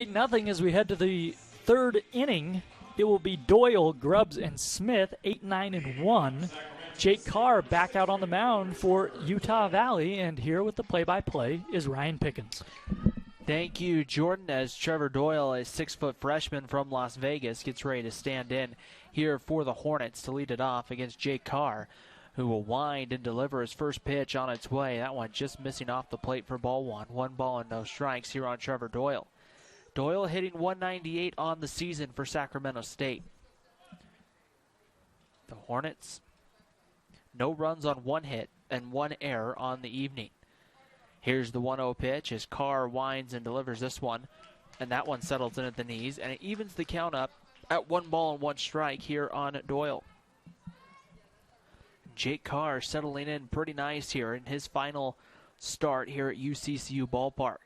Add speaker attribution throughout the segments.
Speaker 1: Nothing as we head to the third inning. It will be Doyle, Grubbs, and Smith, 8, 9, and 1. Jake Carr back out on the mound for Utah Valley, and here with the play-by-play is Ryan Pickens.
Speaker 2: Thank you, Jordan, as Trevor Doyle, a 6-foot freshman from Las Vegas, gets ready to stand in here for the Hornets to lead it off against Jake Carr, who will wind and deliver his first pitch on its way. That one just missing off the plate for ball one. 1 ball and no strikes here on Trevor Doyle. Doyle hitting 198 on the season for Sacramento State. The Hornets, no runs on 1 hit and 1 error on the evening. Here's the 1-0 pitch as Carr winds and delivers this one, and that one settles in at the knees, and it evens the count up at 1 ball and 1 strike here on Doyle. Jake Carr settling in pretty nice here in his final start here at UCCU Ballpark.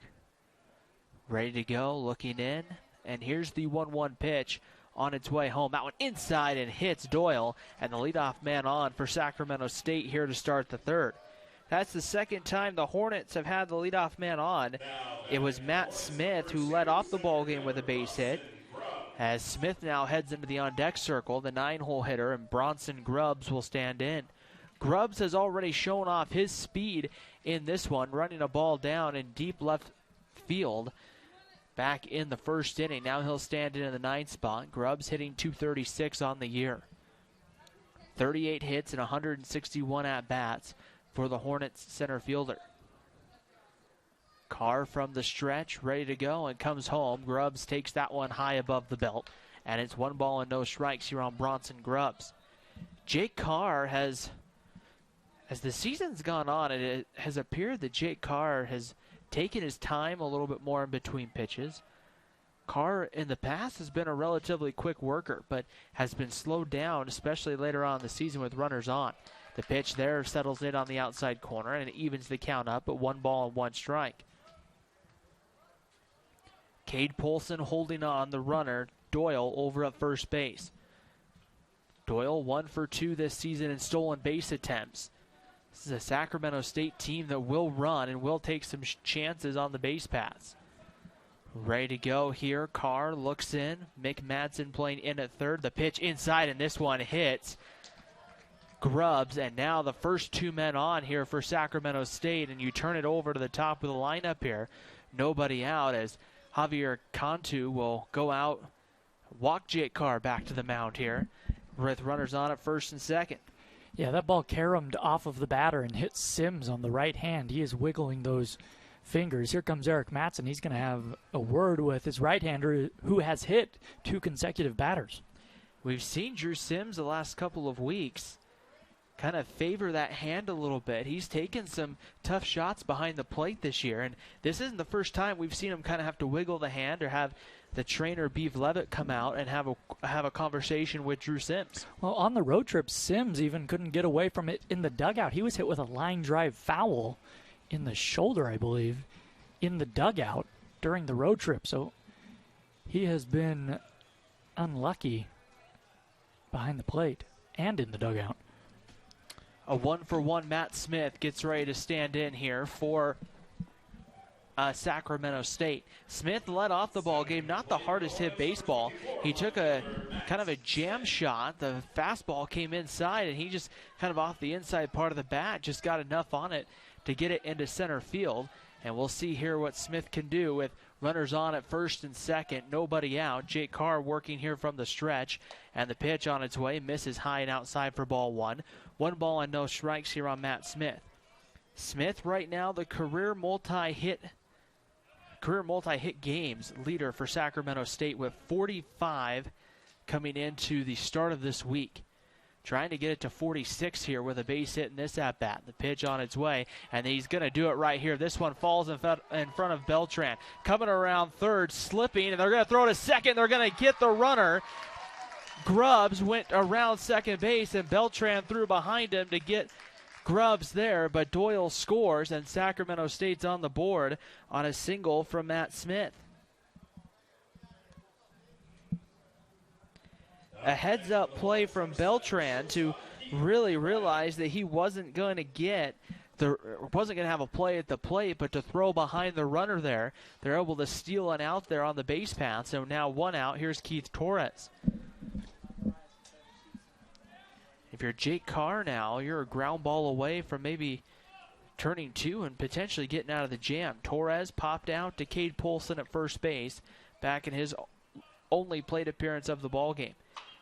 Speaker 2: Ready to go, looking in, and here's the 1-1 pitch on its way home. That one inside and hits Doyle, and the leadoff man on for Sacramento State here to start the third. That's the second time the Hornets have had the leadoff man on. It was Matt Smith who led off the ballgame with a base hit. As Smith now heads into the on-deck circle, the 9-hole hitter, and Bronson Grubbs will stand in. Grubbs has already shown off his speed in this one, running a ball down in deep left field back in the first inning. Now he'll stand in the 9th spot. Grubbs hitting .236 on the year. 38 hits and 161 at-bats for the Hornets center fielder. Carr from the stretch, ready to go, and comes home. Grubbs takes that one high above the belt, and it's 1 ball and no strikes here on Bronson Grubbs. Jake Carr has, as the season's gone on, it has appeared that Jake Carr has taken his time a little bit more in between pitches. Carr in the past has been a relatively quick worker, but has been slowed down, especially later on in the season with runners on. The pitch there settles in on the outside corner, and it evens the count up at 1 ball and 1 strike. Cade Polson holding on the runner, Doyle over at first base. Doyle 1 for 2 this season in stolen base attempts. This is a Sacramento State team that will run and will take some chances on the base paths. Ready to go here. Carr looks in. Mick Madsen playing in at third. The pitch inside, and this one hits Grubbs. And now the first 2 men on here for Sacramento State, and you turn it over to the top of the lineup here. Nobody out as Javier Cantu will go out, walk Jake Carr back to the mound here with runners on at first and second.
Speaker 1: Yeah, that ball caromed off of the batter and hit Sims on the right hand. He is wiggling those fingers. Here comes Eric Matson. He's going to have a word with his right-hander who has hit 2 consecutive batters.
Speaker 2: We've seen Drew Sims the last couple of weeks kind of favor that hand a little bit. He's taken some tough shots behind the plate this year, and this isn't the first time we've seen him kind of have to wiggle the hand or have the trainer, Beeve Levitt, come out and have a conversation with Drew Sims.
Speaker 1: Well, on the road trip, Sims even couldn't get away from it in the dugout. He was hit with a line drive foul in the shoulder, I believe, in the dugout during the road trip. So he has been unlucky behind the plate and in the dugout.
Speaker 2: A 1-for-1 Matt Smith gets ready to stand in here for Sacramento State. Smith led off the ball game, not the hardest hit baseball. He took a kind of a jam shot. The fastball came inside, and he just kind of off the inside part of the bat just got enough on it to get it into center field. And we'll see here what Smith can do with runners on at first and second, nobody out. Jake Carr working here from the stretch, and the pitch on its way misses high and outside for ball 1. 1 ball and no strikes here on Matt Smith. Smith right now the career multi-hit games leader for Sacramento State with 45 coming into the start of this week. Trying to get it to 46 here with a base hit in this at-bat. The pitch on its way, and he's going to do it right here. This one falls in front of Beltran. Coming around third, slipping, and they're going to throw to second. They're going to get the runner. Grubbs went around second base, and Beltran threw behind him to get Grubbs there, but Doyle scores, and Sacramento State's on the board on a single from Matt Smith. A heads-up play from Beltran to really realize that he wasn't going to get wasn't going to have a play at the plate, but to throw behind the runner there, they're able to steal an out there on the base path. So now 1 out. Here's Keith Torres. If you're Jake Carr now, you're a ground ball away from maybe turning 2 and potentially getting out of the jam. Torres popped out to Cade Polson at first base, back in his only plate appearance of the ball game.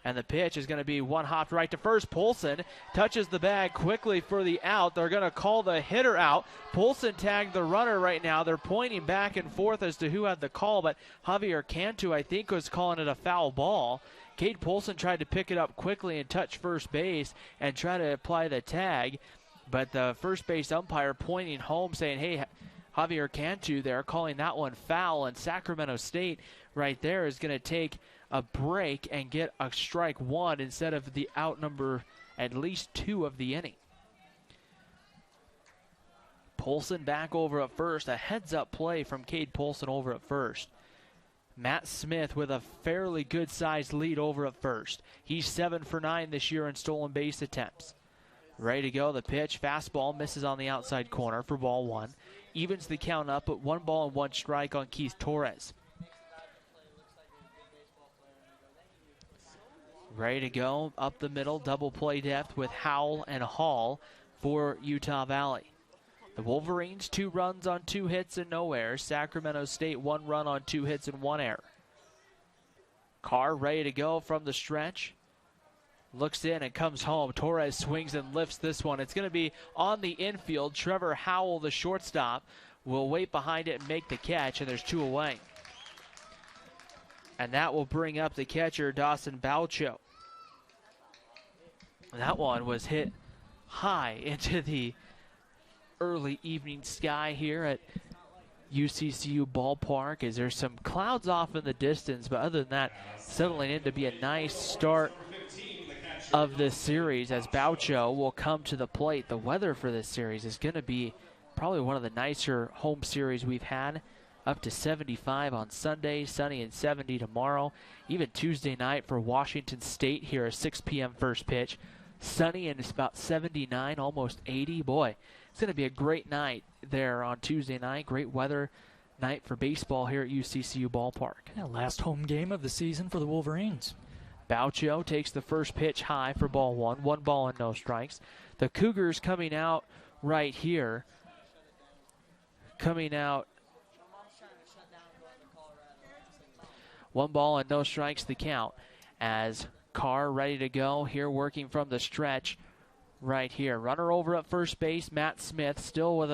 Speaker 2: And the pitch is going to be one hopped right to first. Polson touches the bag quickly for the out. They're going to call the hitter out. Polson tagged the runner right now. They're pointing back and forth as to who had the call, but Javier Cantu, I think, was calling it a foul ball. Cade Polson tried to pick it up quickly and touch first base and try to apply the tag, but the first base umpire pointing home saying, hey, Javier Cantu there, calling that one foul, and Sacramento State right there is going to take a break and get a strike 1 instead of the out number at least 2 of the inning. Polson back over at first. A heads-up play from Cade Polson over at first. Matt Smith with a fairly good-sized lead over at first. He's 7 for 9 this year in stolen base attempts. Ready to go. The pitch. Fastball misses on the outside corner for ball 1. Evens the count up at 1 ball and 1 strike on Keith Torres. Ready to go, up the middle, double play depth with Howell and Hall for Utah Valley. The Wolverines 2 runs on 2 hits and no errors. Sacramento State 1 run on 2 hits and 1 error. Carr ready to go from the stretch. Looks in and comes home. Torres swings and lifts this one. It's going to be on the infield. Trevor Howell, the shortstop, will wait behind it and make the catch, and there's 2 away. And that will bring up the catcher, Dawson Baucho. That one was hit high into the early evening sky here at UCCU Ballpark, as there's some clouds off in the distance, but other than that, settling in to be a nice start of this series, as Baucho will come to the plate. The weather for this series is going to be probably one of the nicer home series we've had. Up to 75 on Sunday, sunny and 70 tomorrow. Even Tuesday night for Washington State here, a 6 p.m. first pitch. Sunny and it's about 79, almost 80. Boy, it's going to be a great night there on Tuesday night. Great weather night for baseball here at UCCU Ballpark.
Speaker 1: Yeah, last home game of the season for the Wolverines.
Speaker 2: Baucho takes the first pitch high for ball 1. 1 ball and no strikes. The Cougars coming out right here. Coming out. 1 ball and no strikes the count, as Carr ready to go here, working from the stretch right here. Runner over at first base, Matt Smith still with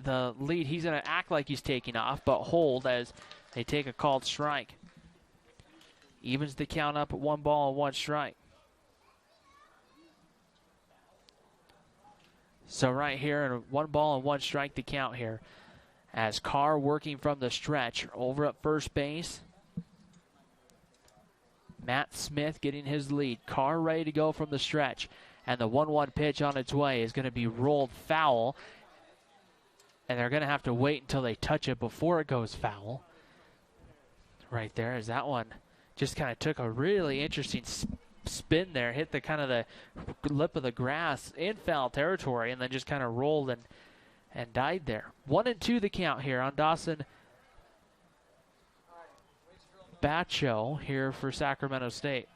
Speaker 2: a lead. He's going to act like he's taking off, but hold as they take a called strike. Evens the count up at 1 ball and 1 strike. So right here, 1 ball and 1 strike the count here, as Carr working from the stretch over at first base. Matt Smith getting his lead. Carr ready to go from the stretch. And the 1-1 pitch on its way is going to be rolled foul. And they're going to have to wait until they touch it before it goes foul. Right there, as that one just kind of took a really interesting spin there. Hit the kind of the lip of the grass in foul territory and then just kind of rolled and died there. 1-2 the count here on Dawson Baucho here for Sacramento State.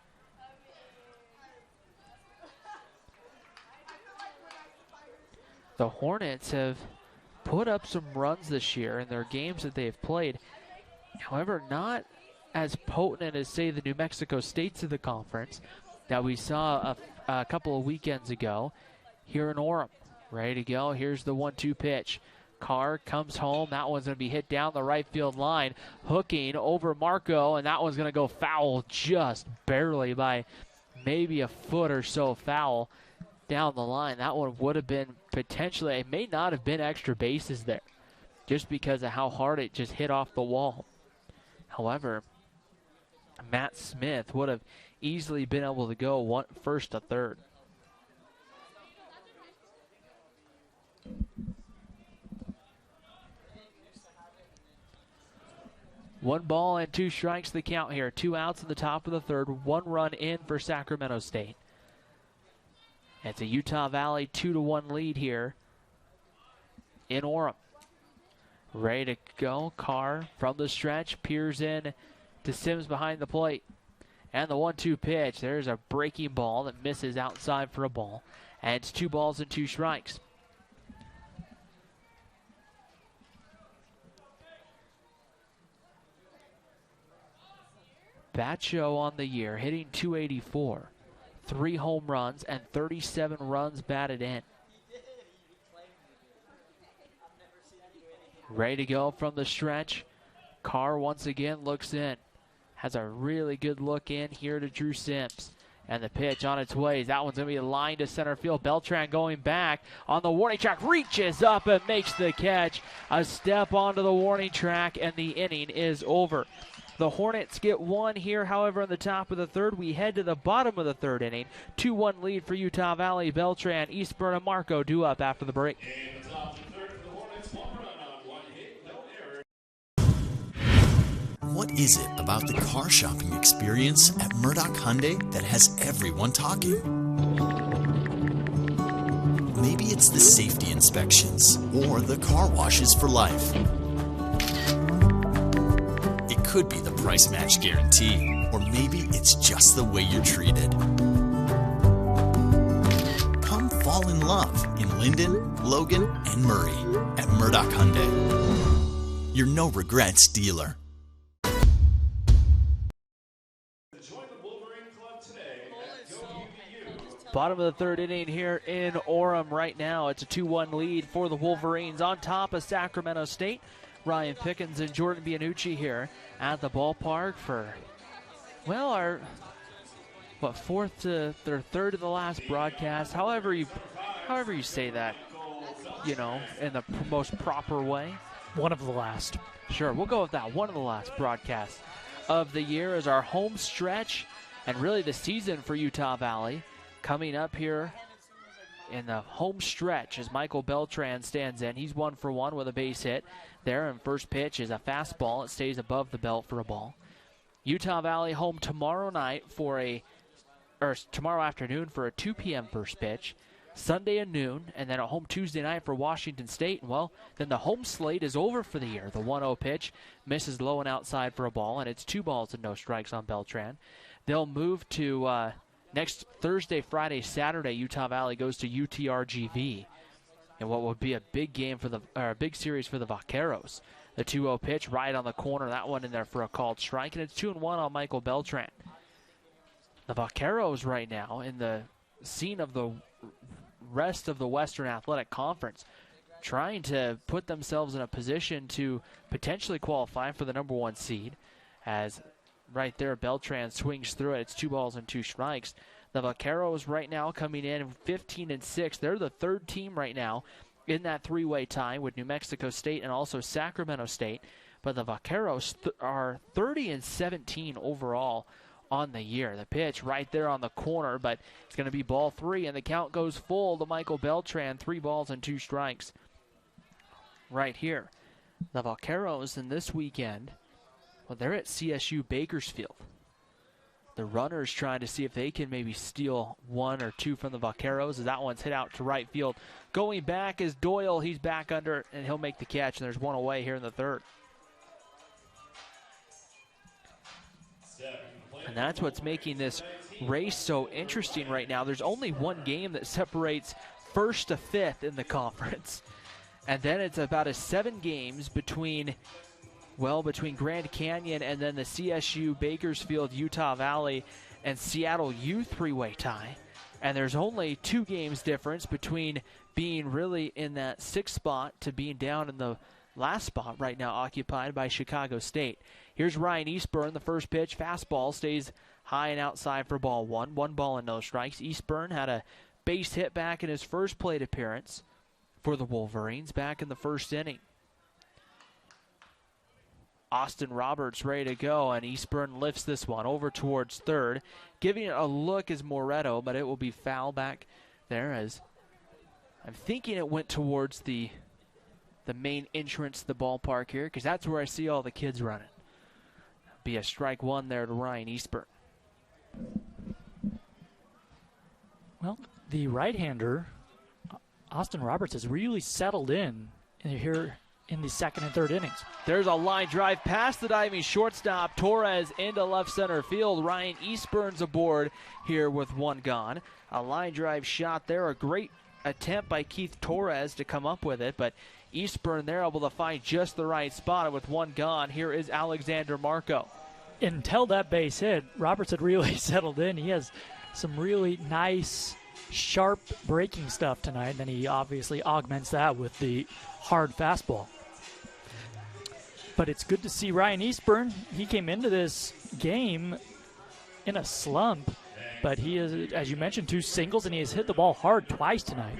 Speaker 2: The Hornets have put up some runs this year in their games that they've played. However, not as potent as, say, the New Mexico States of the conference that we saw a couple of weekends ago here in Orem. Ready to go. Here's the 1-2 pitch. Carr comes home. That one's going to be hit down the right field line. Hooking over Marco, and that one's going to go foul just barely by maybe a foot or so foul down the line. That one would have been potentially, it may not have been extra bases there just because of how hard it just hit off the wall. However, Matt Smith would have easily been able to go first to third. One ball and 2 strikes the count here. 2 outs in the top of the third. 1 run in for Sacramento State. It's a Utah Valley 2-1 lead here in Orem. Ready to go. Carr from the stretch. Peers in to Sims behind the plate. And the 1-2 pitch. There's a breaking ball that misses outside for a ball. And it's 2 balls and 2 strikes. Batcho on the year, hitting .284. 3 home runs and 37 runs batted in. Ready to go from the stretch. Carr once again looks in. Has a really good look in here to Drew Sims. And the pitch on its way. That one's going to be a line to center field. Beltran going back on the warning track. Reaches up and makes the catch. A step onto the warning track, and the inning is over. The Hornets get 1 here, however, in the top of the third. We head to the bottom of the third inning. 2-1 lead for Utah Valley. Beltran, Eastburn, and Marco due up after the break.
Speaker 3: In the top of the third for the Hornets, 1 run on 1 hit, no error.
Speaker 4: What is it about the car shopping experience at Murdoch Hyundai that has everyone talking? Maybe it's the safety inspections or the car washes for life. It could be the price match guarantee, or maybe it's just the way you're treated. Come fall in love in Linden, Logan, and Murray at Murdoch Hyundai. Your no regrets dealer.
Speaker 3: Join the Wolverine Club today at GoUVU.
Speaker 2: Bottom of the third inning here in Orem right now. It's a 2-1 lead for the Wolverines on top of Sacramento State. Ryan Pickens and Jordan Bianucci here at the ballpark for, well, our fourth to their third to the last broadcast. However you say that, you know, in the most proper way.
Speaker 1: One of the last.
Speaker 2: Sure, we'll go with that. One of the last broadcasts of the year is our home stretch and really the season for Utah Valley coming up here in the home stretch as Michael Beltran stands in. He's 1 for 1 with a base hit there, and first pitch is a fastball. It stays above the belt for a ball. Utah Valley home tomorrow afternoon for a 2 p.m. first pitch. Sunday at noon, and then at home Tuesday night for Washington State. Well, then the home slate is over for the year. The 1-0 pitch misses low and outside for a ball, and it's 2 balls and no strikes on Beltran. They'll move to next Thursday, Friday, Saturday. Utah Valley goes to UTRGV, and what would be a big game for big series for the Vaqueros. The 2-0 pitch right on the corner, that one in there for a called strike, and it's 2-1 on Michael Beltran. The Vaqueros right now in the scene of the rest of the Western Athletic Conference, trying to put themselves in a position to potentially qualify for the number 1 seed, as right there Beltran swings through it. It's 2 balls and 2 strikes. The Vaqueros right now coming in 15-6. They're the third team right now in that 3-way tie with New Mexico State and also Sacramento State. But the Vaqueros are 30-17 overall on the year. The pitch right there on the corner, but it's going to be ball 3, and the count goes full to Michael Beltran. 3 balls and 2 strikes right here. The Vaqueros in this weekend, well, they're at CSU Bakersfield. The runners trying to see if they can maybe steal 1 or 2 from the Vaqueros, as that one's hit out to right field. Going back is Doyle. He's back under, and he'll make the catch, and there's 1 away here in the third. And that's what's making this race so interesting right now. There's only 1 game that separates first to fifth in the conference. And then it's about a 7 games between Grand Canyon and then the CSU, Bakersfield, Utah Valley, and Seattle U 3-way tie. And there's only 2 games difference between being really in that 6th spot to being down in the last spot right now, occupied by Chicago State. Here's Ryan Eastburn. The first pitch, fastball, stays high and outside for ball 1. 1 ball and no strikes. Eastburn had a base hit back in his first plate appearance for the Wolverines back in the first inning. Austin Roberts ready to go, and Eastburn lifts this one over towards third. Giving it a look is Moretto, but it will be foul back there, as I'm thinking it went towards the main entrance to the ballpark here, because that's where I see all the kids running. Be a strike 1 there to Ryan Eastburn.
Speaker 1: Well, the right-hander, Austin Roberts, has really settled in here in the second and third innings.
Speaker 2: There's a line drive past the diving shortstop. Torres into left center field. Ryan Eastburn's aboard here with one gone. A line drive shot there. A great attempt by Keith Torres to come up with it, but Eastburn there able to find just the right spot. And with one gone, here is Alexander Marco.
Speaker 1: Until that base hit, Roberts had really settled in. He has some really nice, sharp breaking stuff tonight. Then he obviously augments that with the hard fastball. But it's good to see Ryan Eastburn. He came into this game in a slump, but he is, as you mentioned, 2 singles, and he has hit the ball hard twice tonight.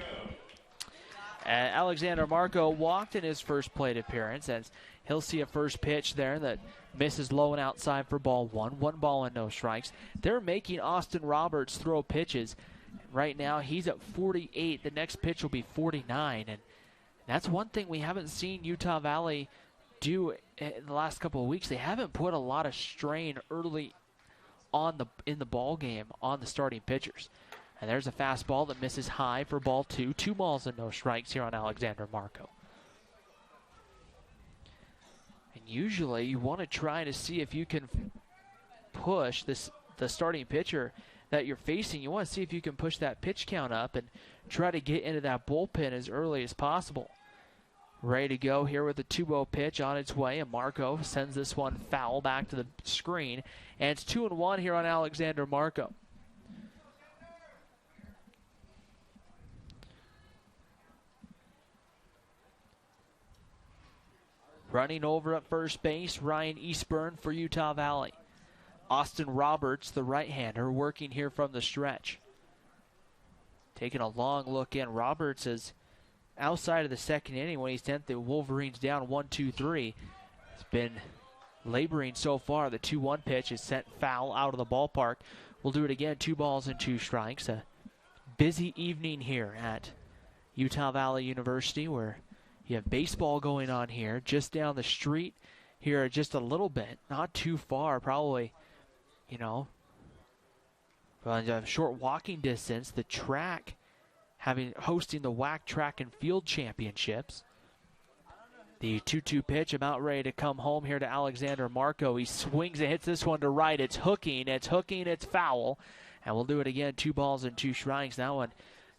Speaker 2: Alexander Marco walked in his first plate appearance, and he'll see a first pitch there that misses low and outside for ball 1. 1 ball and no strikes. They're making Austin Roberts throw pitches. Right now he's at 48. The next pitch will be 49, and that's one thing we haven't seen Utah Valley do in the last couple of weeks. They haven't put a lot of strain early in the ball game on the starting pitchers. And there's a fastball that misses high for ball 2. 2 balls and no strikes here on Alexander Marco. And usually you want to try to see if you can push the starting pitcher that you're facing. You want to see if you can push that pitch count up and try to get into that bullpen as early as possible. Ready to go here with the 2-0 pitch on its way, and Marco sends this one foul back to the screen. And it's 2-1 here on Alexander Marco. Running over at first base, Ryan Eastburn for Utah Valley. Austin Roberts, the right-hander, working here from the stretch. Taking a long look in. Roberts is outside of the second inning when he sent the Wolverines down 1-2-3. He's been laboring so far. The 2-1 pitch is sent foul out of the ballpark. We'll do it again. 2 balls and 2 strikes. A busy evening here at Utah Valley University, where you have baseball going on here just down the street here just a little bit, not too far, probably, a short walking distance. The track hosting the WAC Track and Field Championships. The 2-2 pitch about ready to come home here to Alexander Marco. He swings and hits this one to right. It's hooking, it's foul. And we'll do it again. 2 balls and 2 strikes. That one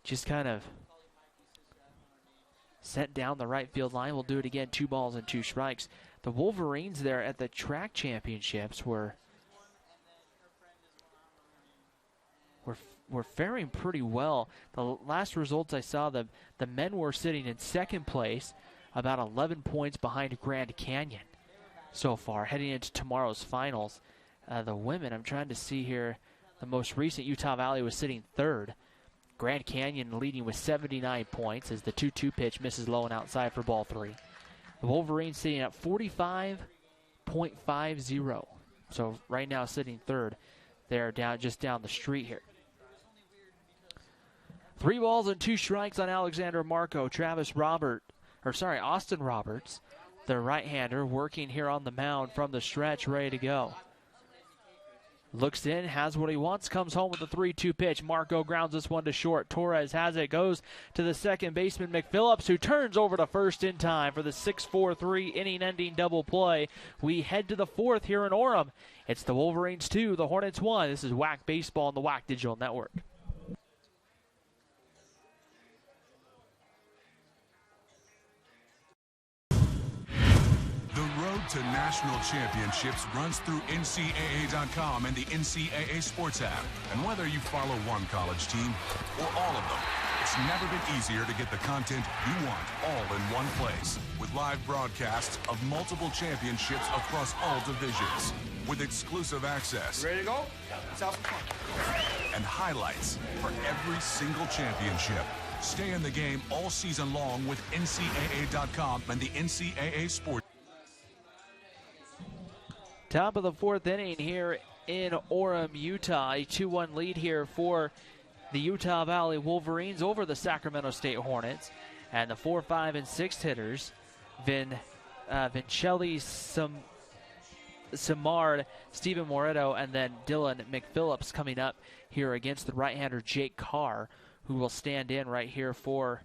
Speaker 2: just kind of sent down the right field line. We'll do it again. 2 balls and 2 strikes. The Wolverines there at the track championships were faring pretty well. The last results I saw, the men were sitting in second place, about 11 points behind Grand Canyon so far, heading into tomorrow's finals. The women, I'm trying to see here, the most recent Utah Valley was sitting third. Grand Canyon leading with 79 points as the 2-2 pitch misses low and outside for ball 3. The Wolverines sitting at 45.50. So right now sitting third. They're just down the street here. 3 balls and 2 strikes on Alexander Marco. Austin Roberts, the right-hander, working here on the mound from the stretch, ready to go. Looks in, has what he wants, comes home with a 3-2 pitch. Marco grounds this one to short. Torres has it, goes to the second baseman, McPhillips, who turns over to first in time for the 6-4-3 inning-ending double play. We head to the 4th here in Orem. It's the Wolverines 2, the Hornets 1. This is WAC Baseball on the WAC Digital Network.
Speaker 5: To national championships runs through NCAA.com and the NCAA Sports app. And whether you follow one college team or all of them, it's never been easier to get the content you want all in one place. With live broadcasts of multiple championships across all divisions. With exclusive access.
Speaker 6: Ready to go?
Speaker 5: And highlights for every single championship. Stay in the game all season long with NCAA.com and the NCAA Sports.
Speaker 2: Top of the 4th inning here in Orem, Utah. A 2-1 lead here for the Utah Valley Wolverines over the Sacramento State Hornets. And the 4, 5, and 6 hitters, Vincelli, Samard, Stephen Moretto, and then Dylan McPhillips coming up here against the right-hander Jake Carr, who will stand in right here for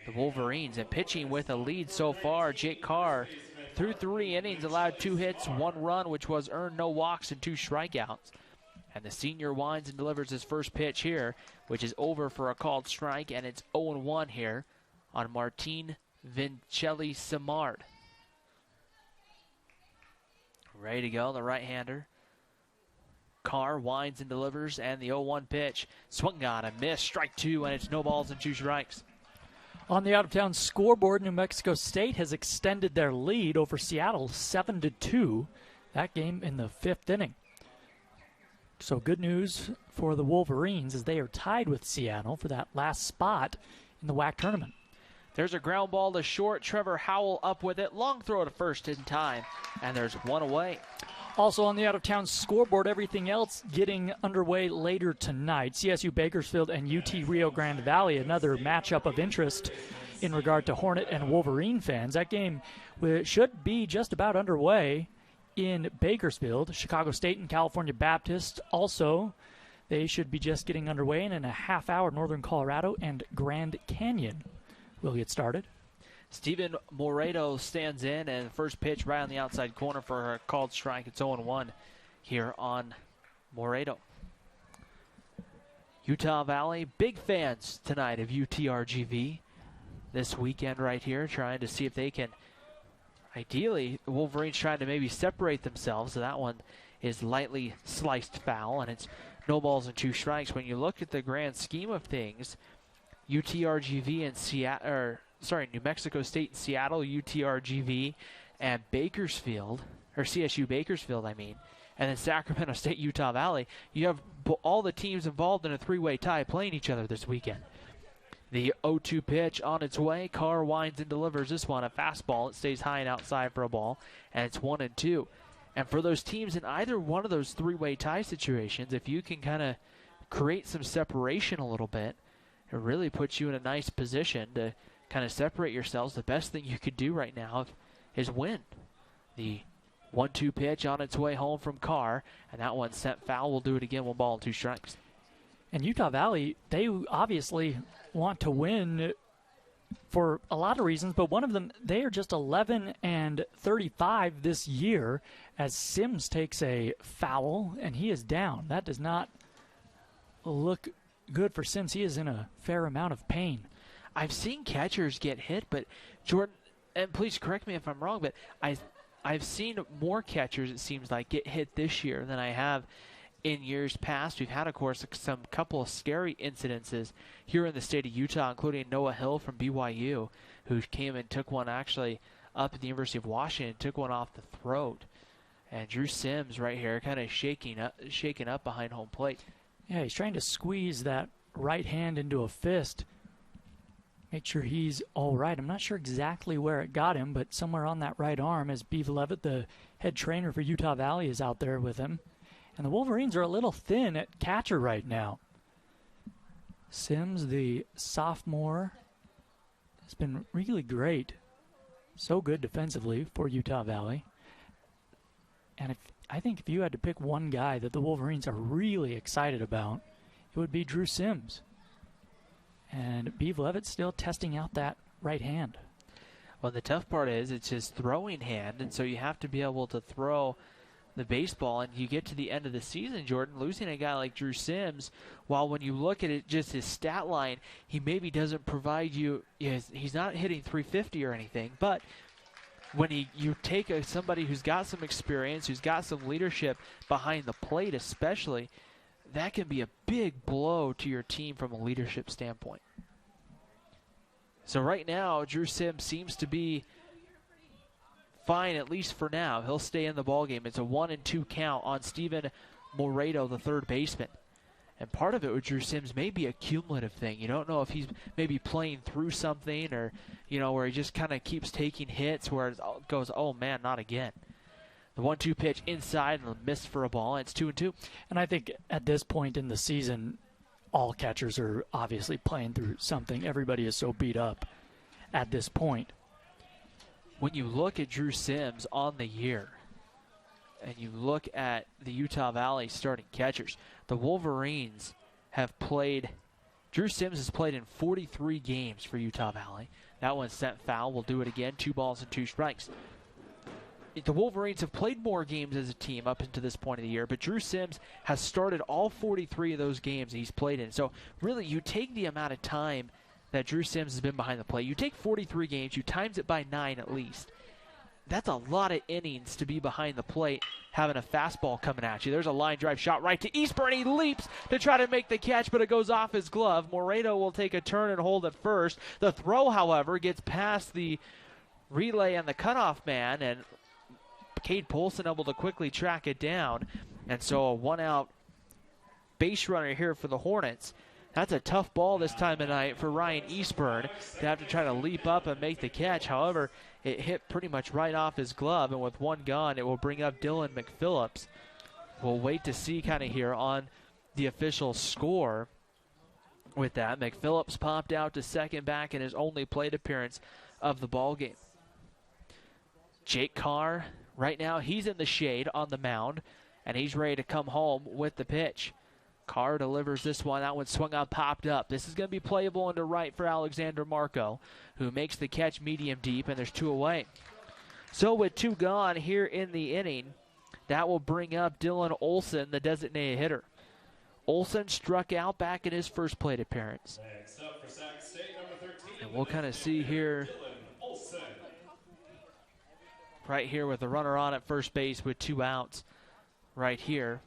Speaker 2: the Wolverines. And pitching with a lead so far, Jake Carr, through 3 innings, allowed 2 hits, 1 run, which was earned, no walks, and 2 strikeouts. And the senior winds and delivers his first pitch here, which is over for a called strike, and it's 0-1 here on Martin Vincelli Simard. Ready to go, the right-hander. Carr winds and delivers, and the 0-1 pitch. Swung on a miss, strike 2, and it's no balls and 2 strikes.
Speaker 1: On the out-of-town scoreboard, New Mexico State has extended their lead over Seattle 7-2. That game in the 5th inning. So good news for the Wolverines as they are tied with Seattle for that last spot in the WAC tournament.
Speaker 2: There's a ground ball to short. Trevor Howell up with it. Long throw to first in time, and there's 1 away.
Speaker 1: Also on the out-of-town scoreboard, everything else getting underway later tonight. CSU Bakersfield and UT Rio Grande Valley, another matchup of interest in regard to Hornet and Wolverine fans. That game should be just about underway in Bakersfield. Chicago State and California Baptist also, they should be just getting underway. And in a half hour, Northern Colorado and Grand Canyon will get started.
Speaker 2: Steven Moreto stands in, and the first pitch right on the outside corner for a called strike. It's 0-1 here on Moreto. Utah Valley, big fans tonight of UTRGV this weekend right here, trying to see if they can, ideally, the Wolverines trying to maybe separate themselves. So that one is lightly sliced foul, and it's no balls and 2 strikes. When you look at the grand scheme of things, UTRGV and Seattle, New Mexico State and Seattle, UTRGV and Bakersfield, or CSU Bakersfield, I mean, and then Sacramento State, Utah Valley, you have all the teams involved in a 3-way tie playing each other this weekend. The 0-2 pitch on its way. Carr winds and delivers this one, a fastball. It stays high and outside for a ball, and it's 1-2. And for those teams in either one of those 3-way tie situations, if you can kind of create some separation a little bit, it really puts you in a nice position to kind of separate yourselves. The best thing you could do right now is win. The 1-2 pitch on its way home from Carr, and that one sent foul. We'll do it again, 1 ball and 2 strikes.
Speaker 1: And Utah Valley, they obviously want to win for a lot of reasons, but one of them, they are just 11-35 this year as Sims takes a foul, and he is down. That does not look good for Sims. He is in a fair amount of pain.
Speaker 2: I've seen catchers get hit, but Jordan, and please correct me if I'm wrong, but I've seen more catchers, it seems like, get hit this year than I have in years past. We've had, of course, some couple of scary incidences here in the state of Utah, including Noah Hill from BYU, who came and took one actually up at the University of Washington, took one off the throat. And Drew Sims right here kind of shaking up behind home plate.
Speaker 1: Yeah, he's trying to squeeze that right hand into a fist. Make sure he's all right. I'm not sure exactly where it got him, but somewhere on that right arm, as Beav Levitt, the head trainer for Utah Valley, is out there with him. And the Wolverines are a little thin at catcher right now. Sims, the sophomore, has been really great. So good defensively for Utah Valley. And I think if you had to pick one guy that the Wolverines are really excited about, it would be Drew Sims. And Beav Levitt still testing out that right hand.
Speaker 2: Well, the tough part is it's his throwing hand, and so you have to be able to throw the baseball. And you get to the end of the season, Jordan, losing a guy like Drew Sims, while when you look at it, just his stat line, he maybe doesn't provide you, he's not hitting 350 or anything, but when you take somebody who's got some experience, who's got some leadership behind the plate especially, that can be a big blow to your team from a leadership standpoint. So right now, Drew Sims seems to be fine, at least for now. He'll stay in the ballgame. It's a 1-2 count on Steven Moreto, the third baseman. And part of it with Drew Sims may be a cumulative thing. You don't know if he's maybe playing through something or, where he just kind of keeps taking hits where it goes, oh, man, not again. The 1-2 pitch inside and a miss for a ball. It's 2-2.
Speaker 1: And I think at this point in the season, all catchers are obviously playing through something. Everybody is so beat up at this point.
Speaker 2: When you look at Drew Sims on the year and you look at the Utah Valley starting catchers, the Wolverines have played Drew Sims has played in 43 games for Utah Valley. That one sent foul. We'll do it again. 2 balls and 2 strikes. The Wolverines have played more games as a team up until this point of the year, but Drew Sims has started all 43 of those games he's played in. So really, you take the amount of time that Drew Sims has been behind the plate. You take 43 games, you times it by 9 at least. That's a lot of innings to be behind the plate, having a fastball coming at you. There's a line drive shot right to Eastburn. He leaps to try to make the catch, but it goes off his glove. Moreno will take a turn and hold it first. The throw, however, gets past the relay and the cutoff man, and Cade Polson able to quickly track it down. And so a 1-out base runner here for the Hornets. That's a tough ball this time of night for Ryan Eastburn to have to try to leap up and make the catch. However, it hit pretty much right off his glove, and with one gone, it will bring up Dylan McPhillips. We'll wait to see kind of here on the official score with that. McPhillips popped out to second back in his only plate appearance of the ball game. Jake Carr, right now, he's in the shade on the mound, and he's ready to come home with the pitch. Carr delivers this one. That one swung out, popped up. This is going to be playable into right for Alexander Marco, who makes the catch medium deep, and there's 2 away. So with 2 gone here in the inning, that will bring up Dylan Olson, the designated hitter. Olson struck out back in his first plate appearance.
Speaker 3: Next up for Sac State, number 13.
Speaker 2: And we'll kind of see here,
Speaker 3: Dylan Olson.
Speaker 2: right here with the runner on at first base with 2 outs right here.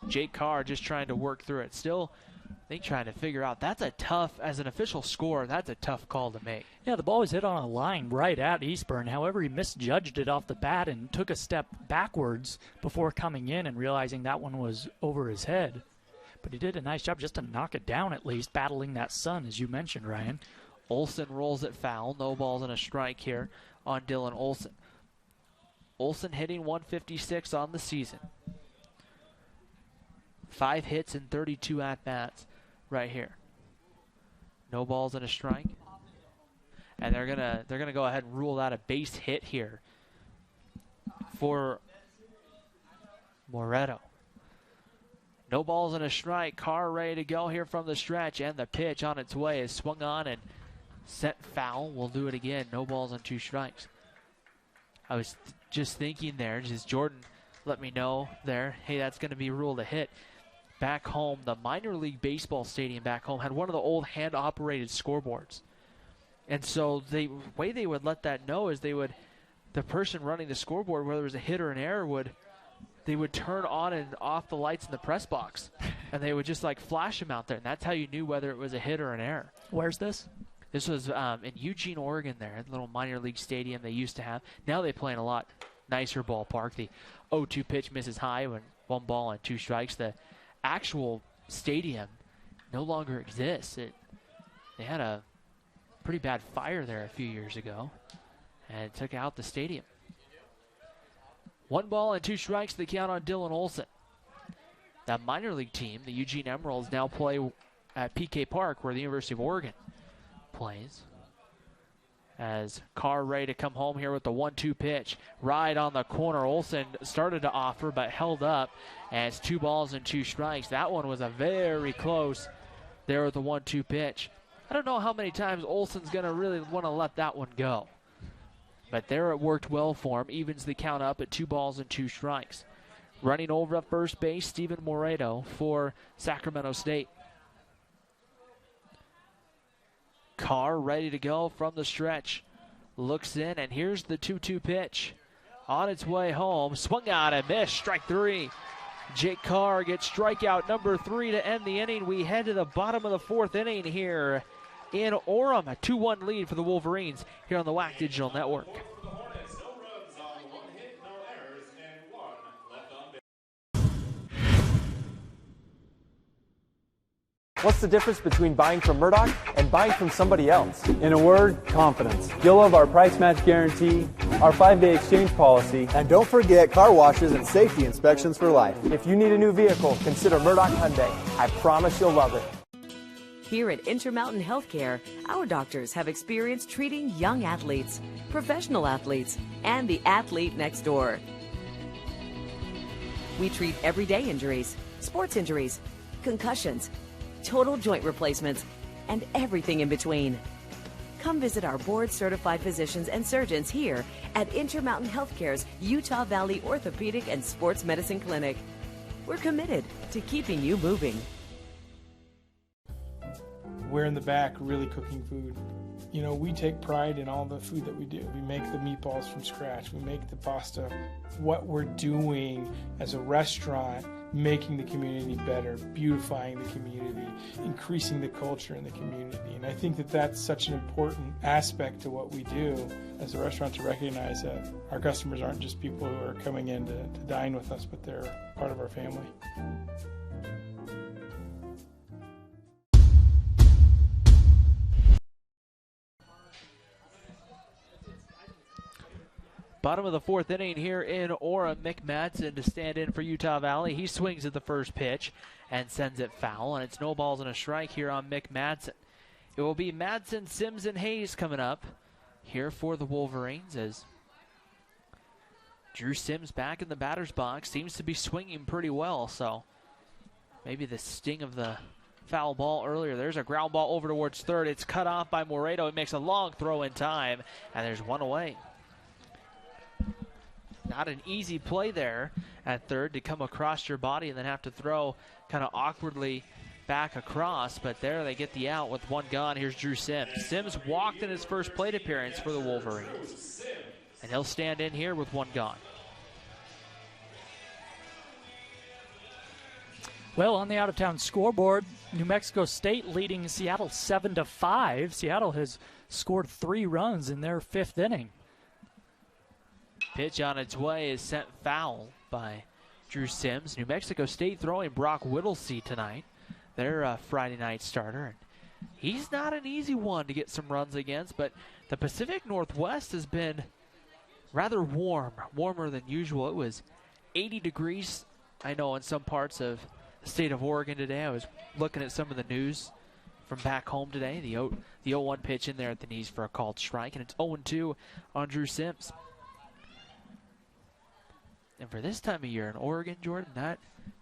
Speaker 2: Jake Carr just trying to work through it. Still, I think trying to figure out, that's a tough, as an official score, that's a tough call to make.
Speaker 1: Yeah, the ball was hit on a line right at Eastburn. However, he misjudged it off the bat and took a step backwards before coming in and realizing that one was over his head. But he did a nice job just to knock it down at least, battling that sun, as you mentioned, Ryan.
Speaker 2: Olson rolls it foul. No balls and a strike here on Dylan Olson. Olson hitting 156 on the season. 5 hits and 32 at-bats right here. No balls and a strike. And they're gonna go ahead and rule out a base hit here for Moretto. No balls and a strike. Carr ready to go here from the stretch, and the pitch on its way is swung on and sent foul. We'll do it again. No balls and 2 strikes. I was just thinking there, just Jordan let me know there, hey, that's going to be ruled a hit. Back home, the minor league baseball stadium back home had one of the old hand-operated scoreboards. And so the way they would let that know is the person running the scoreboard, whether it was a hit or an error, they would turn on and off the lights in the press box. And they would just like flash them out there. And that's how you knew whether it was a hit or an error.
Speaker 1: Where's this?
Speaker 2: This was in Eugene, Oregon there, a little minor league stadium they used to have. Now they play in a lot nicer ballpark. The 0-2 pitch misses high when 1 ball and 2 strikes. The actual stadium no longer exists. They had a pretty bad fire there a few years ago, and it took out the stadium. 1 ball and 2 strikes, the count on Dylan Olson. That minor league team, the Eugene Emeralds, now play at PK Park, where the University of Oregon plays. As Carr ready to come home here with the 1-2 pitch. Right on the corner. Olson started to offer but held up. And it's 2 balls and 2 strikes. That one was a very close there with the 1-2 pitch. I don't know how many times Olson's going to really want to let that one go. But there it worked well for him. Evens the count up at 2 balls and 2 strikes. Running over at first base, Steven Moreto for Sacramento State. Carr ready to go from the stretch. Looks in, and here's the 2-2 pitch. On its way home, swung out and missed. Strike 3. Jake Carr gets strikeout number 3 to end the inning. We head to the bottom of the 4th inning here in Orem. A 2-1 lead for the Wolverines here on the WAC Digital Network.
Speaker 3: For the Hornets, no runs on 1 hit, no errors, and 1 left on base.
Speaker 6: What's the difference between buying from Murdoch and buying from somebody else? In a word, confidence. You'll love our price match guarantee, our 5-day exchange policy,
Speaker 7: and don't forget car washes and safety inspections for life.
Speaker 6: If you need a new vehicle, consider Murdoch Hyundai. I promise you'll love it.
Speaker 8: Here at Intermountain Healthcare, our doctors have experience treating young athletes, professional athletes, and the athlete next door. We treat everyday injuries, sports injuries, concussions, total joint replacements, and everything in between. Come visit our board-certified physicians and surgeons here at Intermountain Healthcare's Utah Valley Orthopedic and Sports Medicine Clinic. We're committed to keeping you moving.
Speaker 9: We're in the back really cooking food. You know, we take pride in all the food that we do. We make the meatballs from scratch. We make the pasta. What we're doing as a restaurant, making the community better, beautifying the community, increasing the culture in the community. And I think that that's such an important aspect to what we do as a restaurant, to recognize that our customers aren't just people who are coming in to dine with us, but they're part of our family.
Speaker 2: Bottom of the fourth inning here in Orem. Mick Madsen to stand in for Utah Valley. He swings at the first pitch and sends it foul, and it's no balls and a strike here on Mick Madsen. It will be Madsen, Sims, and Hayes coming up here for the Wolverines, as Drew Sims back in the batter's box. Seems to be swinging pretty well, so maybe the sting of the foul ball earlier. There's a ground ball over towards third. It's cut off by Moreto. He makes a long throw in time, and there's one away. Not an easy play there at third, to come across your body and then have to throw kind of awkwardly back across. But there they get the out with one gone. Here's Drew Sims. Sims walked in his first plate appearance for the Wolverines, and he'll stand in here with one gone.
Speaker 1: Well, on the out-of-town scoreboard, New Mexico State leading Seattle 7-5. Seattle has scored 3 runs in their 5th inning.
Speaker 2: Pitch on its way is sent foul by Drew Sims. New Mexico State throwing Brock Whittlesey tonight, their Friday night starter. And he's not an easy one to get some runs against, but the Pacific Northwest has been rather warm, warmer than usual. It was 80 degrees, I know, in some parts of the state of Oregon today. I was looking at some of the news from back home today. The 0-1 pitch in there at the knees for a called strike, and it's 0-2 on Drew Sims. And for this time of year in Oregon, Jordan,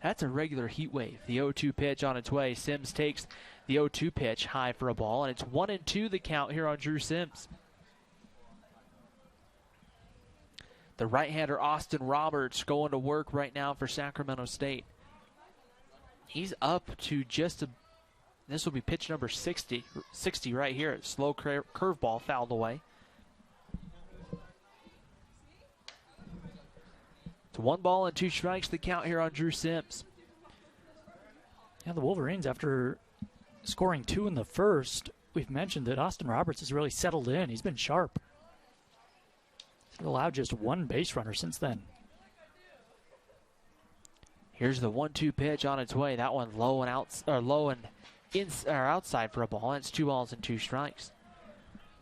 Speaker 2: that's a regular heat wave. The 0-2 pitch on its way. Sims takes the 0-2 pitch high for a ball, and it's 1-2 the count here on Drew Sims. The right-hander Austin Roberts going to work right now for Sacramento State. He's up to this will be pitch number 60 right here. Slow curveball fouled away. It's 1 ball and 2 strikes the count here on Drew Sims.
Speaker 1: Yeah, the Wolverines, after scoring 2 in the first, we've mentioned that Austin Roberts has really settled in. He's been sharp. He's allowed just 1 base runner since then.
Speaker 2: Here's the 1-2 pitch on its way. That one low and outside for a ball. And it's 2 balls and 2 strikes.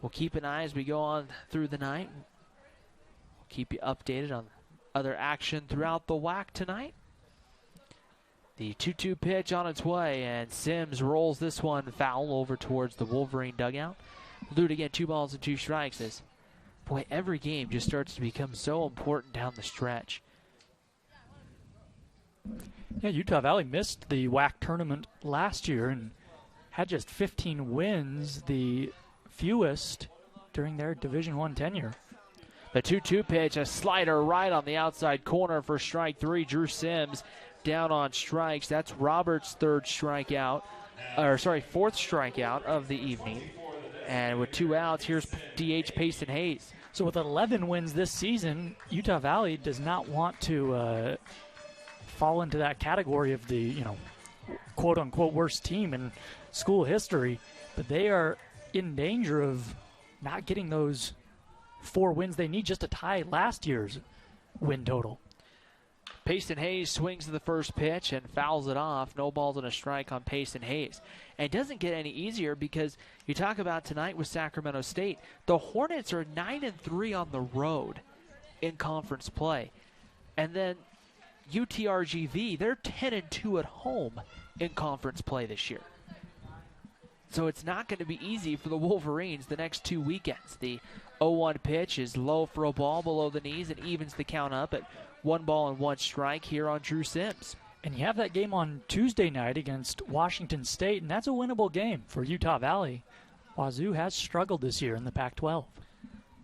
Speaker 2: We'll keep an eye as we go on through the night. We'll keep you updated on other action throughout the WAC tonight. The 2-2 pitch on its way, and Sims rolls this one foul over towards the Wolverine dugout. We'll do it again, 2 balls and 2 strikes. As, boy, every game just starts to become so important down the stretch.
Speaker 1: Yeah, Utah Valley missed the WAC tournament last year and had just 15 wins, the fewest during their Division I tenure.
Speaker 2: The 2-2 pitch, a slider right on the outside corner for strike 3. Drew Sims down on strikes. That's Roberts' 4th strikeout of the evening. And with 2 outs, here's DH Payson Hayes.
Speaker 1: So with 11 wins this season, Utah Valley does not want to fall into that category of the, quote-unquote worst team in school history. But they are in danger of not getting those 4 wins they need just to tie last year's win total.
Speaker 2: Payson Hayes swings to the first pitch and fouls it off. No balls and a strike on Payson Hayes. And it doesn't get any easier because you talk about tonight with Sacramento State. The Hornets are 9-3 on the road in conference play. And then UTRGV, they're 10-2 at home in conference play this year. So it's not going to be easy for the Wolverines the next 2 weekends. The 0-1 pitch is low for a ball below the knees and evens the count up at 1 ball and 1 strike here on Drew Sims.
Speaker 1: And you have that game on Tuesday night against Washington State, and that's a winnable game for Utah Valley. Wazoo has struggled this year in the Pac-12.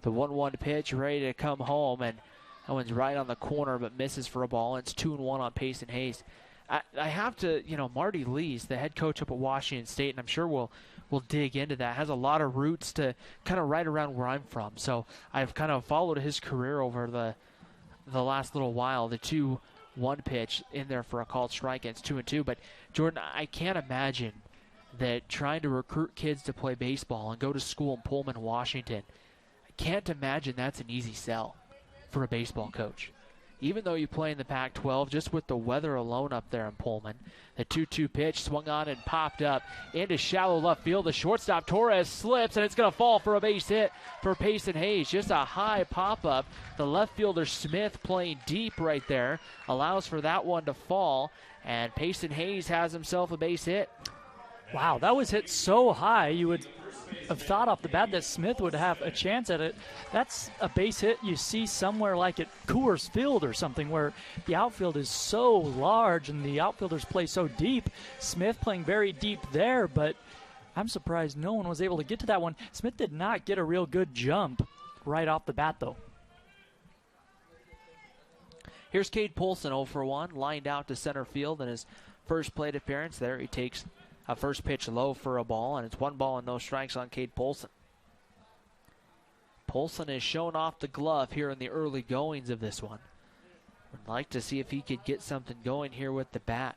Speaker 2: The 1-1 pitch ready to come home, and that one's right on the corner but misses for a ball. It's 2-1 on Payson Hayes. I have to, Marty Lees, the head coach up at Washington State, and I'm sure we'll dig into that, has a lot of roots to kind of right around where I'm from. So I've kind of followed his career over the last little while. The 2-1 pitch in there for a called strike, and it's 2-2. But, Jordan, I can't imagine that trying to recruit kids to play baseball and go to school in Pullman, Washington, I can't imagine that's an easy sell for a baseball coach. Even though you play in the Pac-12, just with the weather alone up there in Pullman, the 2-2 pitch swung on and popped up into shallow left field. The shortstop, Torres, slips, and it's going to fall for a base hit for Payson Hayes. Just a high pop-up. The left fielder, Smith, playing deep right there, allows for that one to fall, and Payson Hayes has himself a base hit.
Speaker 1: Wow, that was hit so high, you would have thought off the bat that Smith would have a chance at it. That's a base hit you see somewhere like at Coors Field or something, where the outfield is so large and the outfielders play so deep. Smith playing very deep there, but I'm surprised no one was able to get to that one. Smith did not get a real good jump right off the bat, though.
Speaker 2: Here's Cade Polson, 0 for 1, lined out to center field in his first plate appearance there. He takes a first pitch low for a ball, and it's 1 ball and no strikes on Cade Polson. Polson has shown off the glove here in the early goings of this one. Would like to see if he could get something going here with the bat.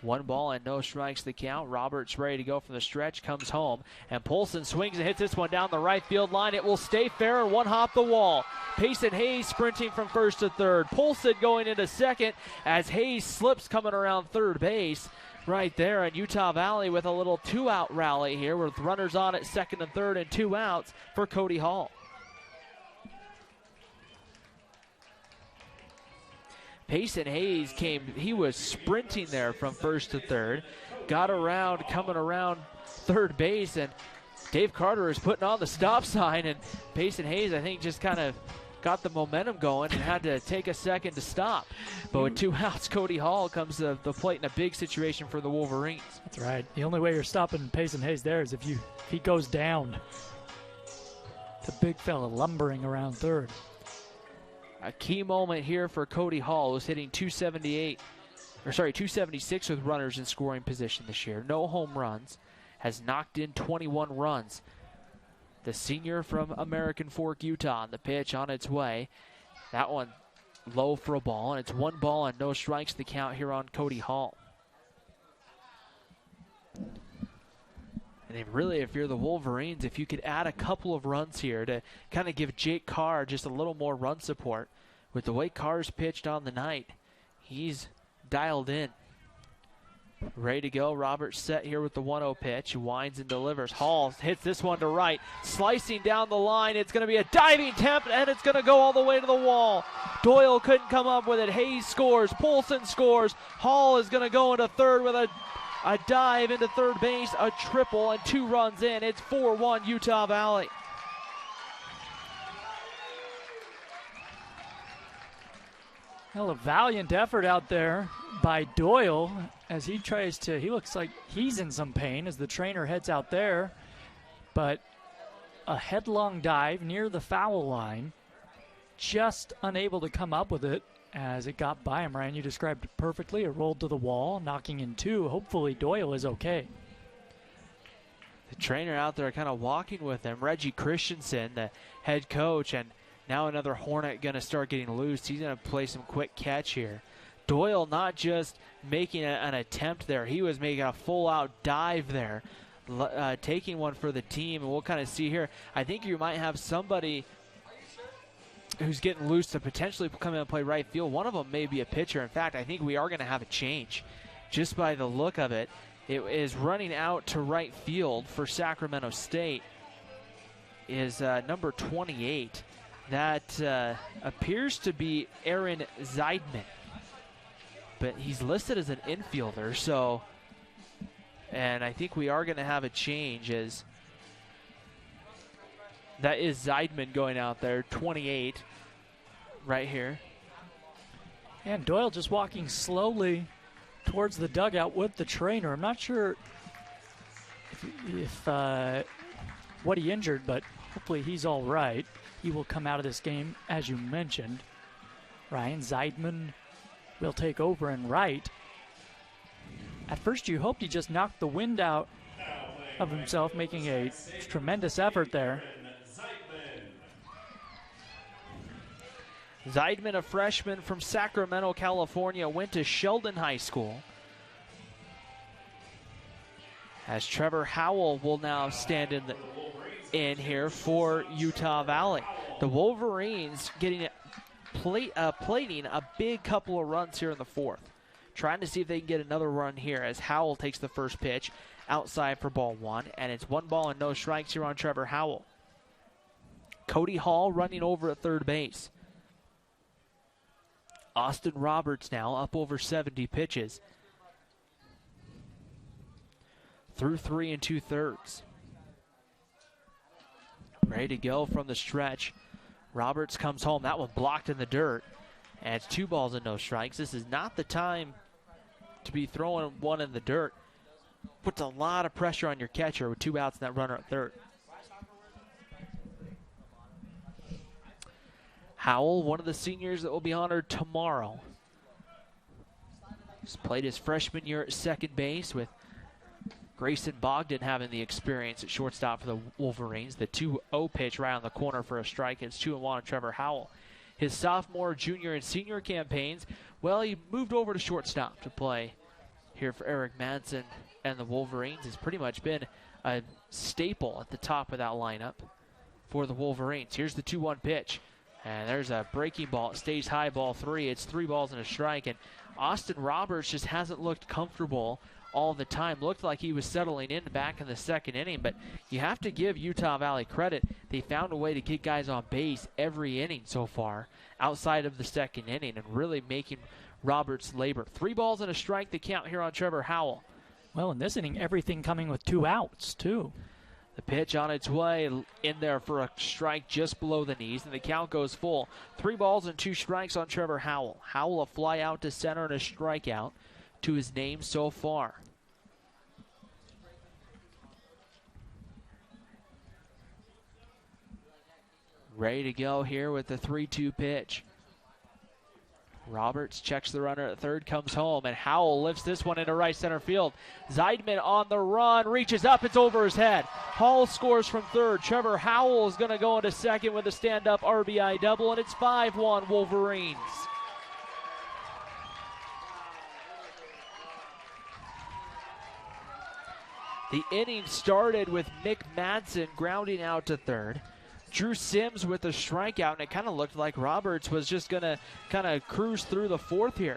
Speaker 2: 1 ball and no strikes the count. Roberts ready to go from the stretch, comes home, and Polson swings and hits this one down the right field line. It will stay fair and 1 hop the wall. Payson Hayes sprinting from first to third. Polson going into second as Hayes slips coming around third base right there. And Utah Valley with a little 2-out rally here with runners on at second and third and 2 outs for Cody Hall. Payson Hayes he was sprinting there from first to third, got around, coming around third base, and Dave Carter is putting on the stop sign, and Payson Hayes, I think, just kind of got the momentum going and had to take a second to stop. But with 2 outs, Cody Hall comes to the plate in a big situation for the Wolverines.
Speaker 1: That's right. The only way you're stopping Payson Hayes there is if he goes down. The big fella lumbering around third.
Speaker 2: A key moment here for Cody Hall, who's hitting 276 with runners in scoring position this year. No home runs, has knocked in 21 runs. The senior from American Fork, Utah, on the pitch on its way. That one low for a ball, and it's 1 ball and no strikes the count here on Cody Hall. And really, if you're the Wolverines, if you could add a couple of runs here to kind of give Jake Carr just a little more run support. With the way Carr's pitched on the night, he's dialed in. Ready to go. Roberts set here with the 1-0 pitch. Winds and delivers. Hall hits this one to right. Slicing down the line. It's going to be a diving attempt, and it's going to go all the way to the wall. Doyle couldn't come up with it. Hayes scores. Polson scores. Hall is going to go into third with a dive into third base, a triple, and 2 runs in. It's 4-1 Utah Valley.
Speaker 1: Well, a valiant effort out there by Doyle as he looks like he's in some pain as the trainer heads out there. But a headlong dive near the foul line, just unable to come up with it as it got by him. Ryan, you described it perfectly. It rolled to the wall, knocking in 2. Hopefully Doyle is okay.
Speaker 2: The trainer out there kind of walking with him. Reggie Christensen, the head coach, and now another Hornet going to start getting loose. He's going to play some quick catch here. Doyle not just making an attempt there. He was making a full-out dive there, taking one for the team. And we'll kind of see here. I think you might have somebody who's getting loose to potentially come in and play right field. One of them may be a pitcher. In fact, I think we are going to have a change just by the look of it. It is running out to right field for Sacramento State is number 28. That appears to be Aaron Zeidman, but he's listed as an infielder. So, and I think we are going to have a change as that is Zeidman going out there, 28 right here.
Speaker 1: And Doyle just walking slowly towards the dugout with the trainer. I'm not sure if what he injured, but hopefully he's all right. He will come out of this game, as you mentioned. Ryan Zeidman will take over in right. At first you hoped he just knocked the wind out of himself, making a tremendous effort there.
Speaker 2: Zeidman, a freshman from Sacramento, California, went to Sheldon High School. As Trevor Howell will now stand in here for Utah Valley. The Wolverines getting plating a big couple of runs here in the fourth. Trying to see if they can get another run here as Howell takes the first pitch outside for ball one. And it's 1 ball and no strikes here on Trevor Howell. Cody Hall running over at third base. Austin Roberts now up over 70 pitches. Through 3 2/3. Ready to go from the stretch. Roberts comes home. That one blocked in the dirt. And it's 2 balls and no strikes. This is not the time to be throwing one in the dirt. Puts a lot of pressure on your catcher with 2 outs and that runner at third. Howell, one of the seniors that will be honored tomorrow. He's played his freshman year at second base with Grayson Bogdan having the experience at shortstop for the Wolverines. The 2-0 pitch right on the corner for a strike. It's 2-1 on Trevor Howell. His sophomore, junior, and senior campaigns, well, he moved over to shortstop to play here for Eric Madsen and the Wolverines. Has pretty much been a staple at the top of that lineup for the Wolverines. Here's the 2-1 pitch. And there's a breaking ball. It stays high, ball 3. It's 3 balls and a strike. And Austin Roberts just hasn't looked comfortable all the time. Looked like he was settling in back in the second inning. But you have to give Utah Valley credit. They found a way to get guys on base every inning so far outside of the second inning and really making Roberts labor. 3 balls and a strike to count here on Trevor Howell.
Speaker 1: Well, in this inning, everything coming with 2 outs, too.
Speaker 2: The pitch on its way in there for a strike just below the knees, and the count goes full. 3 balls and 2 strikes on Trevor Howell. Howell a fly out to center and a strikeout to his name so far. Ready to go here with the 3-2 pitch. Roberts checks the runner at third, comes home, and Howell lifts this one into right center field. Zeidman on the run, reaches up, it's over his head. Hall scores from third. Trevor Howell is going to go into second with a stand-up RBI double, and it's 5-1 Wolverines. The inning started with Nick Madsen grounding out to third. Drew Sims with a strikeout, and it kind of looked like Roberts was just going to kind of cruise through the fourth here.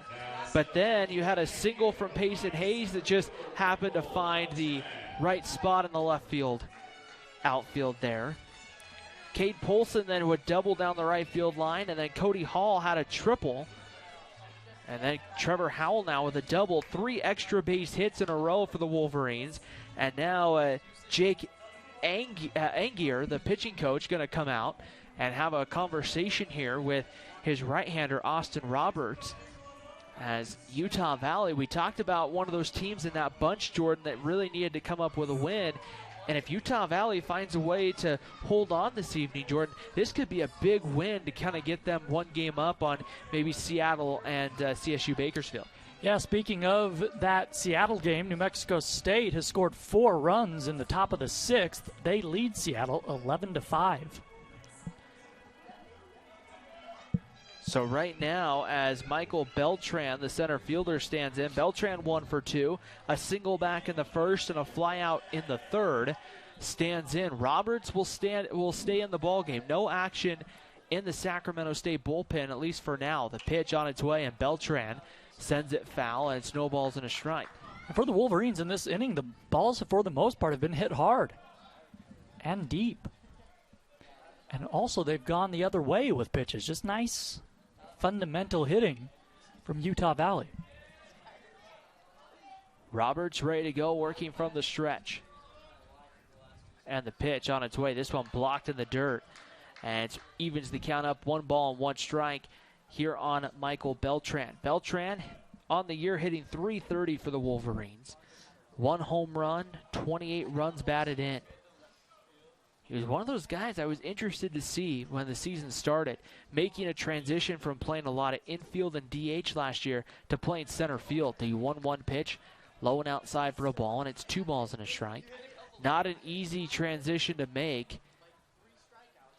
Speaker 2: But then you had a single from Payson Hayes that just happened to find the right spot in the left field outfield there. Cade Polson then would double down the right field line, and then Cody Hall had a triple. And then Trevor Howell now with a double. 3 extra base hits in a row for the Wolverines. And now Jake Angier, the pitching coach, going to come out and have a conversation here with his right-hander, Austin Roberts. As Utah Valley, we talked about one of those teams in that bunch, Jordan, that really needed to come up with a win. And if Utah Valley finds a way to hold on this evening, Jordan, this could be a big win to kind of get them 1 game up on maybe Seattle and CSU Bakersfield.
Speaker 1: Yeah, speaking of that Seattle game, New Mexico State has scored 4 runs in the top of the 6th. They lead Seattle 11-5.
Speaker 2: So right now, as Michael Beltran, the center fielder, stands in, Beltran 1 for 2, a single back in the first and a fly out in the third, stands in. Roberts will stay in the ball game. No action in the Sacramento State bullpen, at least for now. The pitch on its way, and Beltran sends it foul, and it's no balls and a strike.
Speaker 1: For the Wolverines in this inning, the balls, for the most part, have been hit hard and deep. And also, they've gone the other way with pitches. Just nice, fundamental hitting from Utah Valley.
Speaker 2: Roberts ready to go, working from the stretch. And the pitch on its way. This one blocked in the dirt. And it evens the count up. 1 ball and 1 strike here on Michael Beltran. Beltran on the year hitting .330 for the Wolverines. 1 home run, 28 runs batted in. He was one of those guys I was interested to see when the season started, making a transition from playing a lot of infield and DH last year to playing center field. The 1-1 pitch, low and outside for a ball, and it's 2 balls and a strike. Not an easy transition to make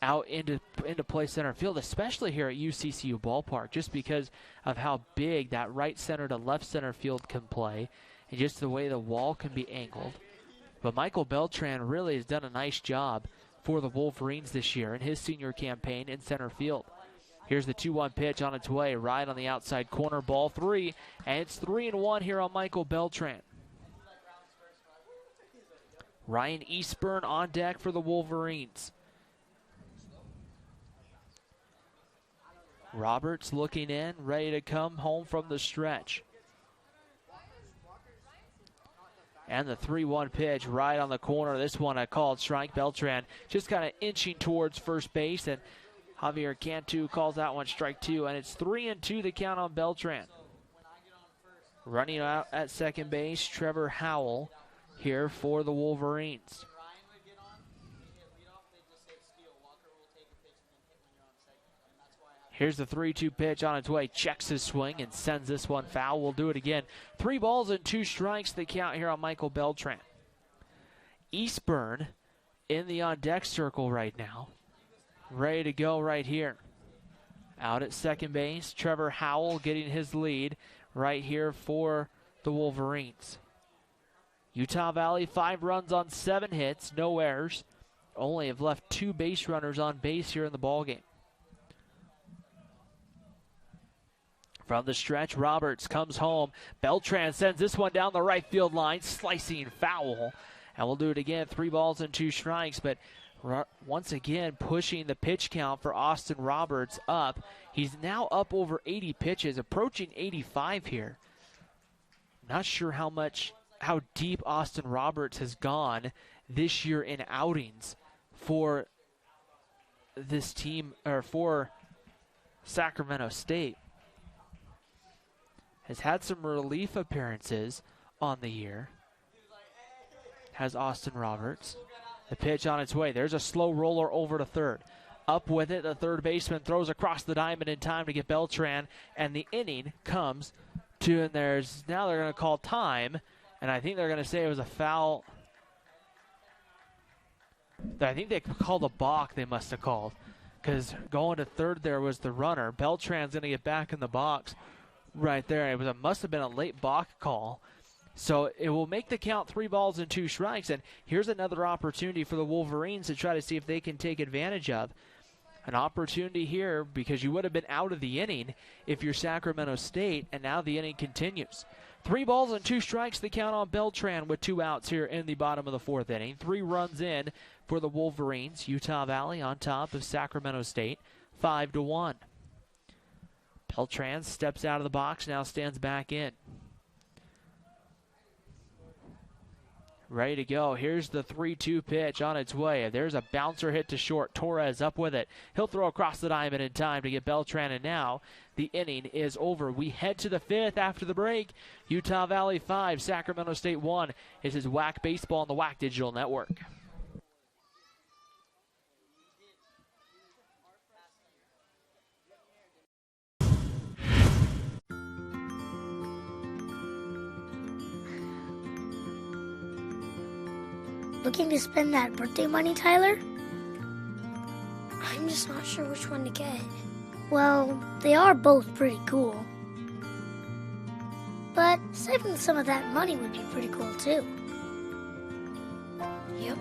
Speaker 2: out into play center field, especially here at UCCU Ballpark, just because of how big that right center to left center field can play and just the way the wall can be angled. But Michael Beltran really has done a nice job for the Wolverines this year in his senior campaign in center field. Here's the 2-1 pitch on its way, right on the outside corner, ball 3, and it's 3-1 here on Michael Beltran. Ryan Eastburn on deck for the Wolverines. Roberts looking in, ready to come home from the stretch. And the 3-1 pitch right on the corner. This one a called strike. Beltran just kind of inching towards first base, and Javier Cantu calls that one strike 2, and it's 3-2 the count on Beltran. Running out at second base, Trevor Howell here for the Wolverines. Here's the 3-2 pitch on its way. Checks his swing and sends this one foul. We'll do it again. 3 balls and 2 strikes the count here on Michael Beltran. Eastburn in the on-deck circle right now. Ready to go right here. Out at second base, Trevor Howell getting his lead right here for the Wolverines. Utah Valley, 5 runs on 7 hits, no errors. Only have left 2 base runners on base here in the ballgame. From the stretch, Roberts comes home. Beltran sends this one down the right field line, slicing foul. And we'll do it again, 3 balls and 2 strikes. But once again, pushing the pitch count for Austin Roberts up. He's now up over 80 pitches, approaching 85 here. Not sure how deep Austin Roberts has gone this year in outings for this team, or for Sacramento State. Has had some relief appearances on the year. Has Austin Roberts. The pitch on its way. There's a slow roller over to third. Up with it, the third baseman throws across the diamond in time to get Beltran, and the inning comes to, and now they're going to call time, and I think they're going to say it was a foul. I think they called a balk, they must have called, because going to third there was the runner. Beltran's going to get back in the box right there. It must have been a late balk call. So it will make the count 3 balls and 2 strikes. And here's another opportunity for the Wolverines to try to see if they can take advantage of. An opportunity here because you would have been out of the inning if you're Sacramento State, and now the inning continues. 3 balls and 2 strikes the count on Beltran with 2 outs here in the bottom of the 4th inning. 3 runs in for the Wolverines. Utah Valley on top of Sacramento State, 5-1. Beltran steps out of the box, now stands back in. Ready to go. Here's the 3-2 pitch on its way. There's a bouncer hit to short. Torres up with it. He'll throw across the diamond in time to get Beltran, and now the inning is over. We head to the 5th after the break. Utah Valley 5, Sacramento State 1. This is WAC Baseball on the WAC Digital Network.
Speaker 10: Looking to spend that birthday money, Tyler? I'm just not sure which one to get. Well, they are both pretty cool. But saving some of that money would be pretty cool, too. Yep.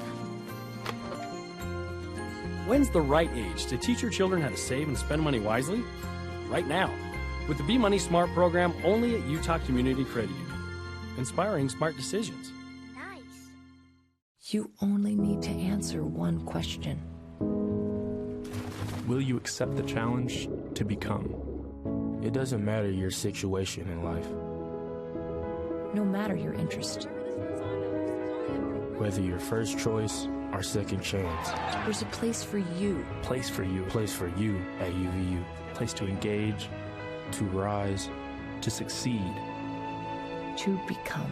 Speaker 11: When's the right age to teach your children how to save and spend money wisely? Right now, with the Be Money Smart program only at Utah Community Credit Union. Inspiring smart decisions.
Speaker 12: You only need to answer one question.
Speaker 13: Will you accept the challenge to become? It doesn't matter your situation in life.
Speaker 12: No matter your interest.
Speaker 13: Whether your first choice or second chance.
Speaker 12: There's a place for you.
Speaker 13: Place for you. Place for you at UVU. Place to engage, to rise, to succeed.
Speaker 12: To become.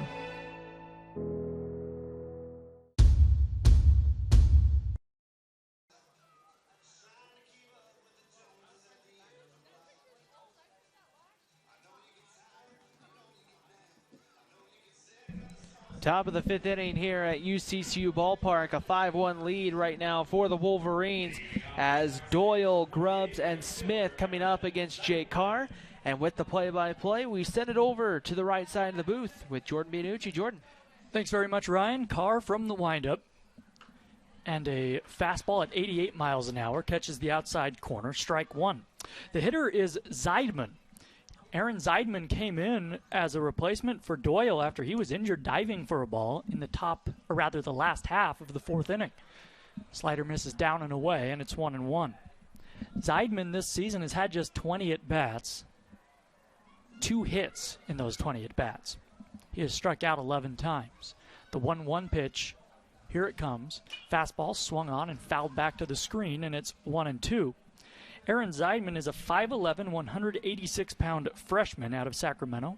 Speaker 2: Top of the 5th inning here at UCCU Ballpark. A 5-1 lead right now for the Wolverines as Doyle, Grubbs, and Smith coming up against Jake Carr. And with the play-by-play, we send it over to the right side of the booth with Jordan Bianucci. Jordan.
Speaker 1: Thanks very much, Ryan. Carr from the windup. And a fastball at 88 miles an hour catches the outside corner. Strike one. The hitter is Zeidman. Aaron Zeidman came in as a replacement for Doyle after he was injured diving for a ball in the last half of the 4th inning. Slider misses down and away, and it's 1-1. Zeidman this season has had just 20 at-bats, 2 hits in those 20 at-bats. He has struck out 11 times. The 1-1 pitch, here it comes. Fastball swung on and fouled back to the screen, and it's 1-2. Aaron Zeidman is a 5'11", 186-pound freshman out of Sacramento.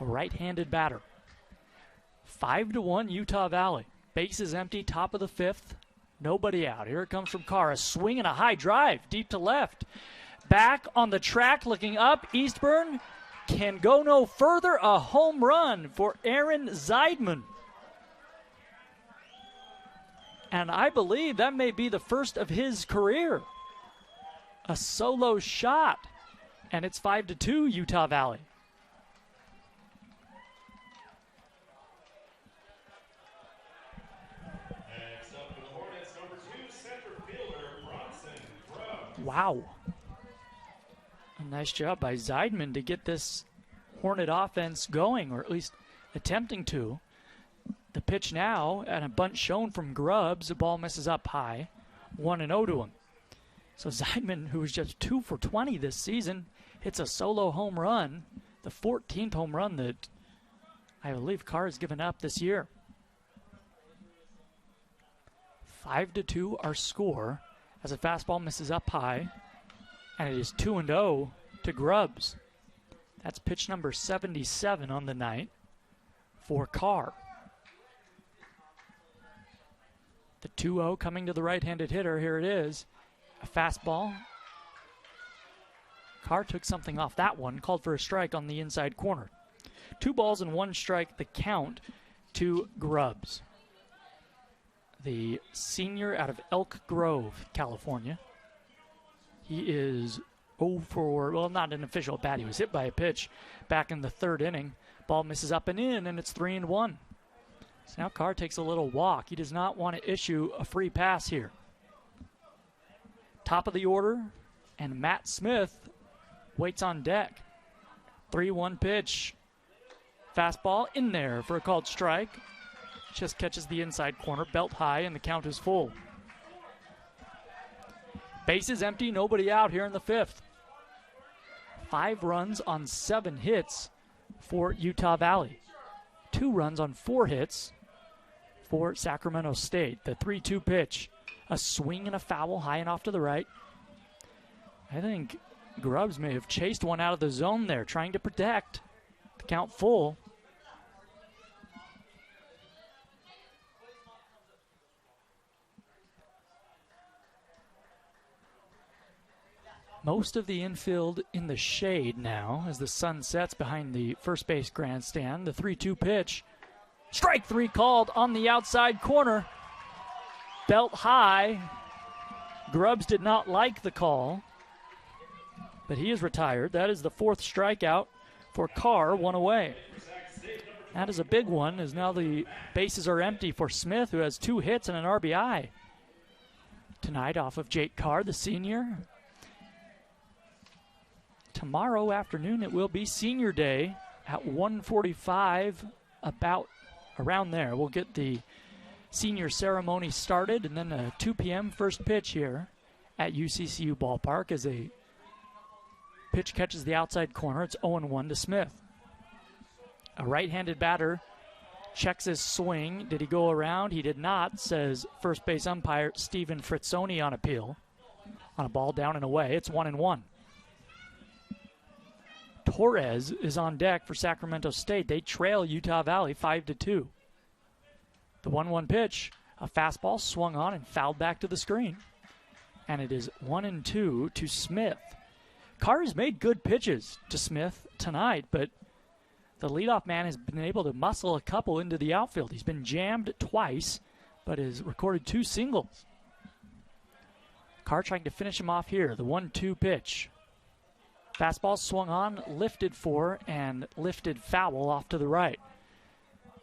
Speaker 1: A right-handed batter. 5-1 Utah Valley. Base is empty, top of the 5th. Nobody out. Here it comes from Carr. A swing and a high drive, deep to left. Back on the track, looking up. Eastburn can go no further. A home run for Aaron Zeidman. And I believe that may be the first of his career. A solo shot. And it's 5-2 Utah Valley.
Speaker 3: Next up for the Hornets, number 2 center fielder, Bronson Grubbs.
Speaker 1: Wow. A nice job by Zeidman to get this Hornet offense going, or at least attempting to. The pitch now, and a bunt shown from Grubbs. The ball misses up high. 1-0 to him. So Zeidman, who was just 2 for 20 this season, hits a solo home run. The 14th home run that I believe Carr has given up this year. 5-2 our score as a fastball misses up high. And it is 2-0 to Grubbs. That's pitch number 77 on the night for Carr. The 2-0 coming to the right-handed hitter. Here it is. A fastball. Carr took something off that one. Called for a strike on the inside corner. 2 balls and 1 strike, the count to Grubbs. The senior out of Elk Grove, California. He is 0 for, well, not an official at bat. He was hit by a pitch back in the 3rd inning. Ball misses up and in, and it's 3-1. So now Carr takes a little walk. He does not want to issue a free pass here. Top of the order, and Matt Smith waits on deck. 3-1 pitch. Fastball in there for a called strike. Just catches the inside corner, belt high, and the count is full. Base is empty, nobody out here in the 5th. 5 runs on 7 hits for Utah Valley. 2 runs on 4 hits for Sacramento State. The 3-2 pitch. A swing and a foul, high and off to the right. I think Grubbs may have chased one out of the zone there, trying to protect. The count full. Most of the infield in the shade now as the sun sets behind the first base grandstand. The 3-2 pitch. Strike 3 called on the outside corner. Belt high. Grubbs did not like the call, but he is retired. That is the 4th strikeout for Carr, 1 away. That is a big one, as now the bases are empty for Smith, who has 2 hits and an RBI tonight off of Jake Carr, the senior. Tomorrow afternoon it will be senior day at 1:45, about around there. We'll get the senior ceremony started, and then a 2 p.m. first pitch here at UCCU Ballpark as a pitch catches the outside corner. It's 0-1 to Smith. A right-handed batter checks his swing. Did he go around? He did not, says first base umpire Stephen Fritzoni on appeal. on a ball down and away. It's 1-1. Torres is on deck for Sacramento State. They trail Utah Valley 5-2. The 1-1 pitch, a fastball swung on and fouled back to the screen. And it is 1-2 to Smith. Carr has made good pitches to Smith tonight, but the leadoff man has been able to muscle a couple into the outfield. He's been jammed twice, but has recorded 2 singles. Carr trying to finish him off here. The 1-2 pitch. Fastball swung on, lifted for, and lifted foul off to the right.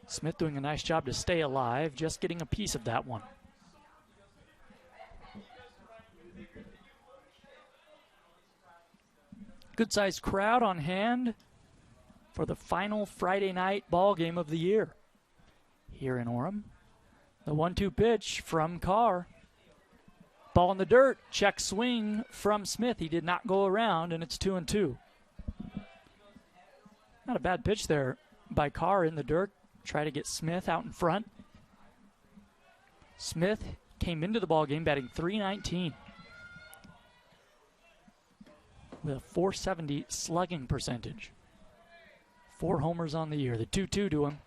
Speaker 1: Smith doing a nice job to stay alive, just getting a piece of that one. Good-sized crowd on hand for the final Friday night ball game of the year here in Orem. The 1-2 pitch from Carr. Ball in the dirt, check swing from Smith. He did not go around, and it's 2-2. Not a bad pitch there by Carr in the dirt. Try to get Smith out in front. Smith came into the ball game batting .319 with a .470 slugging percentage. 4 homers on the year. The 2-2 to him.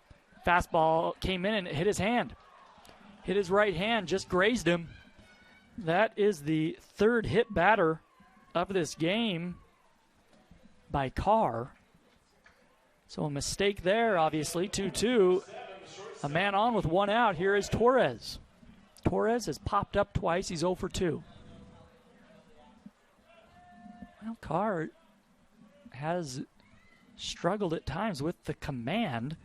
Speaker 1: Fastball came in and it hit his hand. Hit his right hand, just grazed him. That is the 3rd hit batter of this game by Carr. So a mistake there, obviously. 2-2. A man on with 1 out. Here is Torres. Torres has popped up twice. He's 0 for 2. Well, Carr has struggled at times with the command,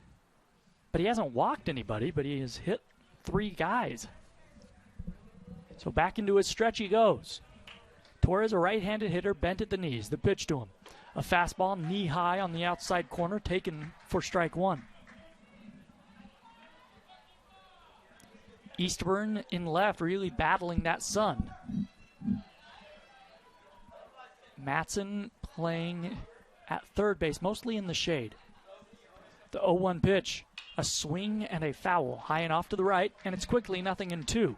Speaker 1: but he hasn't walked anybody, but he has hit 3 guys. So back into his stretch he goes. Torres, a right-handed hitter, bent at the knees. The pitch to him. A fastball knee-high on the outside corner, taken for strike 1. Eastburn in left, really battling that sun. Matson playing at third base, mostly in the shade. The 0-1 pitch, a swing and a foul, high and off to the right, and it's quickly 0-2.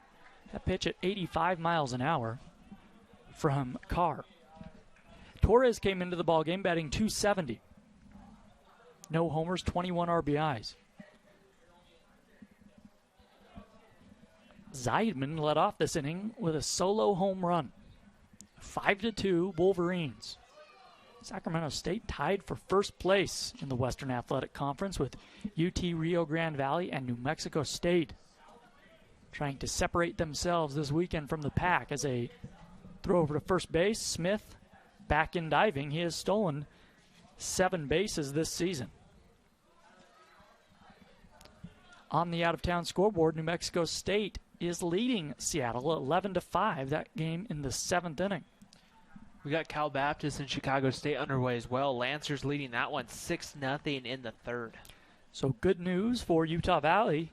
Speaker 1: That pitch at 85 miles an hour from Carr. Torres came into the ballgame batting .270. No homers, 21 RBIs. Zeidman led off this inning with a solo home run. 5-2 Wolverines. Sacramento State tied for first place in the Western Athletic Conference with UT Rio Grande Valley and New Mexico State trying to separate themselves this weekend from the pack as they throw over to first base. Smith back in diving. He has stolen 7 bases this season. On the out-of-town scoreboard, New Mexico State is leading Seattle 11-5, that game in the 7th inning.
Speaker 2: We got Cal Baptist and Chicago State underway as well. Lancers leading that one 6-0 in the 3rd.
Speaker 1: So good news for Utah Valley,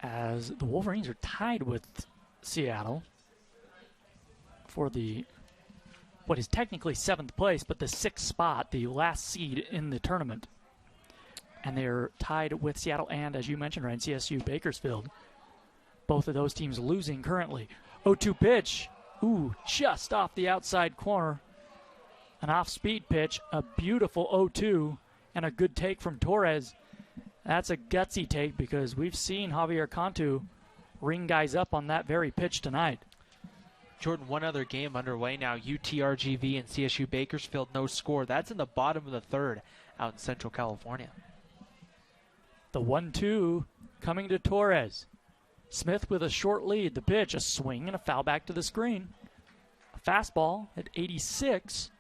Speaker 1: as the Wolverines are tied with Seattle for the what is technically 7th place, but the 6th spot, the last seed in the tournament. And they're tied with Seattle and, as you mentioned, Ryan, CSU Bakersfield. Both of those teams losing currently. 0-2 pitch. Ooh, just off the outside corner. An off-speed pitch, a beautiful 0-2, and a good take from Torres. That's a gutsy take because we've seen Javier Cantu ring guys up on that very pitch tonight.
Speaker 2: Jordan, one other game underway now. UTRGV and CSU Bakersfield, no score. That's in the bottom of the 3rd out in Central California.
Speaker 1: The 1-2 coming to Torres. Smith with a short lead. The pitch, a swing and a foul back to the screen. A fastball at 86,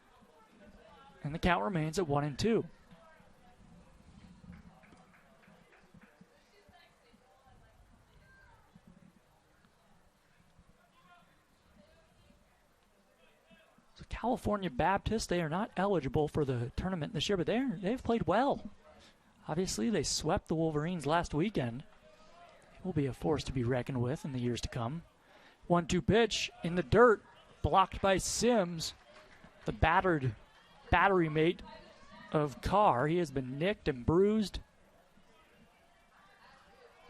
Speaker 1: and the count remains at 1-2. So California Baptist, they are not eligible for the tournament this year, but they've played well. Obviously, they swept the Wolverines last weekend. Will be a force to be reckoned with in the years to come. 1-2 pitch in the dirt, blocked by Sims, the battery mate of Carr. He has been nicked and bruised,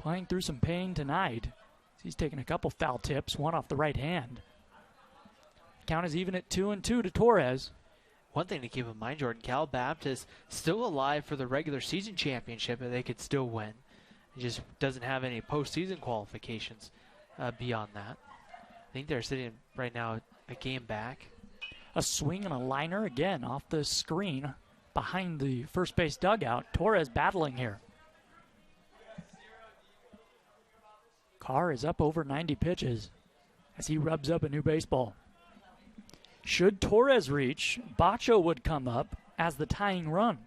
Speaker 1: playing through some pain tonight. He's taken a couple foul tips, one off the right hand. Count is even at 2-2 to Torres.
Speaker 2: One thing to keep in mind, Jordan, Cal Baptist still alive for the regular season championship, and they could still win. It just doesn't have any postseason qualifications beyond that. I think they're sitting right now a game back.
Speaker 1: A swing and a liner again off the screen behind the first base dugout. Torres battling here. Carr is up over 90 pitches as he rubs up a new baseball. Should Torres reach, Bacho would come up as the tying run.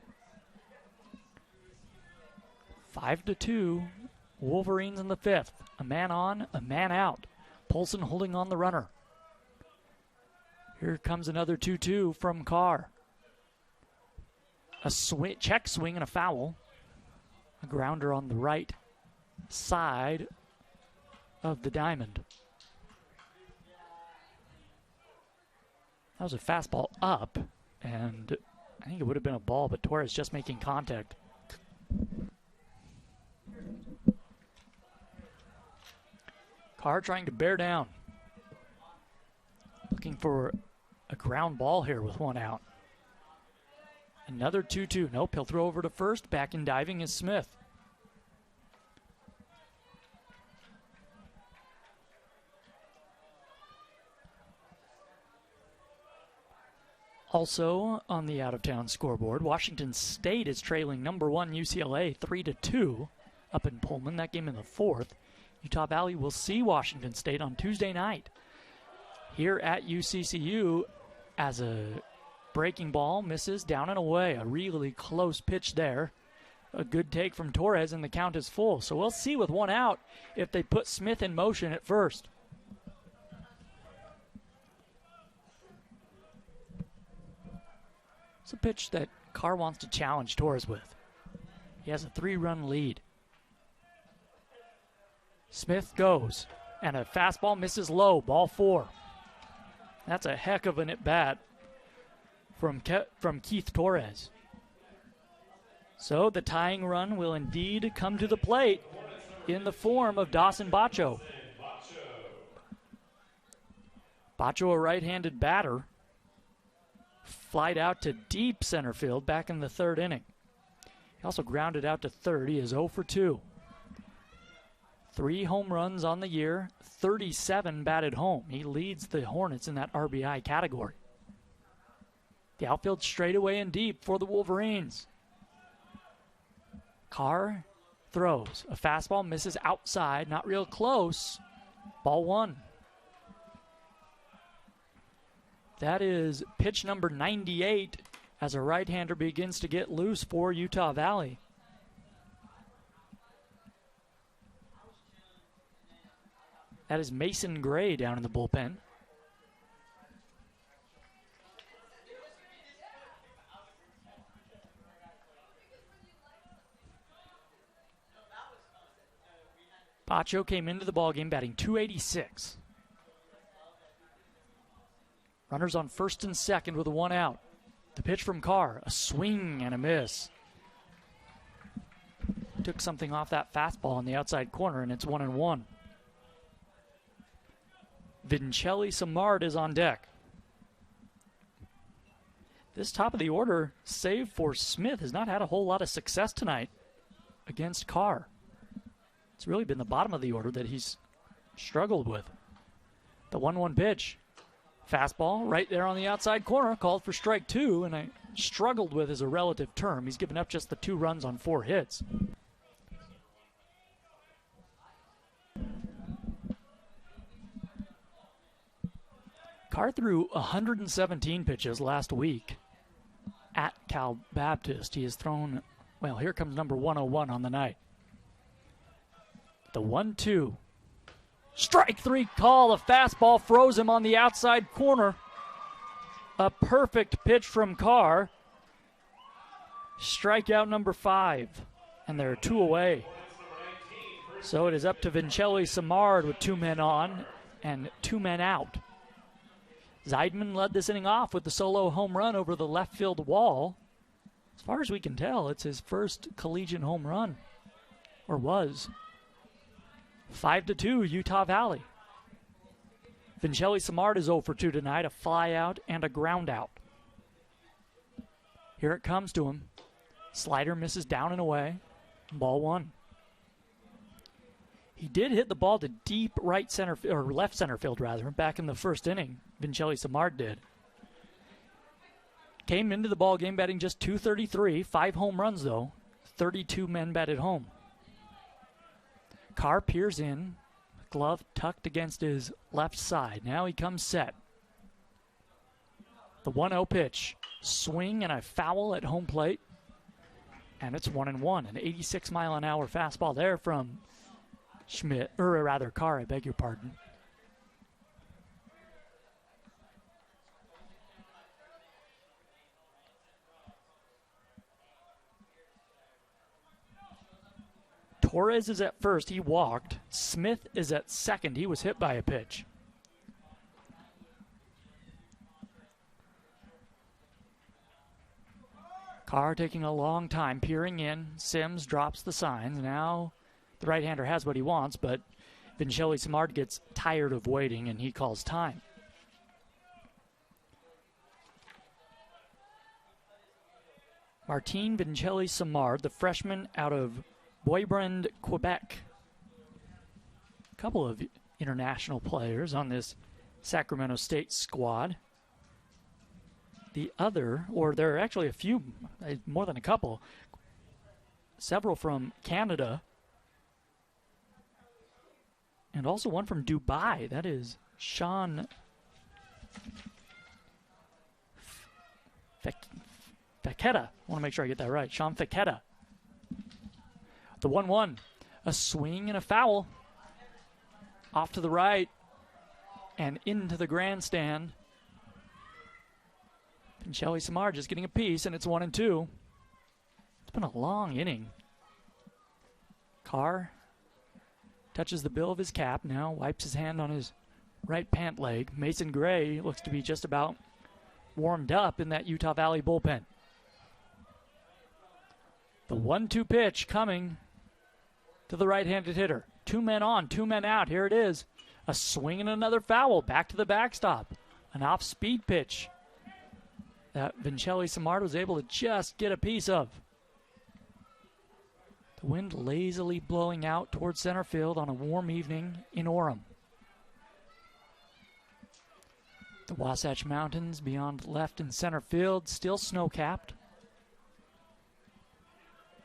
Speaker 1: 5-2, Wolverines in the fifth. A man on, a man out. Polson holding on the runner. Here comes another 2-2 from Carr. A check swing and a foul. A grounder on the right side of the diamond. That was a fastball up, and I think it would have been a ball, but Torres just making contact. Carr trying to bear down. Looking for a ground ball here with one out. Another 2-2. Nope, he'll throw over to first. Back in diving is Smith. Also on the out-of-town scoreboard, Washington State is trailing number 1 UCLA 3-2 up in Pullman. That game in the fourth. Utah Valley will see Washington State on Tuesday night here at UCCU as a breaking ball misses down and away. A really close pitch there. A good take from Torres, and the count is full. So we'll see with one out if they put Smith in motion at first. It's a pitch that Carr wants to challenge Torres with. He has a 3-run lead. Smith goes, and a fastball misses low, ball 4. That's a heck of an at-bat from Keith Torres. So the tying run will indeed come to the plate in the form of Dawson Bacho. Bacho, a right-handed batter, flied out to deep center field back in the third inning. He also grounded out to third. He is 0 for 2. 3 home runs on the year, 37 batted home. He leads the Hornets in that RBI category. The outfield straightaway and deep for the Wolverines. Carr throws. A fastball misses outside, not real close. Ball 1. That is pitch number 98 as a right-hander begins to get loose for Utah Valley. That is Mason Gray down in the bullpen. Bacho came into the ballgame batting .286. Runners on first and second with a 1 out. The pitch from Carr, a swing and a miss. Took something off that fastball in the outside corner, and it's 1-1. Vincelli Samard is on deck. This top of the order, save for Smith, has not had a whole lot of success tonight against Carr. It's really been the bottom of the order that he's struggled with. The 1-1 pitch. Fastball right there on the outside corner, called for strike 2, and I struggled with as a relative term. He's given up just the 2 runs on 4 hits. Carr threw 117 pitches last week at Cal Baptist. He has thrown, well, here comes number 101 on the night. The 1-2. Strike 3 call. The fastball froze him on the outside corner. A perfect pitch from Carr. Strikeout number 5. And there are 2 away. So it is up to Vincelli Samard with 2 men on and 2 men out. Zeidman led this inning off with the solo home run over the left field wall. As far as we can tell, it's his first collegiate home run, or was. 5-2, Utah Valley. Vincelli Samard is 0 for 2 tonight, a fly out and a ground out. Here it comes to him. Slider misses down and away. Ball 1. He did hit the ball to deep right center, or left center field rather, back in the first inning. Vincelli Samard did. Came into the ball game batting just .233, 5 home runs though, 32 men batted home. Carr peers in, glove tucked against his left side. Now he comes set. The 1-0 pitch, swing and a foul at home plate, and it's 1-1. An 86-mile-an-hour fastball there from Carr, I beg your pardon. Torres is at first. He walked. Smith is at second. He was hit by a pitch. Carr taking a long time, peering in. Sims drops the signs. Now the right-hander has what he wants, but Vincelli Samard gets tired of waiting, and he calls time. Martin Vincelli Samard, the freshman out of Boisbrand, Quebec. A couple of international players on this Sacramento State squad. The other, or there are actually a few, more than a couple, several from Canada, and also one from Dubai. That is Sean Feketa. I want to make sure I get that right. Sean Feketa. The 1-1. A swing and a foul. Off to the right and into the grandstand. Vincelli Samard just getting a piece, and it's 1-2. It's been a long inning. Carr touches the bill of his cap now, wipes his hand on his right pant leg. Mason Gray looks to be just about warmed up in that Utah Valley bullpen. The 1-2 pitch coming to the right-handed hitter. 2 men on, 2 men out. Here it is. A swing and another foul. Back to the backstop. An off-speed pitch that Vincelli Samard was able to just get a piece of. The wind lazily blowing out towards center field on a warm evening in Orem. The Wasatch Mountains beyond left and center field, still snow-capped.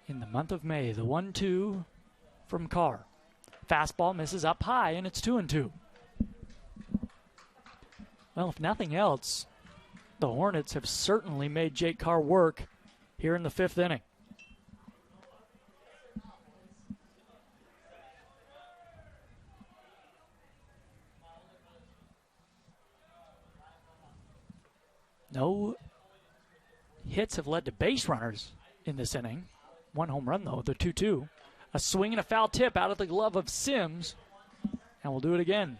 Speaker 1: In the month of May, the 1-2 from Carr. Fastball misses up high, and it's 2-2. Well, if nothing else, the Hornets have certainly made Jake Carr work here in the 5th inning. No hits have led to base runners in this inning. 1 home run, though, the 2-2. A swing and a foul tip out of the glove of Sims, and we'll do it again.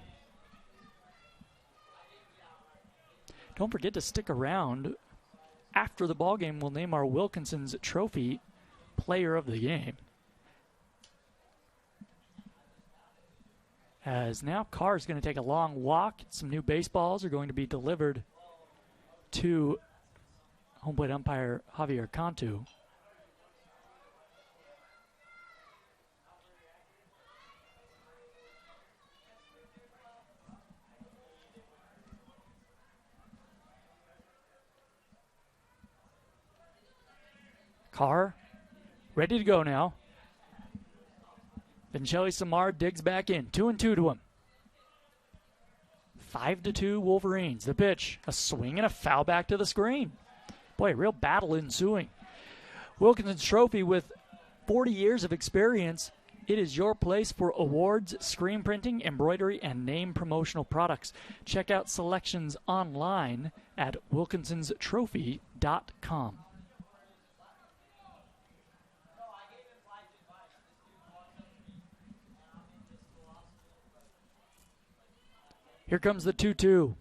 Speaker 1: Don't forget to stick around. After the ballgame, we'll name our Wilkinson's Trophy Player of the Game. As now Carr is going to take a long walk. Some new baseballs are going to be delivered to home plate umpire Javier Cantu. Carr, ready to go now. Vincelli Samard digs back in. 2-2 to him. 5-2 Wolverines. The pitch, a swing and a foul back to the screen. Boy, real battle ensuing. Wilkinson's Trophy with 40 years of experience. It is your place for awards, screen printing, embroidery, and name promotional products. Check out selections online at wilkinsonstrophy.com. Here comes the 2-2.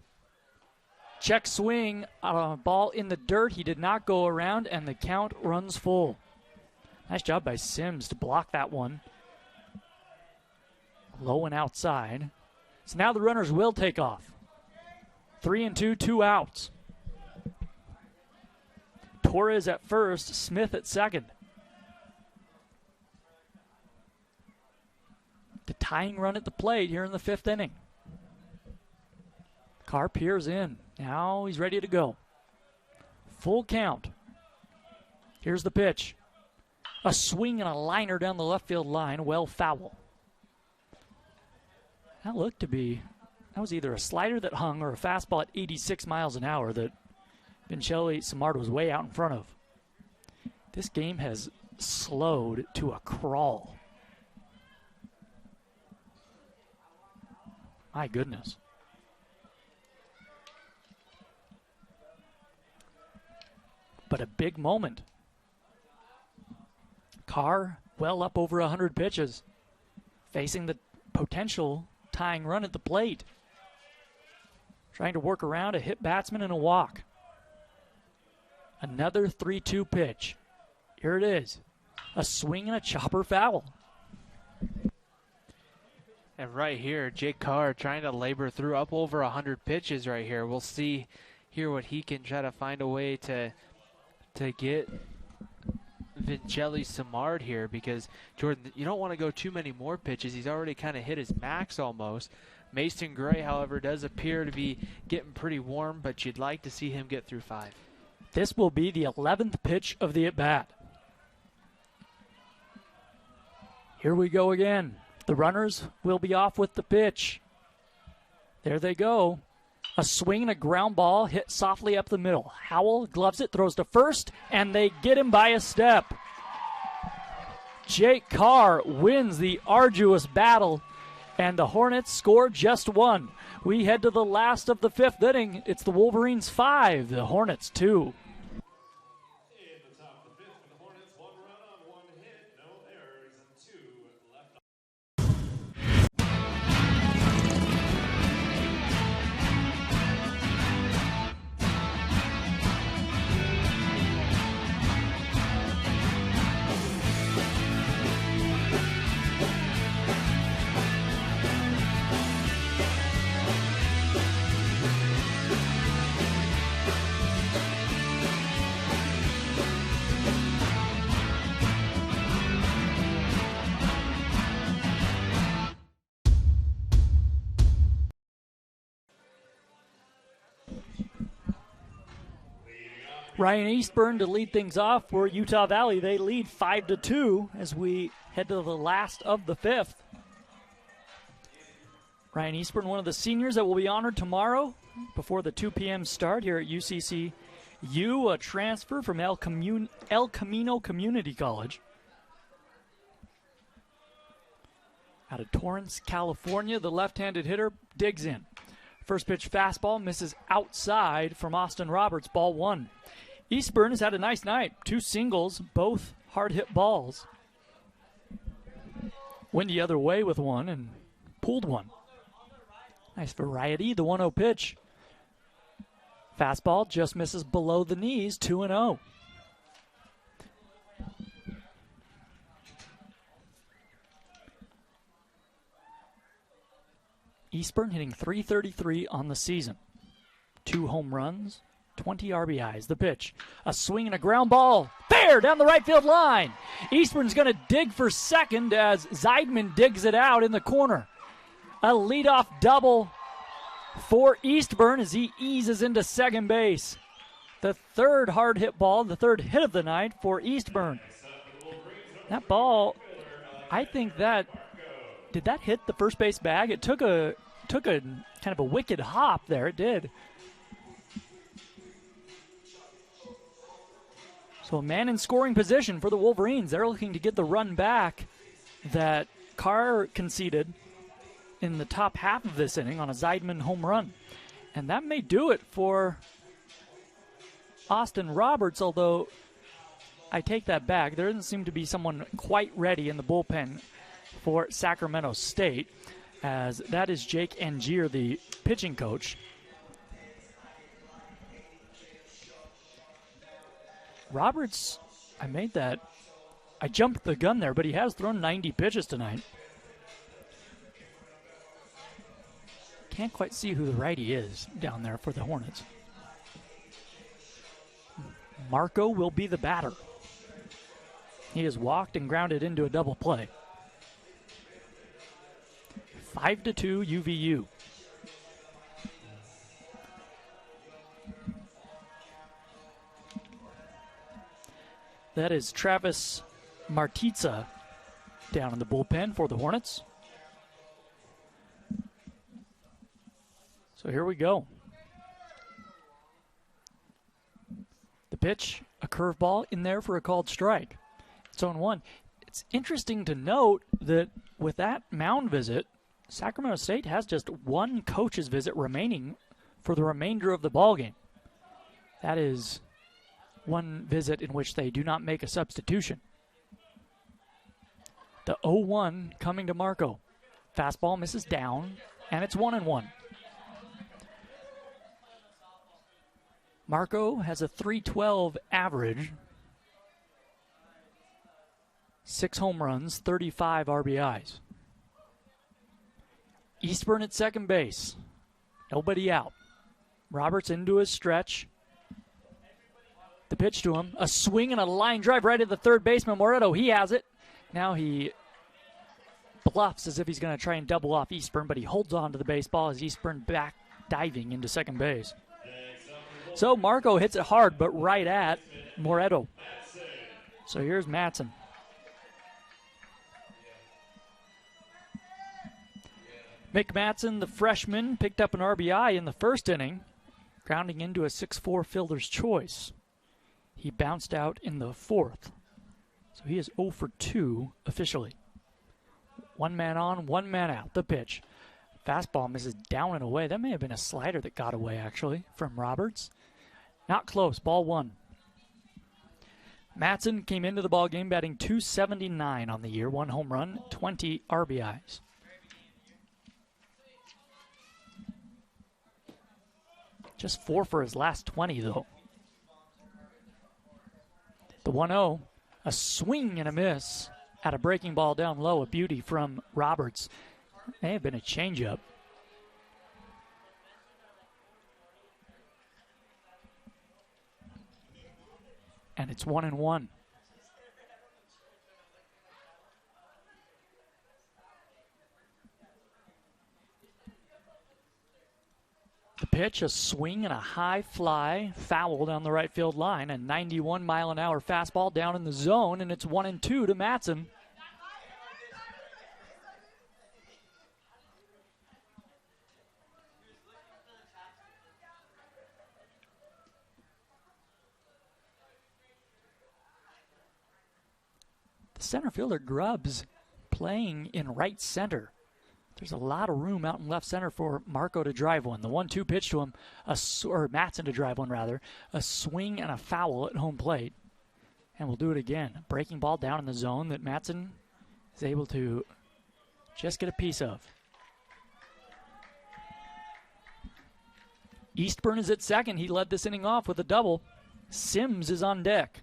Speaker 1: Check swing, ball in the dirt. He did not go around, and the count runs full. Nice job by Sims to block that one. Low and outside. So now the runners will take off. 3-2, 2 outs. Torres at first, Smith at second. The tying run at the plate here in the 5th inning. Carr peers in. Now he's ready to go. Full count. Here's the pitch. A swing and a liner down the left field line, well foul. That looked to be, that was either a slider that hung or a fastball at 86 miles an hour that Vincelli Samard was way out in front of. This game has slowed to a crawl. My goodness. But a big moment. Carr well up over 100 pitches, facing the potential tying run at the plate. Trying to work around a hit batsman and a walk. Another 3-2 pitch. Here it is. A swing and a chopper foul.
Speaker 2: And right here, Jake Carr trying to labor through up over 100 pitches right here. We'll see here what he can try to find a way to get Vincelli Samard here, because, Jordan, you don't want to go too many more pitches. He's already kind of hit his max almost. Mason Gray, however, does appear to be getting pretty warm, but you'd like to see him get through 5.
Speaker 1: This will be the 11th pitch of the at-bat. Here we go again. The runners will be off with the pitch. There they go. A swing and a ground ball hit softly up the middle. Howell gloves it, throws to first, and they get him by a step. Jake Carr wins the arduous battle, and the Hornets score just 1. We head to the last of the 5th inning. It's the Wolverines 5, the Hornets 2. Ryan Eastburn to lead things off for Utah Valley. They lead 5-2 as we head to the last of the 5th. Ryan Eastburn, one of the seniors that will be honored tomorrow before the 2 p.m. start here at UCCU, a transfer from El Camino Community College. Out of Torrance, California, the left-handed hitter digs in. First pitch fastball misses outside from Austin Roberts, ball 1. Eastburn has had a nice night. 2 singles, both hard-hit balls. Went the other way with one and pulled one. Nice variety, the 1-0 pitch. Fastball just misses below the knees, 2-0. Eastburn hitting .333 on the season. 2 home runs, 20 RBIs. The pitch, a swing and a ground ball. Fair down the right field line. Eastburn's going to dig for second as Zeidman digs it out in the corner. A leadoff double for Eastburn as he eases into second base. The 3rd hard hit ball, the 3rd hit of the night for Eastburn. That ball, I think that, did that hit the first base bag? It took a kind of a wicked hop there. It did. So a man in scoring position for the Wolverines. They're looking to get the run back that Carr conceded in the top half of this inning on a Zeidman home run. And that may do it for Austin Roberts, although I take that back. There doesn't seem to be someone quite ready in the bullpen for Sacramento State, as that is Jake Angier, the pitching coach. Roberts, I jumped the gun there, but he has thrown 90 pitches tonight. Can't quite see who the righty is down there for the Hornets. Marco will be the batter. He has walked and grounded into a double play. 5-2 UVU. That is Travis Martitza down in the bullpen for the Hornets. So here we go. The pitch, a curveball in there for a called strike. It's 0-1. It's interesting to note that with that mound visit, Sacramento State has just one coach's visit remaining for the remainder of the ballgame. That is one visit in which they do not make a substitution. The 0-1 coming to Marco. Fastball misses down, and it's 1-1. Marco has a .312 average, 6 home runs, 35 RBIs. Eastburn at second base. Nobody out. Roberts into his stretch. The pitch to him. A swing and a line drive right at the third baseman. Moretto, he has it. Now he bluffs as if he's going to try and double off Eastburn, but he holds on to the baseball as Eastburn back diving into second base. So Marco hits it hard, but right at Moretto. So here's Matson. Mick Matson, the freshman, picked up an RBI in the first inning, grounding into a 6-4 fielder's choice. He bounced out in the fourth. So he is 0 for 2 officially. 1 man on, 1 man out. The pitch. Fastball misses down and away. That may have been a slider that got away, actually, from Roberts. Not close. Ball 1. Matson came into the ballgame batting .279 on the year. 1 home run, 20 RBIs. Just 4 for his last 20, though. The 1-0, a swing and a miss at a breaking ball down low. A beauty from Roberts. May have been a changeup. And it's 1-1. The pitch, a swing and a high fly, foul down the right field line. A 91-mile-an-hour fastball down in the zone, and it's 1-2 to Matson. The center fielder Grubbs playing in right center. There's a lot of room out in left center for Marco to drive one. The 1-2 pitch to him, or Matson to drive one rather. A swing and a foul at home plate. And we'll do it again. A breaking ball down in the zone that Matson is able to just get a piece of. Eastburn is at second. He led this inning off with a double. Sims is on deck.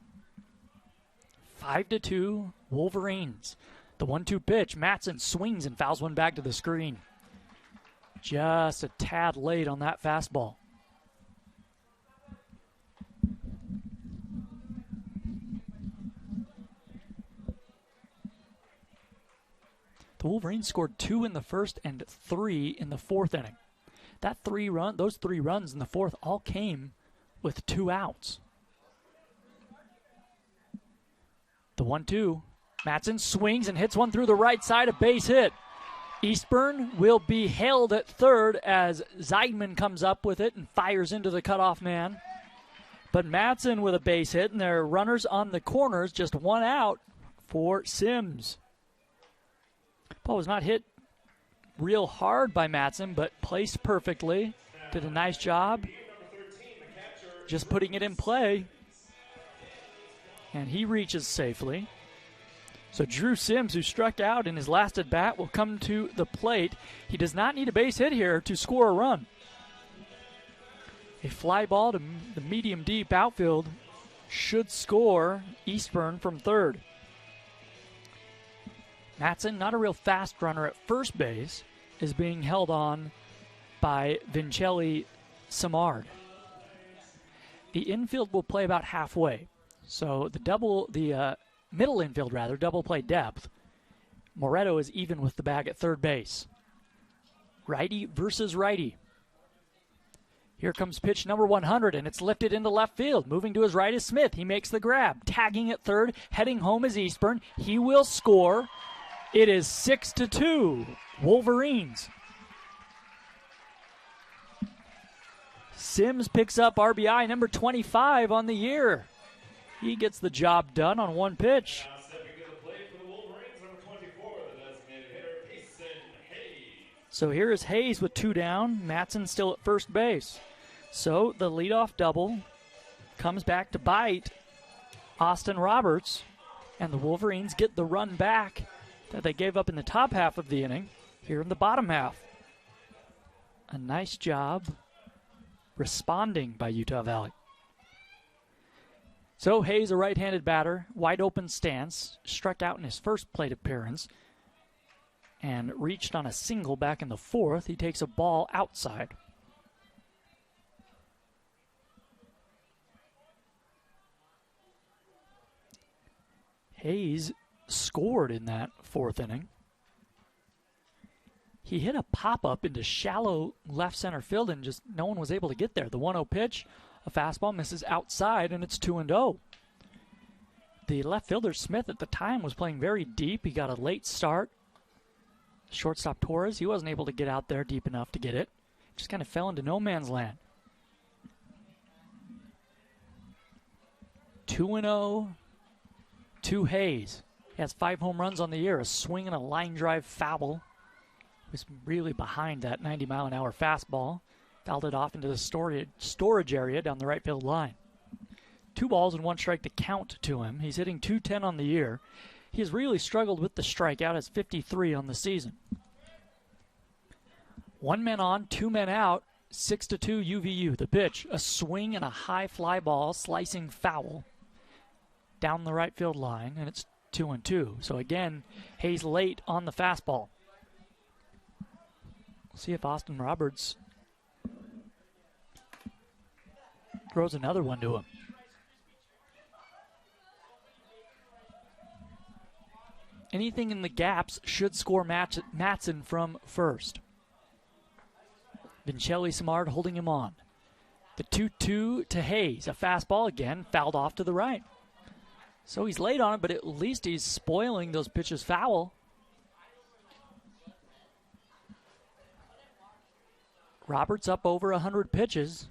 Speaker 1: 5-2 Wolverines. The 1-2 pitch, Matson swings and fouls one back to the screen. Just a tad late on that fastball. The Wolverines scored 2 in the first and 3 in the fourth inning. Those 3 runs in the fourth all came with 2 outs. The 1-2. Matson swings and hits one through the right side, a base hit. Eastburn will be held at third as Zeidman comes up with it and fires into the cutoff man. But Matson with a base hit, and there are runners on the corners, just 1 out for Sims. Ball was not hit real hard by Matson, but placed perfectly. Did a nice job just putting it in play. And he reaches safely. So Drew Sims, who struck out in his last at-bat, will come to the plate. He does not need a base hit here to score a run. A fly ball to the medium-deep outfield should score Eastburn from third. Matson, not a real fast runner at first base, is being held on by Vincelli Samard. The infield will play about halfway. So the middle infield, double play depth. Moretto is even with the bag at third base. Righty versus righty. Here comes pitch number 100, and it's lifted into left field. Moving to his right is Smith. He makes the grab. Tagging at third, heading home is Eastburn. He will score. It is 6-2, Wolverines. Sims picks up RBI number 25 on the year. He gets the job done on one pitch.
Speaker 3: Now stepping to the plate for the Wolverines, number 24, the designated hitter, Mason Hayes.
Speaker 1: So here is Hayes with 2 down. Mattson still at first base. So the leadoff double comes back to bite Austin Roberts, and the Wolverines get the run back that they gave up in the top half of the inning here in the bottom half. A nice job responding by Utah Valley. So Hayes, a right-handed batter, wide open stance, struck out in his first plate appearance and reached on a single back in the 4th. He takes a ball outside. Hayes scored in that 4th inning. He hit a pop-up into shallow left center field, and just no one was able to get there. The 1-0 pitch, a fastball misses outside, and it's 2-0. The left fielder, Smith, at the time was playing very deep. He got a late start. Shortstop Torres, he wasn't able to get out there deep enough to get it. Just kind of fell into no man's land. 2-0 to Hayes. He has 5 home runs on the year, a swing and a line drive foul. Was really behind that 90-mile-an-hour fastball. Fouled it off into the storage area down the right field line. 2 balls and 1 strike to count to him. He's hitting .210 on the year. He has really struggled with the strikeout, as 53 on the season. 1 man on, 2 men out, 6-2 UVU. The pitch, a swing and a high fly ball, slicing foul down the right field line, and it's 2-2. So again, Hayes late on the fastball. We'll see if Austin Roberts throws another one to him. Anything in the gaps should score Mattson from first. Vincelli Samard holding him on. The 2-2 to Hayes. A fastball again, fouled off to the right. So he's late on it, but at least he's spoiling those pitches foul. Roberts up over 100 pitches.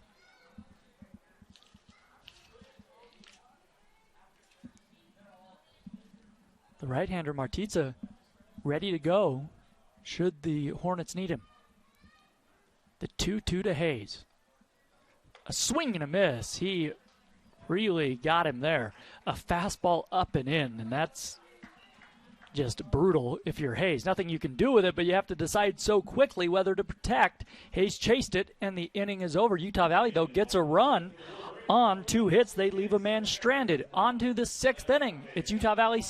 Speaker 1: The right-hander Martitza ready to go should the Hornets need him. The 2-2 to Hayes. A swing and a miss. He really got him there. A fastball up and in, and that's just brutal if you're Hayes. Nothing you can do with it, but you have to decide so quickly whether to protect. Hayes chased it, and the inning is over. Utah Valley, though, gets a run on 2 hits. They leave a man stranded. On to the 6th inning. It's Utah Valley.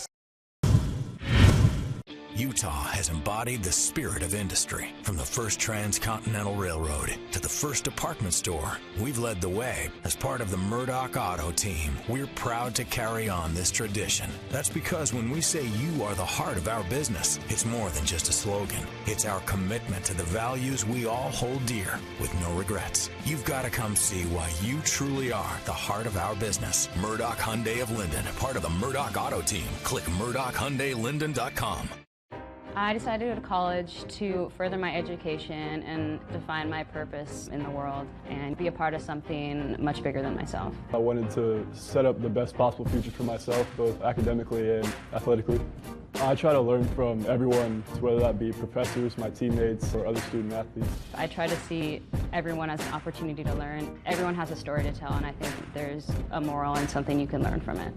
Speaker 14: Utah has embodied the spirit of industry. From the first transcontinental railroad to the first department store, we've led the way. As part of the Murdoch Auto Team, we're proud to carry on this tradition. That's because when we say you are the heart of our business, it's more than just a slogan. It's our commitment to the values we all hold dear with no regrets. You've got to come see why you truly are the heart of our business. Murdoch Hyundai of Linden, part of the Murdoch Auto Team. Click MurdochHyundaiLinden.com.
Speaker 15: I decided to go to college to further my education and define my purpose in the world and be a part of something much bigger than myself.
Speaker 6: I wanted to set up the best possible future for myself, both academically and athletically. I try to learn from everyone, whether that be professors, my teammates, or other student athletes.
Speaker 15: I try to see everyone as an opportunity to learn. Everyone has a story to tell, and I think there's a moral and something you can learn from it.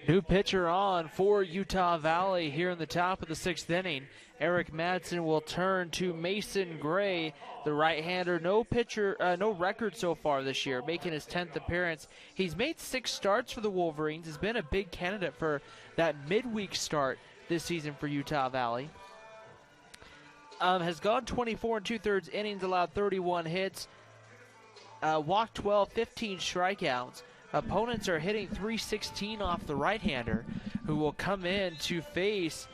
Speaker 2: New pitcher on for Utah Valley here in the top of the 6th inning. Eric Madsen will turn to Mason Gray, the right-hander. No record so far this year, making his 10th appearance. He's made 6 starts for the Wolverines. Has been a big candidate for that midweek start this season for Utah Valley. Has gone 24 2/3 innings, allowed 31 hits, walked 12, 15 strikeouts. Opponents are hitting .316 off the right-hander, who will come in to face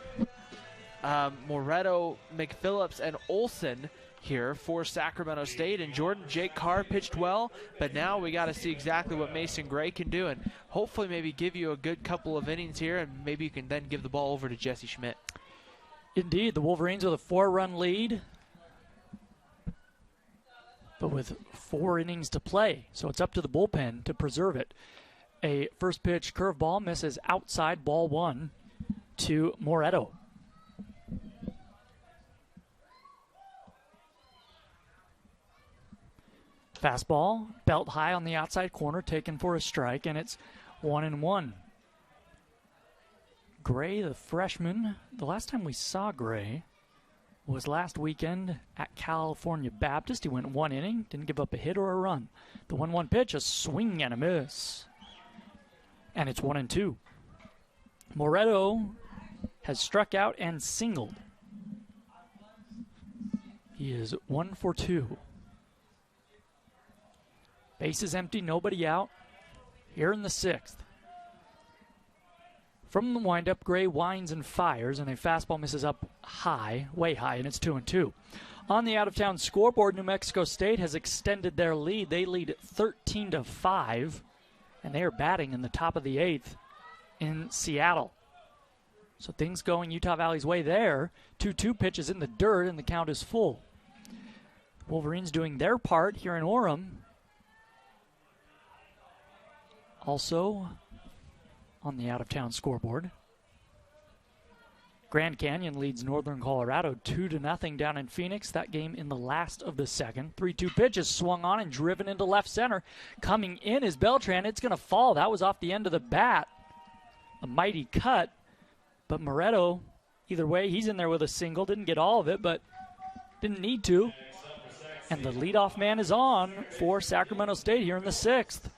Speaker 2: Moretto, McPhillips, and Olson here for Sacramento State. And Jordan Jake Carr pitched well, but now we got to see exactly what Mason Gray can do, and hopefully maybe give you a good couple of innings here, and maybe you can then give the ball over to Jesse Schmidt.
Speaker 1: Indeed, the Wolverines with a 4-run lead, but with 4 innings to play, so it's up to the bullpen to preserve it. A first pitch curveball misses outside, ball 1 to Moretto. Fastball, belt high on the outside corner, taken for a strike, and it's 1-1. Gray, the freshman, the last time we saw Gray was last weekend at California Baptist. He went 1 inning, didn't give up a hit or a run. The 1-1 pitch, a swing and a miss. And it's 1-2. Moretto has struck out and singled. He is 1 for 2. Bases empty, nobody out. Here in the 6th. From the windup, Gray winds and fires, and a fastball misses up high, way high, and it's 2-2. On the out-of-town scoreboard, New Mexico State has extended their lead. They lead 13-5, and they are batting in the top of the 8th in Seattle. So things going Utah Valley's way there. 2-2 pitches in the dirt, and the count is full. Wolverines doing their part here in Orem. Also on the out-of-town scoreboard, Grand Canyon leads Northern Colorado 2-0 down in Phoenix. That game in the last of the 2nd. 3-2 pitch is swung on and driven into left center. Coming in is Beltran. It's going to fall. That was off the end of the bat. A mighty cut. But Moretto, either way, he's in there with a single. Didn't get all of it, but didn't need to. And the leadoff man is on for Sacramento State here in the 6th.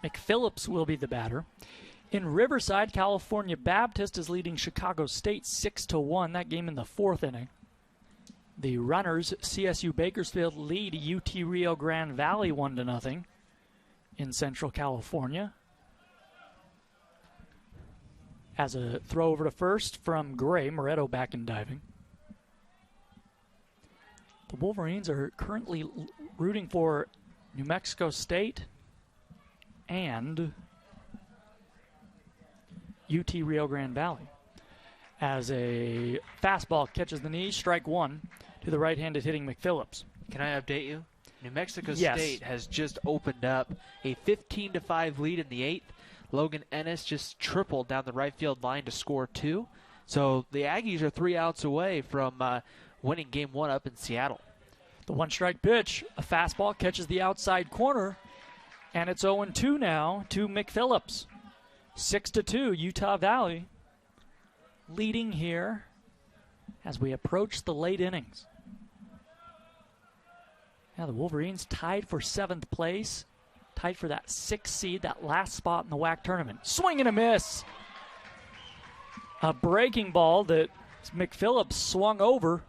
Speaker 1: McPhillips will be the batter. In Riverside, California Baptist is leading Chicago State 6-1. That game in the 4th inning. The runners, CSU Bakersfield, lead UT Rio Grande Valley 1-0 in Central California. As a throw over to first from Gray, Moretto back and diving. The Wolverines are currently rooting for New Mexico State and UT Rio Grande Valley. As a fastball catches the knee, strike 1 to the right-handed hitting McPhillips.
Speaker 2: Can I update you? New Mexico
Speaker 1: Yes.
Speaker 2: State has just opened up a 15-5 lead in the 8th. Logan Ennis just tripled down the right field line to score 2. So the Aggies are 3 outs away from winning game 1 up in Seattle.
Speaker 1: The 1-strike pitch, a fastball catches the outside corner, and it's 0-2 now to McPhillips. 6-2, Utah Valley leading here as we approach the late innings. Now the Wolverines tied for 7th place, tied for that 6th seed, that last spot in the WAC tournament. Swing and a miss. A breaking ball that McPhillips swung over,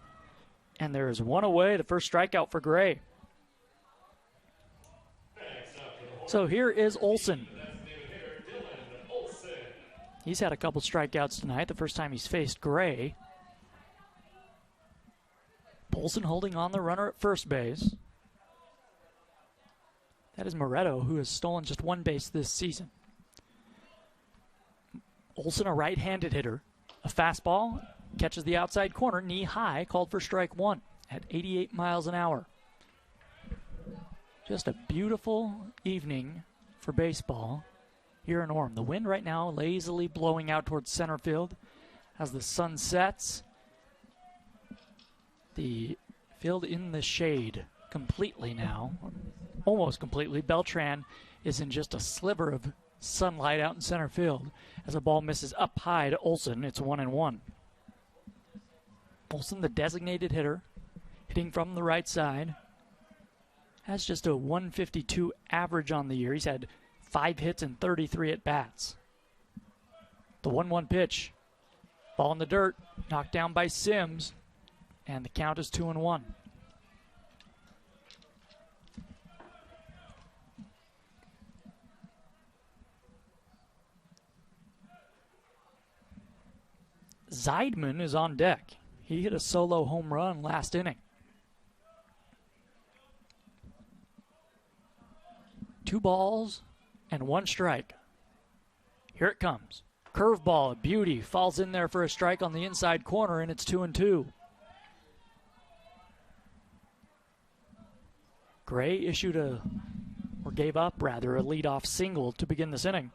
Speaker 1: and there is 1 away, the first strikeout for Gray. So here is Olson. He's had a couple strikeouts tonight, the first time he's faced Gray. Olson holding on the runner at first base. That is Moretto, who has stolen just 1 base this season. Olson, a right-handed hitter. A fastball catches the outside corner, knee high, called for strike 1 at 88 miles an hour. Just a beautiful evening for baseball here in Orem. The wind right now lazily blowing out towards center field as the sun sets. The field in the shade completely now, almost completely. Beltran is in just a sliver of sunlight out in center field as the ball misses up high to Olson. It's 1-1. Olson, the designated hitter, hitting from the right side, has just a 152 average on the year. He's had 5 hits and 33 at-bats. The 1-1 pitch. Ball in the dirt, knocked down by Sims, and the count is 2-1. Zeidman is on deck. He hit a solo home run last inning. 2 balls and 1 strike. Here it comes. Curveball, a beauty, falls in there for a strike on the inside corner, and it's 2-2. Gray gave up a leadoff single to begin this inning.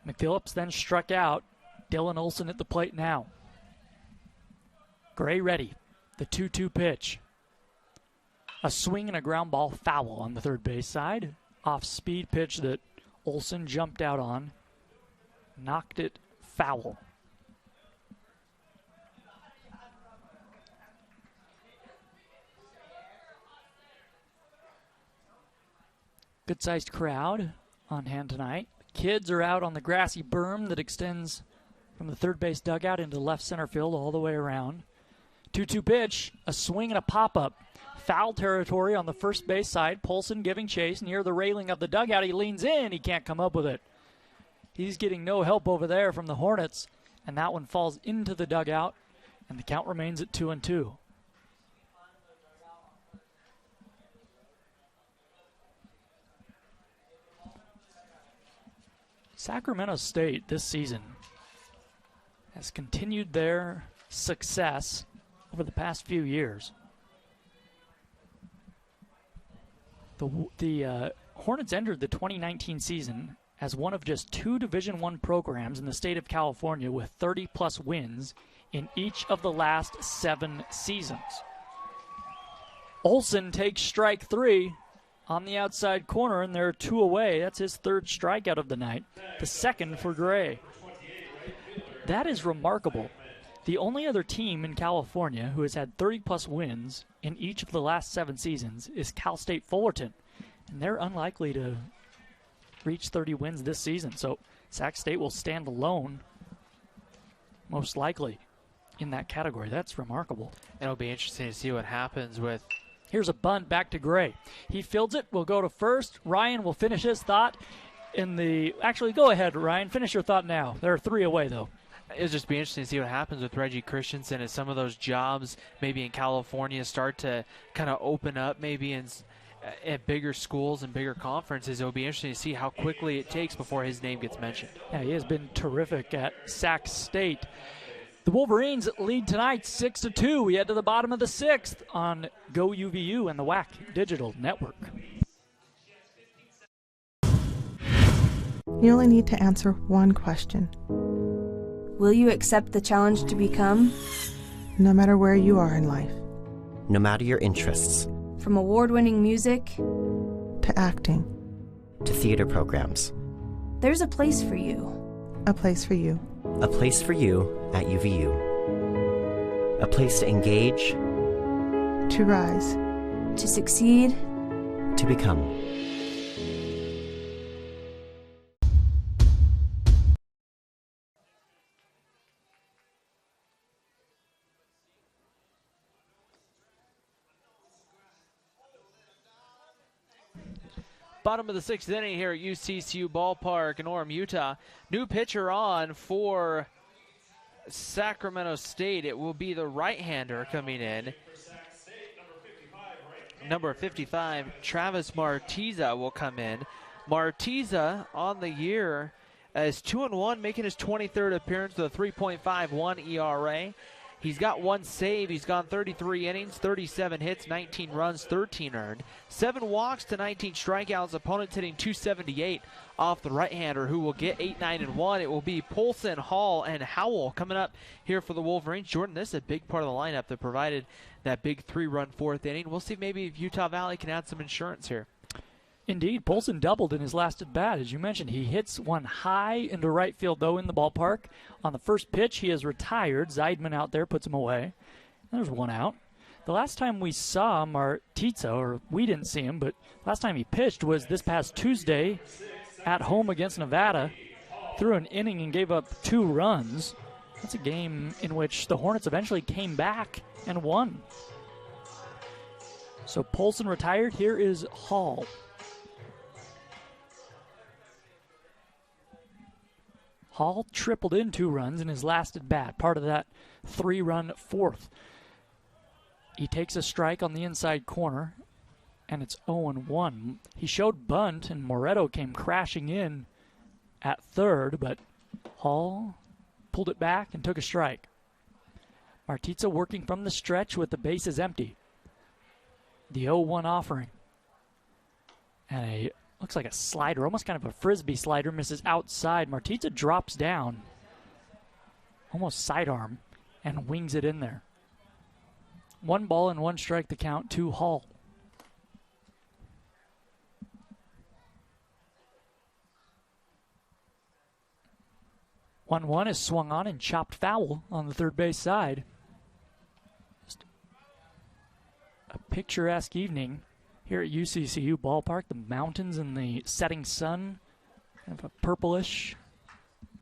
Speaker 1: McPhillips then struck out. Dylan Olson at the plate now. Gray ready. The 2-2 pitch. A swing and a ground ball foul on the third base side. Off-speed pitch that Olson jumped out on. Knocked it foul. Good-sized crowd on hand tonight. Kids are out on the grassy berm that extends from the third base dugout into left center field all the way around. 2-2 pitch, a swing and a pop-up. Foul territory on the first base side. Polson giving chase near the railing of the dugout. He leans in. He can't come up with it. He's getting no help over there from the Hornets, and that one falls into the dugout, and the count remains at 2-2. Sacramento State this season has continued their success over the past few years. The Hornets entered the 2019 season as one of just 2 Division I programs in the state of California with 30-plus wins in each of the last 7 seasons. Olson takes strike 3 on the outside corner, and there are 2 away. That's his 3rd strikeout of the night, the 2nd for Gray. That is remarkable. The only other team in California who has had 30-plus wins in each of the last 7 seasons is Cal State Fullerton, and they're unlikely to reach 30 wins this season. So Sac State will stand alone, most likely, in that category. That's remarkable.
Speaker 2: It'll be interesting to see what happens with...
Speaker 1: Here's a bunt back to Gray. He fields it, will go to first. Ryan will finish his thought in the... Actually, go ahead, Ryan. Finish your thought now. There are 3 away, though.
Speaker 2: It'll just be interesting to see what happens with Reggie Christensen as some of those jobs maybe in California start to kind of open up maybe at bigger schools and bigger conferences. It'll be interesting to see how quickly it takes before his name gets mentioned.
Speaker 1: Yeah, he has been terrific at Sac State. The Wolverines lead tonight 6-2. We head to the bottom of the 6th on GoUVU and the WAC Digital Network.
Speaker 16: You only need to answer one question.
Speaker 12: Will you accept the challenge to become?
Speaker 16: No matter where you are in life.
Speaker 17: No matter your interests.
Speaker 12: From award-winning music
Speaker 16: to acting
Speaker 17: to theater programs.
Speaker 12: There's a place for you.
Speaker 16: A place for you.
Speaker 17: A place for you at UVU. A place to engage.
Speaker 16: To rise.
Speaker 12: To succeed.
Speaker 17: To become.
Speaker 2: Bottom of the 6th inning here at UCCU Ballpark in Orem, Utah. New pitcher on for Sacramento State. It will be the right-hander coming in. Number 55, Travis Martiza will come in. Martiza on the year is 2-1, making his 23rd appearance with a 3.51 ERA. He's got 1 save. He's gone 33 innings, 37 hits, 19 runs, 13 earned. 7 walks to 19 strikeouts. Opponents hitting .278 off the right-hander, who will get 8, 9, and 1. It will be Polson, Hall, and Howell coming up here for the Wolverines. Jordan, this is a big part of the lineup that provided that big 3-run 4th inning. We'll see maybe if Utah Valley can add some insurance here.
Speaker 1: Indeed, Polson doubled in his last at bat. As you mentioned, he hits one high into right field, though, in the ballpark. On the first pitch, he is retired. Zeidman out there puts him away. There's one out. The last time we saw Martitza, or we didn't see him, but last time he pitched was this past Tuesday at home against Nevada. Threw an inning and gave up 2 runs. That's a game in which the Hornets eventually came back and won. So Polson retired. Here is Hall. Hall tripled in 2 runs in his last at bat, part of that 3-run fourth. He takes a strike on the inside corner, and it's 0-1. He showed bunt, and Moretto came crashing in at third, but Hall pulled it back and took a strike. Martitza working from the stretch with the bases empty. The 0-1 offering. And looks like a slider, almost kind of a frisbee slider, misses outside. Martitza drops down, almost sidearm, and wings it in there. 1 ball and 1 strike the count to Hall. One is swung on and chopped foul on the third base side. Just a picturesque evening here at UCCU Ballpark. The mountains and the setting sun, kind of a purplish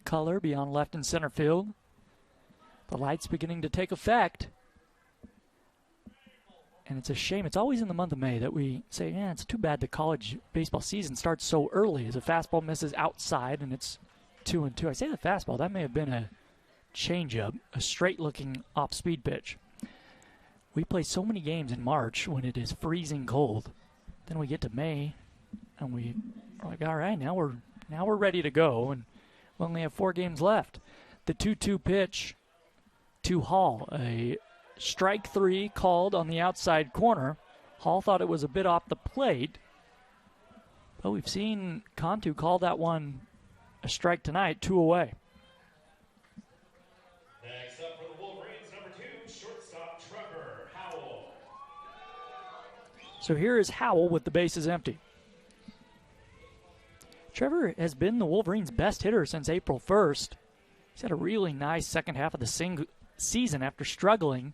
Speaker 1: color beyond left and center field. The lights beginning to take effect. And it's a shame. It's always in the month of May that we say, yeah, it's too bad the college baseball season starts so early as a fastball misses outside and it's 2-2. I say the fastball, that may have been a changeup, a straight-looking off-speed pitch. We play so many games in March when it is freezing cold. Then we get to May, and we're like, all right, now we're ready to go, and we only have 4 games left. The 2-2 pitch to Hall, a strike 3 called on the outside corner. Hall thought it was a bit off the plate, but we've seen Cantu call that one a strike tonight, 2 away.
Speaker 3: Next up for the Wolverines, number 2, shortstop Trevor Howell.
Speaker 1: So here is Howell with the bases empty. Trevor has been the Wolverines' best hitter since April 1st. He's had a really nice second half of the season after struggling.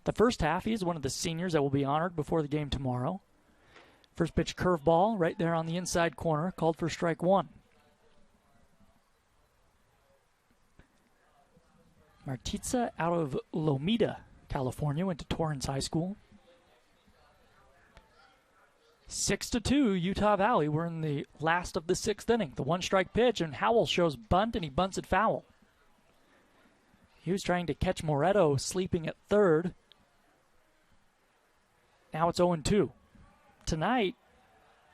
Speaker 1: The first half, he is one of the seniors that will be honored before the game tomorrow. First pitch curveball right there on the inside corner, called for strike 1. Martitza out of Lomita, California, went to Torrance High School. 6-2, Utah Valley. We're in the last of the 6th inning. The 1-strike pitch, and Howell shows bunt, and he bunts it foul. He was trying to catch Moretto sleeping at third. Now it's 0-2. Tonight,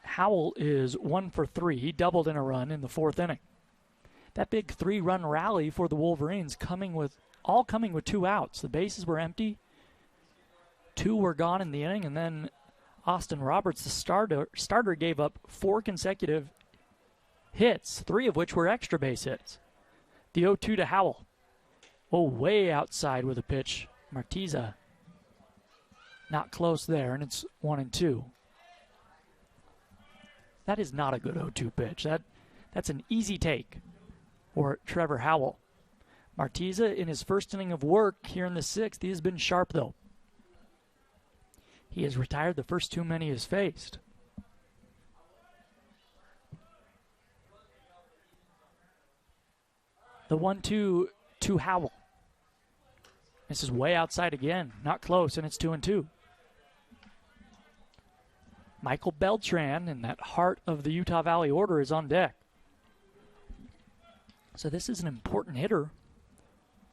Speaker 1: Howell is 1 for 3. He doubled in a run in the 4th inning. That big 3-run rally for the Wolverines coming with 2 outs. The bases were empty. 2 were gone in the inning, and then Austin Roberts, the starter, gave up 4 consecutive hits, 3 of which were extra base hits. The 0-2 to Howell. Oh, way outside with a pitch. Martitza not close there, and it's 1-2. That is not a good 0-2 pitch. That's an easy take for Trevor Howell. Martitza, in his first inning of work here in the 6th, he has been sharp, though. He has retired the first 2 men he has faced. The 1-2 to Howell. This is way outside again. Not close, and it's 2-2. Michael Beltran, in that heart of the Utah Valley order, is on deck. So this is an important hitter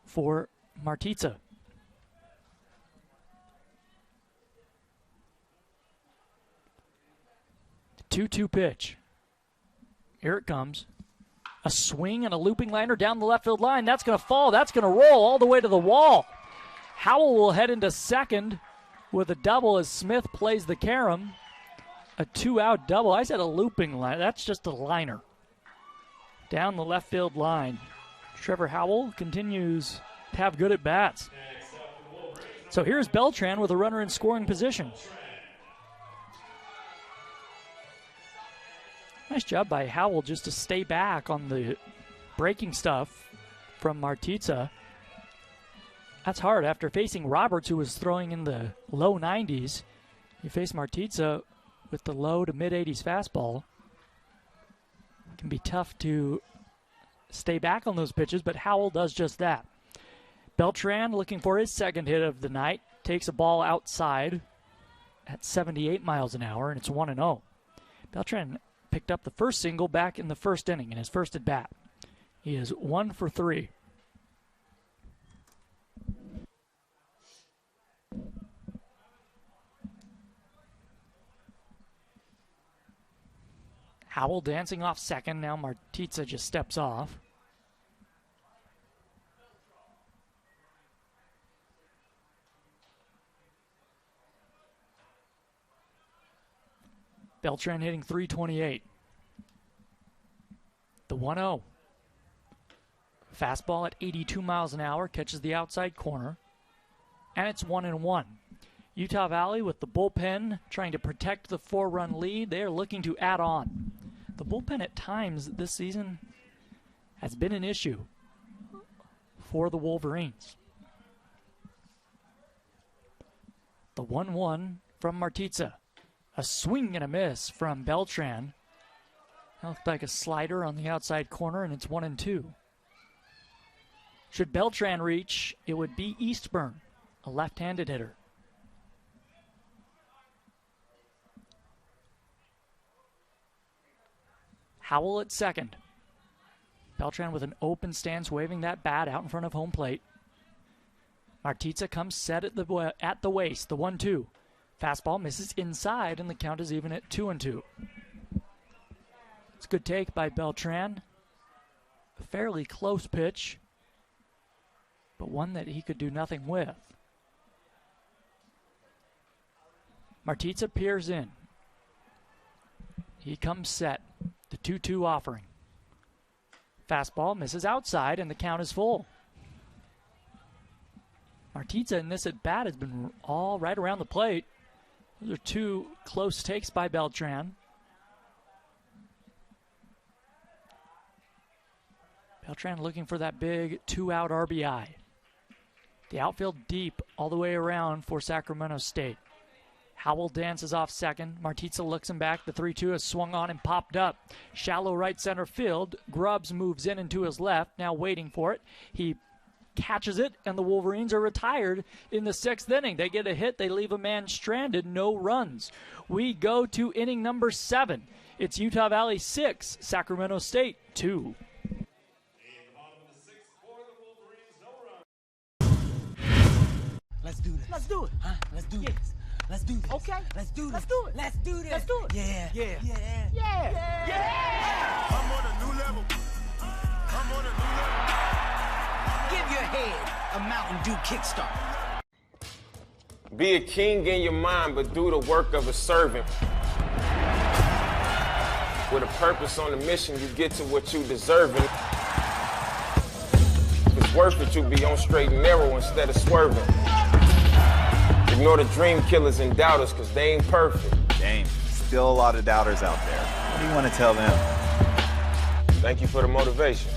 Speaker 1: for Martitza. The 2-2 pitch. Here it comes. A swing and a looping liner down the left field line. That's going to fall. That's going to roll all the way to the wall. Howell will head into second with a double as Smith plays the carom. A 2-out double. I said a looping line. That's just a liner. Down the left field line. Trevor Howell continues to have good at-bats. So here's Beltran with a runner in scoring position. Nice job by Howell just to stay back on the breaking stuff from Martitza. That's hard after facing Roberts, who was throwing in the low 90s. You face Martitza with the low to mid 80s fastball. It can be tough to stay back on those pitches, but Howell does just that. Beltran looking for his second hit of the night. Takes a ball outside at 78 miles an hour, and it's 1-0. Beltran picked up the first single back in the first inning in his first at bat. He is 1 for 3. Howell dancing off second. Now Martitza just steps off. Beltran hitting .328. The 1-0. Fastball at 82 miles an hour, catches the outside corner. And it's 1-1. Utah Valley with the bullpen trying to protect the 4-run lead. They are looking to add on. The bullpen at times this season has been an issue for the Wolverines. The 1-1 from Martitza. A swing and a miss from Beltran. That looked like a slider on the outside corner, and it's 1-2. Should Beltran reach, it would be Eastburn, a left-handed hitter. Howell at second. Beltran with an open stance, waving that bat out in front of home plate. Martitza comes set at the waist, the 1-2. Fastball misses inside, and the count is even at 2-2. It's a good take by Beltran. A fairly close pitch, but one that he could do nothing with. Martitza peers in. He comes set, the 2-2 offering. Fastball misses outside, and the count is full. Martitza in this at bat has been all right around the plate. Those are two close takes by Beltran. Beltran looking for that big 2-out RBI. The outfield deep all the way around for Sacramento State. Howell dances off second. Martitza looks him back. The 3-2 has swung on and popped up. Shallow right center field. Grubbs moves in and to his left, now waiting for it. He catches it, and the Wolverines are retired in the 6th inning. They get a hit. They leave a man stranded. No runs. We go to inning number 7. It's Utah Valley 6, Sacramento State 2.
Speaker 18: Let's do this.
Speaker 19: Let's do it.
Speaker 18: Huh? Let's do this. Let's do this.
Speaker 19: Okay.
Speaker 18: Let's do this.
Speaker 19: Let's do it.
Speaker 18: Let's do this.
Speaker 19: Let's do it.
Speaker 18: Yeah.
Speaker 19: Yeah.
Speaker 18: Yeah.
Speaker 19: Yeah.
Speaker 18: Yeah.
Speaker 19: I'm on a new level. I'm on a new level.
Speaker 18: Give your head a Mountain Dew kickstart.
Speaker 20: Be a king in your mind, but do the work of a servant. With a purpose on the mission, you get to what you deserve. If it's worth it, you be on straight and narrow instead of swerving. Ignore the dream killers and doubters, because they ain't perfect.
Speaker 21: Dang, still a lot of doubters out there. What do you want to tell them?
Speaker 20: Thank you for the motivation.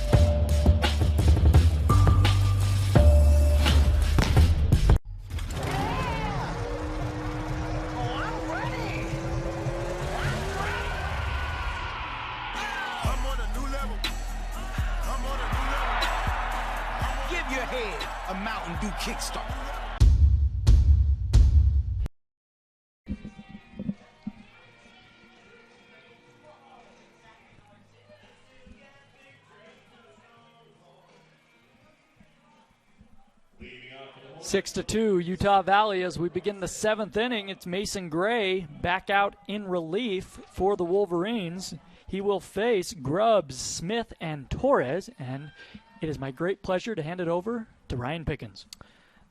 Speaker 18: Give your head a Mountain Dew kickstart.
Speaker 1: Six to 2, Utah Valley as we begin the 7th inning. It's Mason Gray back out in relief for the Wolverines. He will face Grubbs, Smith, and Torres, and it is my great pleasure to hand it over to Ryan Pickens.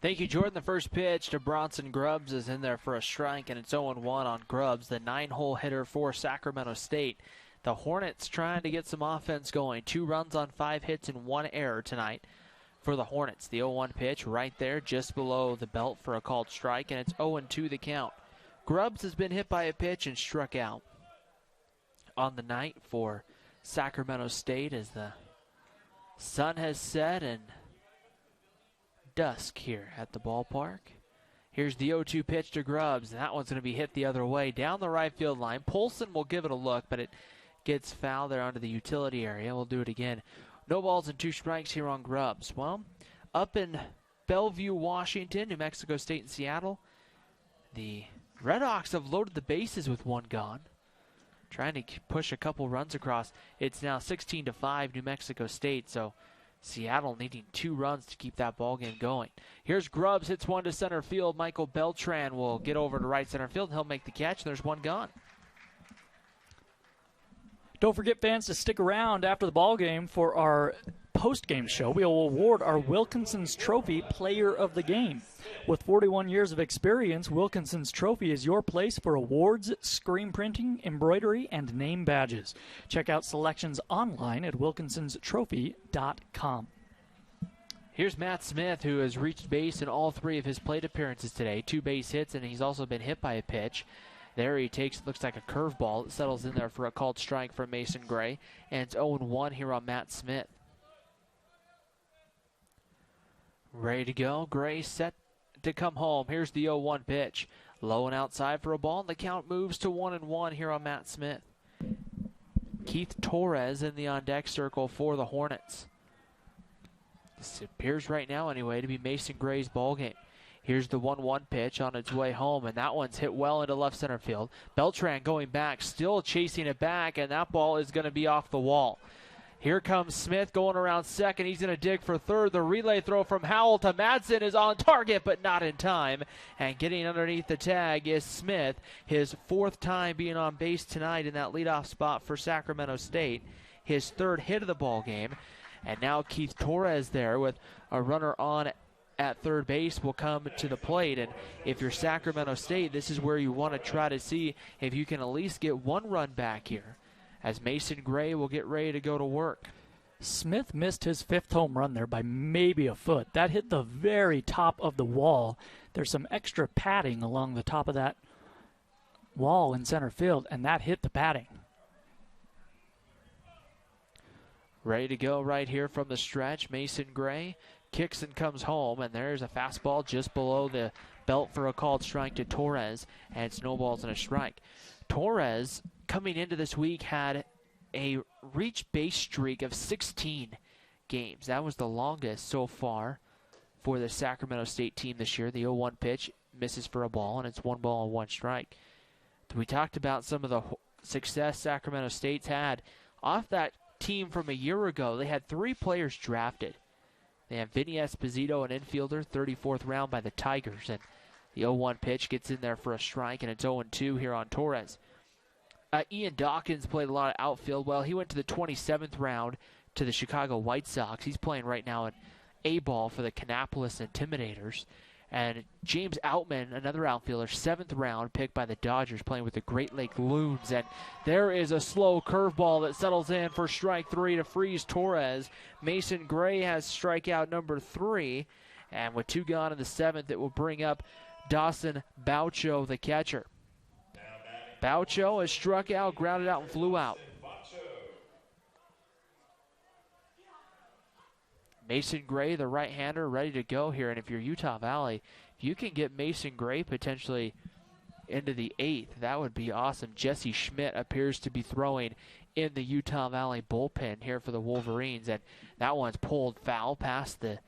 Speaker 2: Thank you, Jordan. The first pitch to Bronson Grubbs is in there for a strike, and it's 0-1 on Grubbs, the 9-hole hitter for Sacramento State. The Hornets trying to get some offense going. 2 runs on 5 hits and 1 error tonight for the Hornets. The 0-1 pitch right there just below the belt for a called strike, and it's 0-2 the count. Grubbs has been hit by a pitch and struck out. on the night for Sacramento State as the sun has set and dusk here at the ballpark. Here's the 0-2 pitch to Grubbs. That one's going to be hit the other way down the right field line. Polson will give it a look, but it gets fouled there onto the utility area. We'll do it again. No balls and 2 strikes here on Grubbs. Well, up in Bellevue, Washington, New Mexico State, and Seattle, the Redhawks have loaded the bases with 1 gone, trying to push a couple runs across. It's now 16-5 New Mexico State, so Seattle needing 2 runs to keep that ball game going. Here's Grubbs, hits one to center field. Michael Beltran will get over to right center field. He'll make the catch, and there's 1 gone.
Speaker 1: Don't forget, fans, to stick around after the ball game for our post-game show. We will award our Wilkinson's Trophy Player of the Game. With 41 years of experience, Wilkinson's Trophy is your place for awards, screen printing, embroidery, and name badges. Check out selections online at wilkinsonstrophy.com.
Speaker 2: Here's Matt Smith, who has reached base in all 3 of his plate appearances today. 2 base hits, and he's also been hit by a pitch. There he takes, looks like a curveball. It settles in there for a called strike from Mason Gray. And it's 0-1 here on Matt Smith. Ready to go. Gray set to come home. Here's the 0-1 pitch. Low and outside for a ball, and the count moves to 1-1 here on Matt Smith. Keith Torres in the on-deck circle for the Hornets. This appears right now, anyway, to be Mason Gray's ball game. Here's the 1-1 pitch on its way home, and that one's hit well into left center field. Beltran going back, still chasing it back, and that ball is going to be off the wall. Here comes Smith going around second. He's going to dig for third. The relay throw from Howell to Madsen is on target, but not in time. And getting underneath the tag is Smith, his 4th time being on base tonight in that leadoff spot for Sacramento State. His 3rd hit of the ball game. And now Keith Torres there with a runner on at third base will come to the plate. And if you're Sacramento State, this is where you want to try to see if you can at least get 1 run back here, as Mason Gray will get ready to go to work.
Speaker 1: Smith missed his 5th home run there by maybe a foot. That hit the very top of the wall. There's some extra padding along the top of that wall in center field, and that hit the padding.
Speaker 2: Ready to go right here from the stretch. Mason Gray kicks and comes home, and there's a fastball just below the belt for a called strike to Torres, and it's no balls and a strike. Torres, coming into this week, had a reach base streak of 16 games. That was the longest so far for the Sacramento State team this year. The 0-1 pitch misses for a ball, and it's 1 ball and 1 strike. We talked about some of the success Sacramento State's had off that team from a year ago. They had 3 players drafted. They have Vinny Esposito, an infielder, 34th round by the Tigers. And the 0-1 pitch gets in there for a strike, and it's 0-2 here on Torres. Ian Dawkins played a lot of outfield. Well, he went to the 27th round to the Chicago White Sox. He's playing right now in A-ball for the Kannapolis Intimidators. And James Outman, another outfielder, 7th round pick by the Dodgers, playing with the Great Lake Loons. And there is a slow curveball that settles in for strike 3 to freeze Torres. Mason Gray has strikeout number 3. And with 2 gone in the 7th, it will bring up Dawson Baucho, the catcher. Baucho has struck out, grounded out, and flew out. Mason Gray, the right-hander, ready to go here. And if you're Utah Valley, if you can get Mason Gray potentially into the 8th, that would be awesome. Jesse Schmidt appears to be throwing in the Utah Valley bullpen here for the Wolverines. And that one's pulled foul past the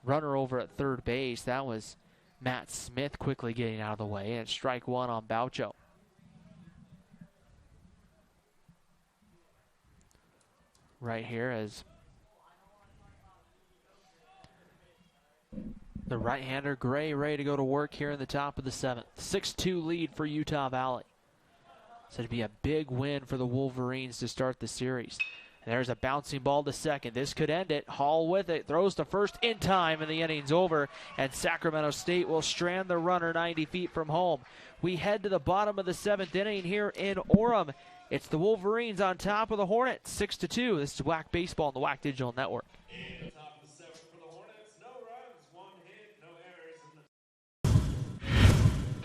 Speaker 2: runner over at third base. That was Matt Smith quickly getting out of the way. And strike 1 on Baucho. Right here as the right-hander Gray ready to go to work here in the top of the 7th. 6-2 lead for Utah Valley. So it'd be a big win for the Wolverines to start the series. And there's a bouncing ball to second. This could end it. Hall with it. Throws to first in time, and the inning's over. And Sacramento State will strand the runner 90 feet from home. We head to the bottom of the 7th inning here in Orem. It's the Wolverines on top of the Hornets, 6-2. This is WAC Baseball on the WAC Digital Network.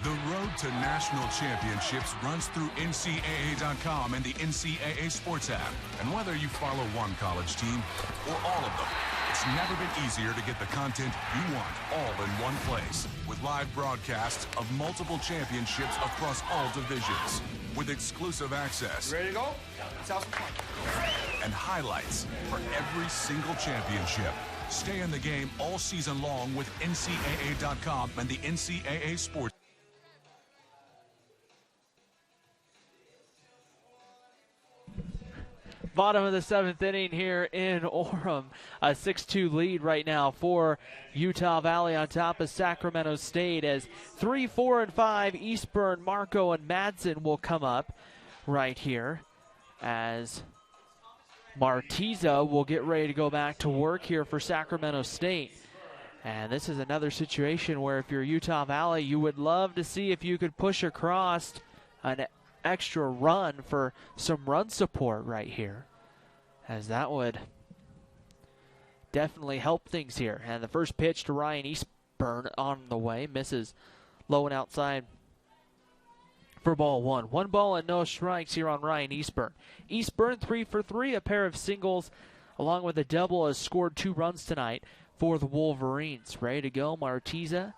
Speaker 5: The road to national championships runs through NCAA.com and the NCAA Sports app. And whether you follow one college team or all of them, it's never been easier to get the content you want all in one place. With live broadcasts of multiple championships across all divisions. With exclusive access.
Speaker 18: Ready to go? Let's have some fun.
Speaker 5: And highlights for every single championship. Stay in the game all season long with NCAA.com and the NCAA Sports.
Speaker 2: Bottom of the 7th inning here in Orem. A 6-2 lead right now for Utah Valley on top of Sacramento State as 3, 4, and 5 Eastburn, Marco, and Madsen will come up right here as Martiza will get ready to go back to work here for Sacramento State. And this is another situation where if you're Utah Valley, you would love to see if you could push across an extra run for some run support right here, as that would definitely help things here. And the first pitch to Ryan Eastburn on the way, misses low and outside for ball one. 1 ball and no strikes here on Ryan Eastburn. Eastburn 3 for 3, a pair of singles along with a double, has scored 2 runs tonight for the Wolverines. Ready to go, Martiza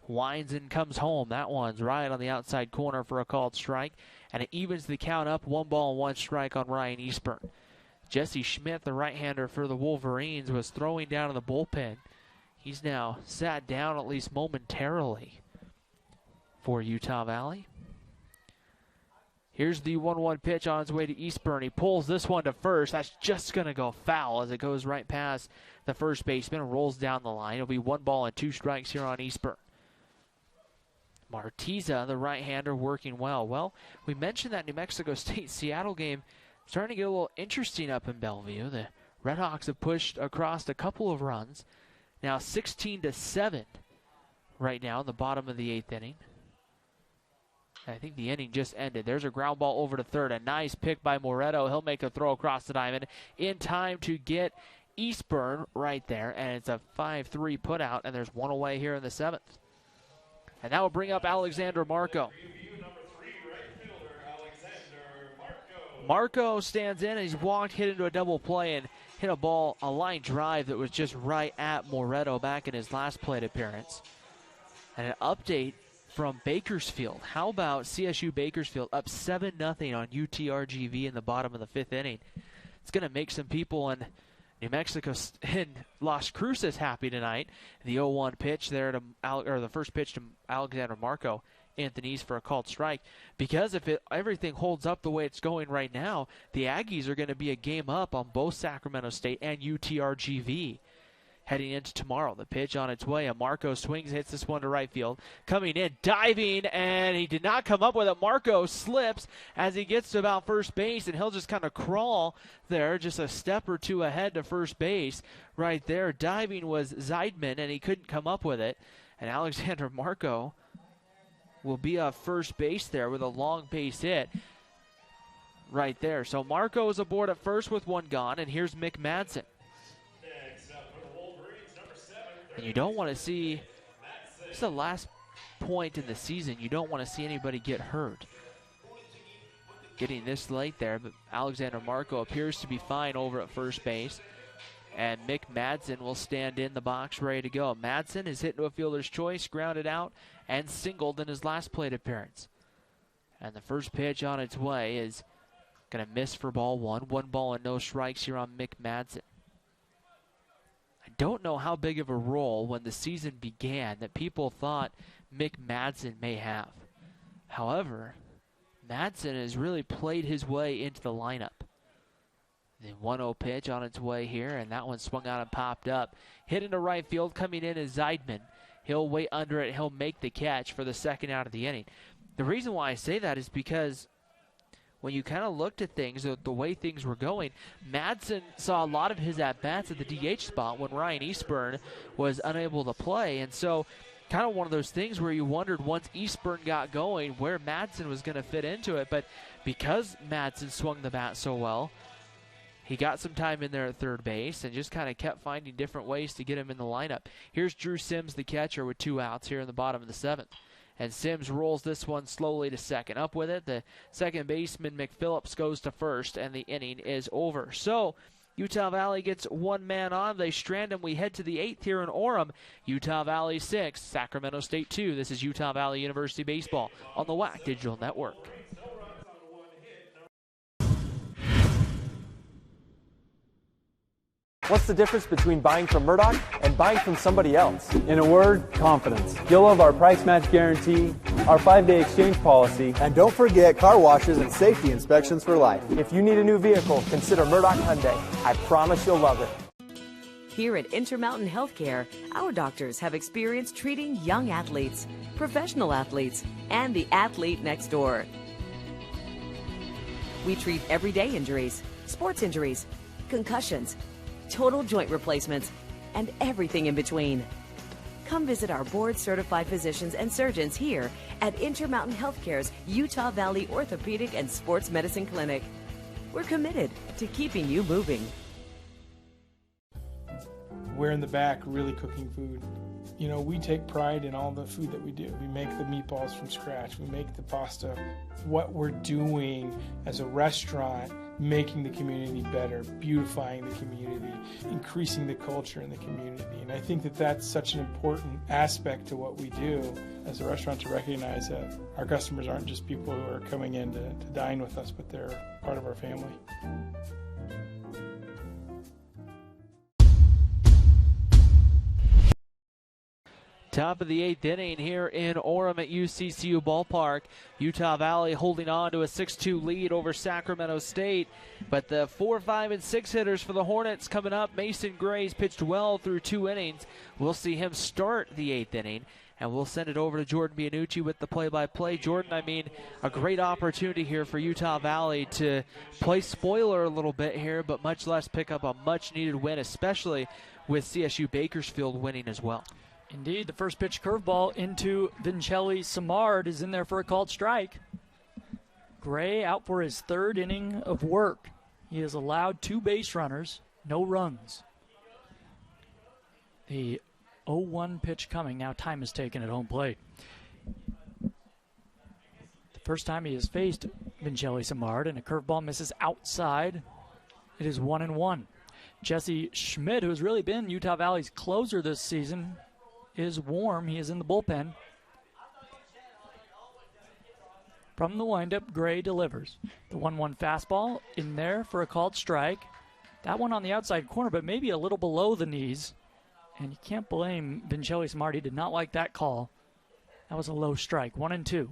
Speaker 2: winds and comes home. That one's right on the outside corner for a called strike, and it evens the count up. 1 ball and 1 strike on Ryan Eastburn. Jesse Schmidt, the right-hander for the Wolverines, was throwing down in the bullpen. He's now sat down at least momentarily for Utah Valley. Here's the 1-1 pitch on its way to Eastburn. He pulls this one to first. That's just going to go foul as it goes right past the first baseman and rolls down the line. It'll be 1 ball and 2 strikes here on Eastburn. Martiza, the right-hander, working well. Well, we mentioned that New Mexico State-Seattle game starting to get a little interesting up in Bellevue. The Redhawks have pushed across a couple of runs. Now 16-7 right now in the bottom of the 8th inning. I think the inning just ended. There's a ground ball over to third. A nice pick by Moretto. He'll make a throw across the diamond in time to get Eastburn right there. And it's a 5-3 put out, and there's 1 away here in the 7th. And that will bring up Alexander Marco. Marco stands in, and he's walked, hit into a double play, and hit a line drive that was just right at Moretto back in his last plate appearance. And an update from Bakersfield. How about CSU Bakersfield up 7-0 on UTRGV in the bottom of the 5th inning? It's going to make some people in New Mexico and Las Cruces happy tonight. The 0-1 pitch there to the first pitch to Alexander Marco. Anthony's for a called strike, because if everything holds up the way it's going right now, the Aggies are going to be a game up on both Sacramento State and UTRGV heading into tomorrow. The pitch on its way, and Marco swings, hits this one to right field. Coming in, diving, and he did not come up with it. Marco slips as he gets to about first base, and he'll just kind of crawl there, just a step or two ahead to first base. Right there, diving was Zeidman, and he couldn't come up with it. And Alexander Marco will be off first base there with a long base hit right there. So Marco is aboard at first with 1 gone, and here's Mick Madsen. And you don't want to see, this is the last point in the season, you don't want to see anybody get hurt. Getting this late there, but Alexander Marco appears to be fine over at first base. And Mick Madsen will stand in the box ready to go. Madsen is hit into a fielder's choice, grounded out, and singled in his last plate appearance. And the first pitch on its way is going to miss for ball 1. 1 ball and no strikes here on Mick Madsen. I don't know how big of a role when the season began that people thought Mick Madsen may have. However, Madsen has really played his way into the lineup. The 1-0 pitch on its way here, and that one swung out and popped up. Hit into right field, coming in is Zeidman. He'll wait under it, he'll make the catch for the second out of the inning. The reason why I say that is because when you kind of looked at things, the way things were going, Madsen saw a lot of his at-bats at the DH spot when Ryan Eastburn was unable to play. And so kind of one of those things where you wondered once Eastburn got going where Madsen was going to fit into it. But because Madsen swung the bat so well, he got some time in there at third base and just kind of kept finding different ways to get him in the lineup. Here's Drew Sims, the catcher, with 2 outs here in the bottom of the 7th. And Sims rolls this one slowly to second. Up with it, the second baseman McPhillips goes to first, and the inning is over. So Utah Valley gets one man on. They strand him. We head to the 8th here in Orem. Utah Valley 6, Sacramento State 2. This is Utah Valley University Baseball on the WAC Digital Network.
Speaker 7: What's the difference between buying from Murdoch and buying from somebody else? In a word, confidence. You'll love our price match guarantee, our 5-day exchange policy,
Speaker 4: and don't forget car washes and safety inspections for life.
Speaker 7: If you need a new vehicle, consider Murdoch Hyundai. I promise you'll love it.
Speaker 8: Here at Intermountain Healthcare, our doctors have experience treating young athletes, professional athletes, and the athlete next door. We treat everyday injuries, sports injuries, concussions, total joint replacements, and everything in between. Come visit our board-certified physicians and surgeons here at Intermountain Healthcare's Utah Valley Orthopedic and Sports Medicine Clinic. We're committed to keeping you moving.
Speaker 9: We're in the back really cooking food. You know, we take pride in all the food that we do. We make the meatballs from scratch. We make the pasta. What we're doing as a restaurant, making the community better, beautifying the community, increasing the culture in the community. And I think that that's such an important aspect to what we do as a restaurant, to recognize that our customers aren't just people who are coming in to dine with us, but they're part of our family.
Speaker 2: Top of the 8th inning here in Orem at UCCU Ballpark. Utah Valley holding on to a 6-2 lead over Sacramento State. But the 4, 5, and 6 hitters for the Hornets coming up. Mason Gray's pitched well through 2 innings. We'll see him start the 8th inning. And we'll send it over to Jordan Bianucci with the play-by-play. Jordan, I mean, a great opportunity here for Utah Valley to play spoiler a little bit here, but much less pick up a much-needed win, especially with CSU Bakersfield winning as well.
Speaker 1: Indeed, the first pitch curveball into Vincelli Samard is in there for a called strike. Gray out for his 3rd inning of work. He has allowed 2 base runners, no runs. The 0-1 pitch coming. Now time is taken at home plate. The first time he has faced Vincelli Samard, and a curveball misses outside. It is 1-1. Jesse Schmidt, who has really been Utah Valley's closer this season, is warm. He is in the bullpen. From the windup, Gray delivers. The 1-1 fastball in there for a called strike. That one on the outside corner, but maybe a little below the knees. And you can't blame Vincelli Samard. He did not like that call. That was a low strike. 1-2.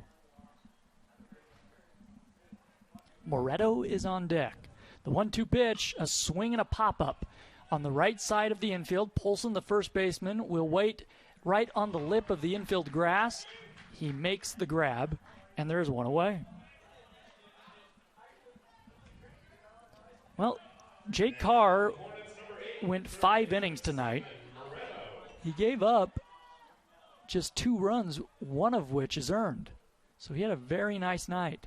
Speaker 1: Moretto is on deck. The 1-2 pitch, a swing and a pop-up. On the right side of the infield, Polson, the first baseman, will wait right on the lip of the infield grass. He makes the grab, and there's one away. Well, Jake Carr went 5 innings tonight. He gave up just 2 runs, one of which is earned. So he had a very nice night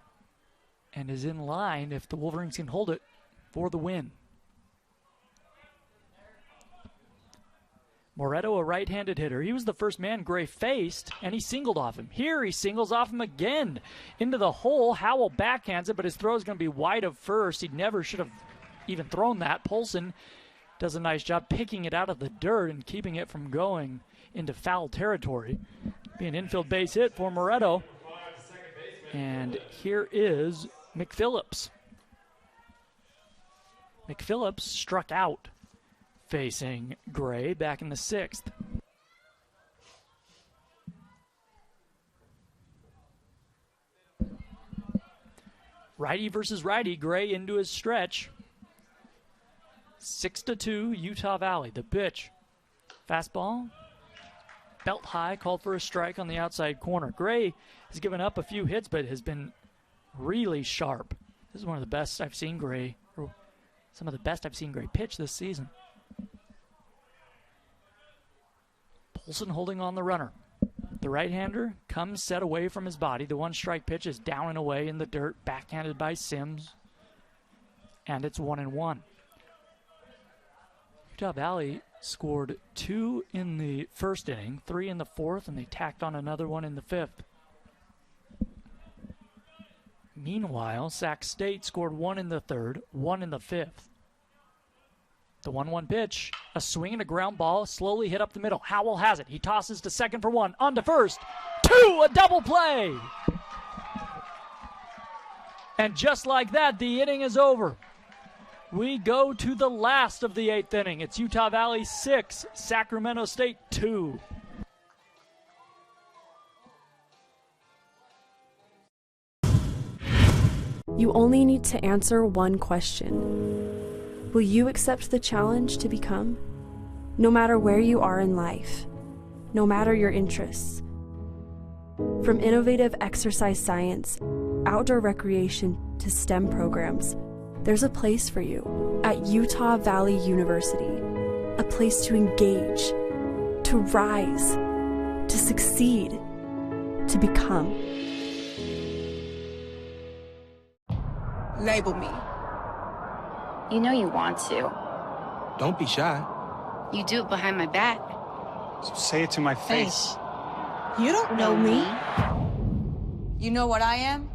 Speaker 1: and is in line, if the Wolverines can hold it, for the win. Moretto, a right-handed hitter. He was the first man Gray faced, and he singled off him. Here he singles off him again into the hole. Howell backhands it, but his throw is going to be wide of first. He never should have even thrown that. Polson does a nice job picking it out of the dirt and keeping it from going into foul territory. Be an infield base hit for Moretto. And here is McPhillips. McPhillips struck out facing Gray back in the 6th. Righty versus righty, Gray into his stretch. 6-2, Utah Valley. The pitch. Fastball. Belt high, called for a strike on the outside corner. Gray has given up a few hits, but has been really sharp. This is one of the best I've seen Gray, or some of the best I've seen Gray pitch this season. Polson holding on the runner. The right-hander comes set away from his body. The 1-strike pitch is down and away in the dirt, backhanded by Sims. And it's 1-1. Utah Valley scored 2 in the first inning, 3 in the 4th, and they tacked on another one in the 5th. Meanwhile, Sac State scored 1 in the third, 1 in the fifth. The 1-1 pitch, a swing and a ground ball, slowly hit up the middle. Howell has it. He tosses to second for 1, on to first. 2, a double play. And just like that, the inning is over. We go to the last of the 8th inning. It's Utah Valley 6, Sacramento State 2.
Speaker 12: You only need to answer one question. Will you accept the challenge to become? No matter where you are in life, no matter your interests. From innovative exercise science, outdoor recreation to STEM programs, there's a place for you at Utah Valley University. A place to engage, to rise, to succeed, to become.
Speaker 10: Label me.
Speaker 22: You know you want to.
Speaker 10: Don't be shy.
Speaker 22: You do it behind my back.
Speaker 10: So say it to my face.
Speaker 22: You don't know me.
Speaker 10: You know what I am?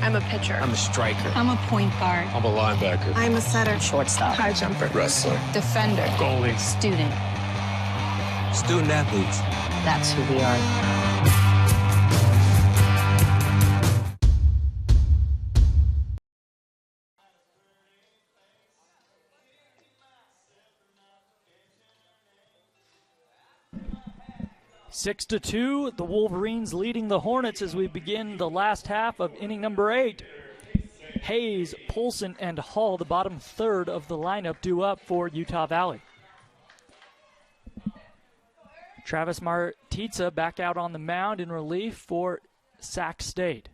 Speaker 22: I'm a pitcher.
Speaker 10: I'm a striker.
Speaker 22: I'm a point guard.
Speaker 10: I'm a linebacker.
Speaker 22: I'm a setter. Shortstop. High jumper.
Speaker 10: Wrestler.
Speaker 22: Defender.
Speaker 10: Goalie.
Speaker 22: Student.
Speaker 10: Student athletes.
Speaker 22: That's who we are.
Speaker 1: Six to 2, the Wolverines leading the Hornets as we begin the last half of inning number 8. Hayes, Polson, and Hall, the bottom third of the lineup, due up for Utah Valley. Travis Martitza back out on the mound in relief for Sac State.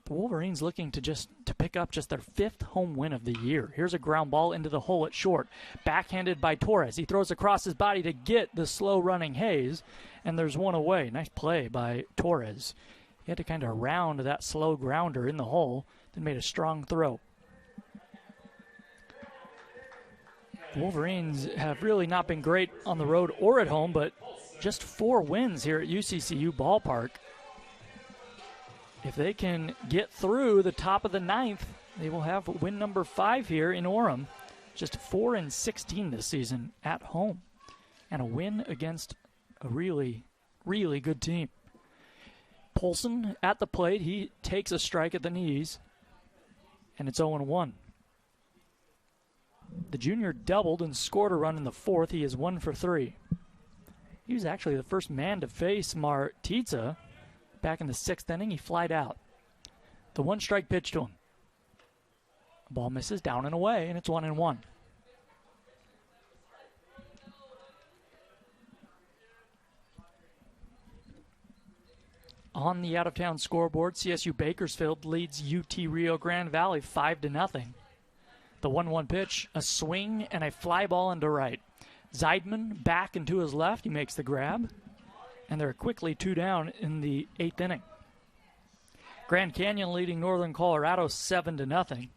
Speaker 1: The Wolverines looking to pick up just their 5th home win of the year. Here's a ground ball into the hole at short. Backhanded by Torres. He throws across his body to get the slow-running Hayes, and there's one away. Nice play by Torres. He had to kind of round that slow grounder in the hole, then made a strong throw. The Wolverines have really not been great on the road or at home, but just 4 wins here at UCCU Ballpark. If they can get through the top of the 9th, they will have win number 5 here in Orem. Just 4-16 this season at home. And a win against a really, really good team. Polson at the plate. He takes a strike at the knees. And it's 0-1. The junior doubled and scored a run in the 4th. He is 1 for 3. He was actually the first man to face Martitza. Back in the 6th inning, he flied out. The 1-strike pitch to him. Ball misses down and away, and it's 1-1. On the out-of-town scoreboard, CSU Bakersfield leads UT Rio Grande Valley 5-0. The 1-1 pitch, a swing and a fly ball into right. Zeidman back and to his left. He makes the grab. And they're quickly 2 down in the 8th inning. Grand Canyon leading Northern Colorado 7-0.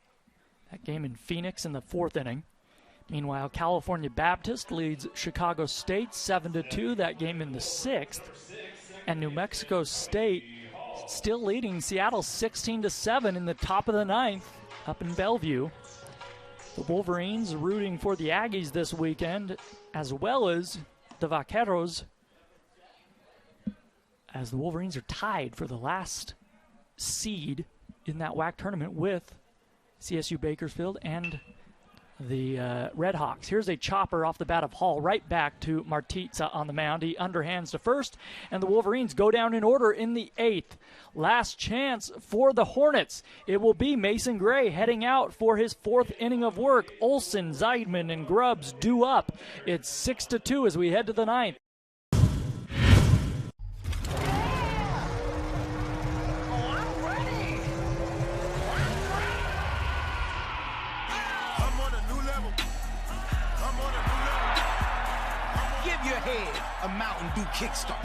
Speaker 1: That game in Phoenix in the 4th inning. Meanwhile, California Baptist leads Chicago State 7-2. That game in the 6th. And New Mexico State still leading Seattle 16-7 in the top of the 9th up in Bellevue. The Wolverines rooting for the Aggies this weekend, as well as the Vaqueros, as the Wolverines are tied for the last seed in that WAC tournament with CSU Bakersfield and the Redhawks. Here's a chopper off the bat of Hall, right back to Martitza on the mound. He underhands to first, and the Wolverines go down in order in the 8th. Last chance for the Hornets. It will be Mason Gray heading out for his 4th inning of work. Olsen, Zeidman, and Grubbs due up. It's 6-2 as we head to the 9th.
Speaker 18: Your head a Mountain Dew kickstart.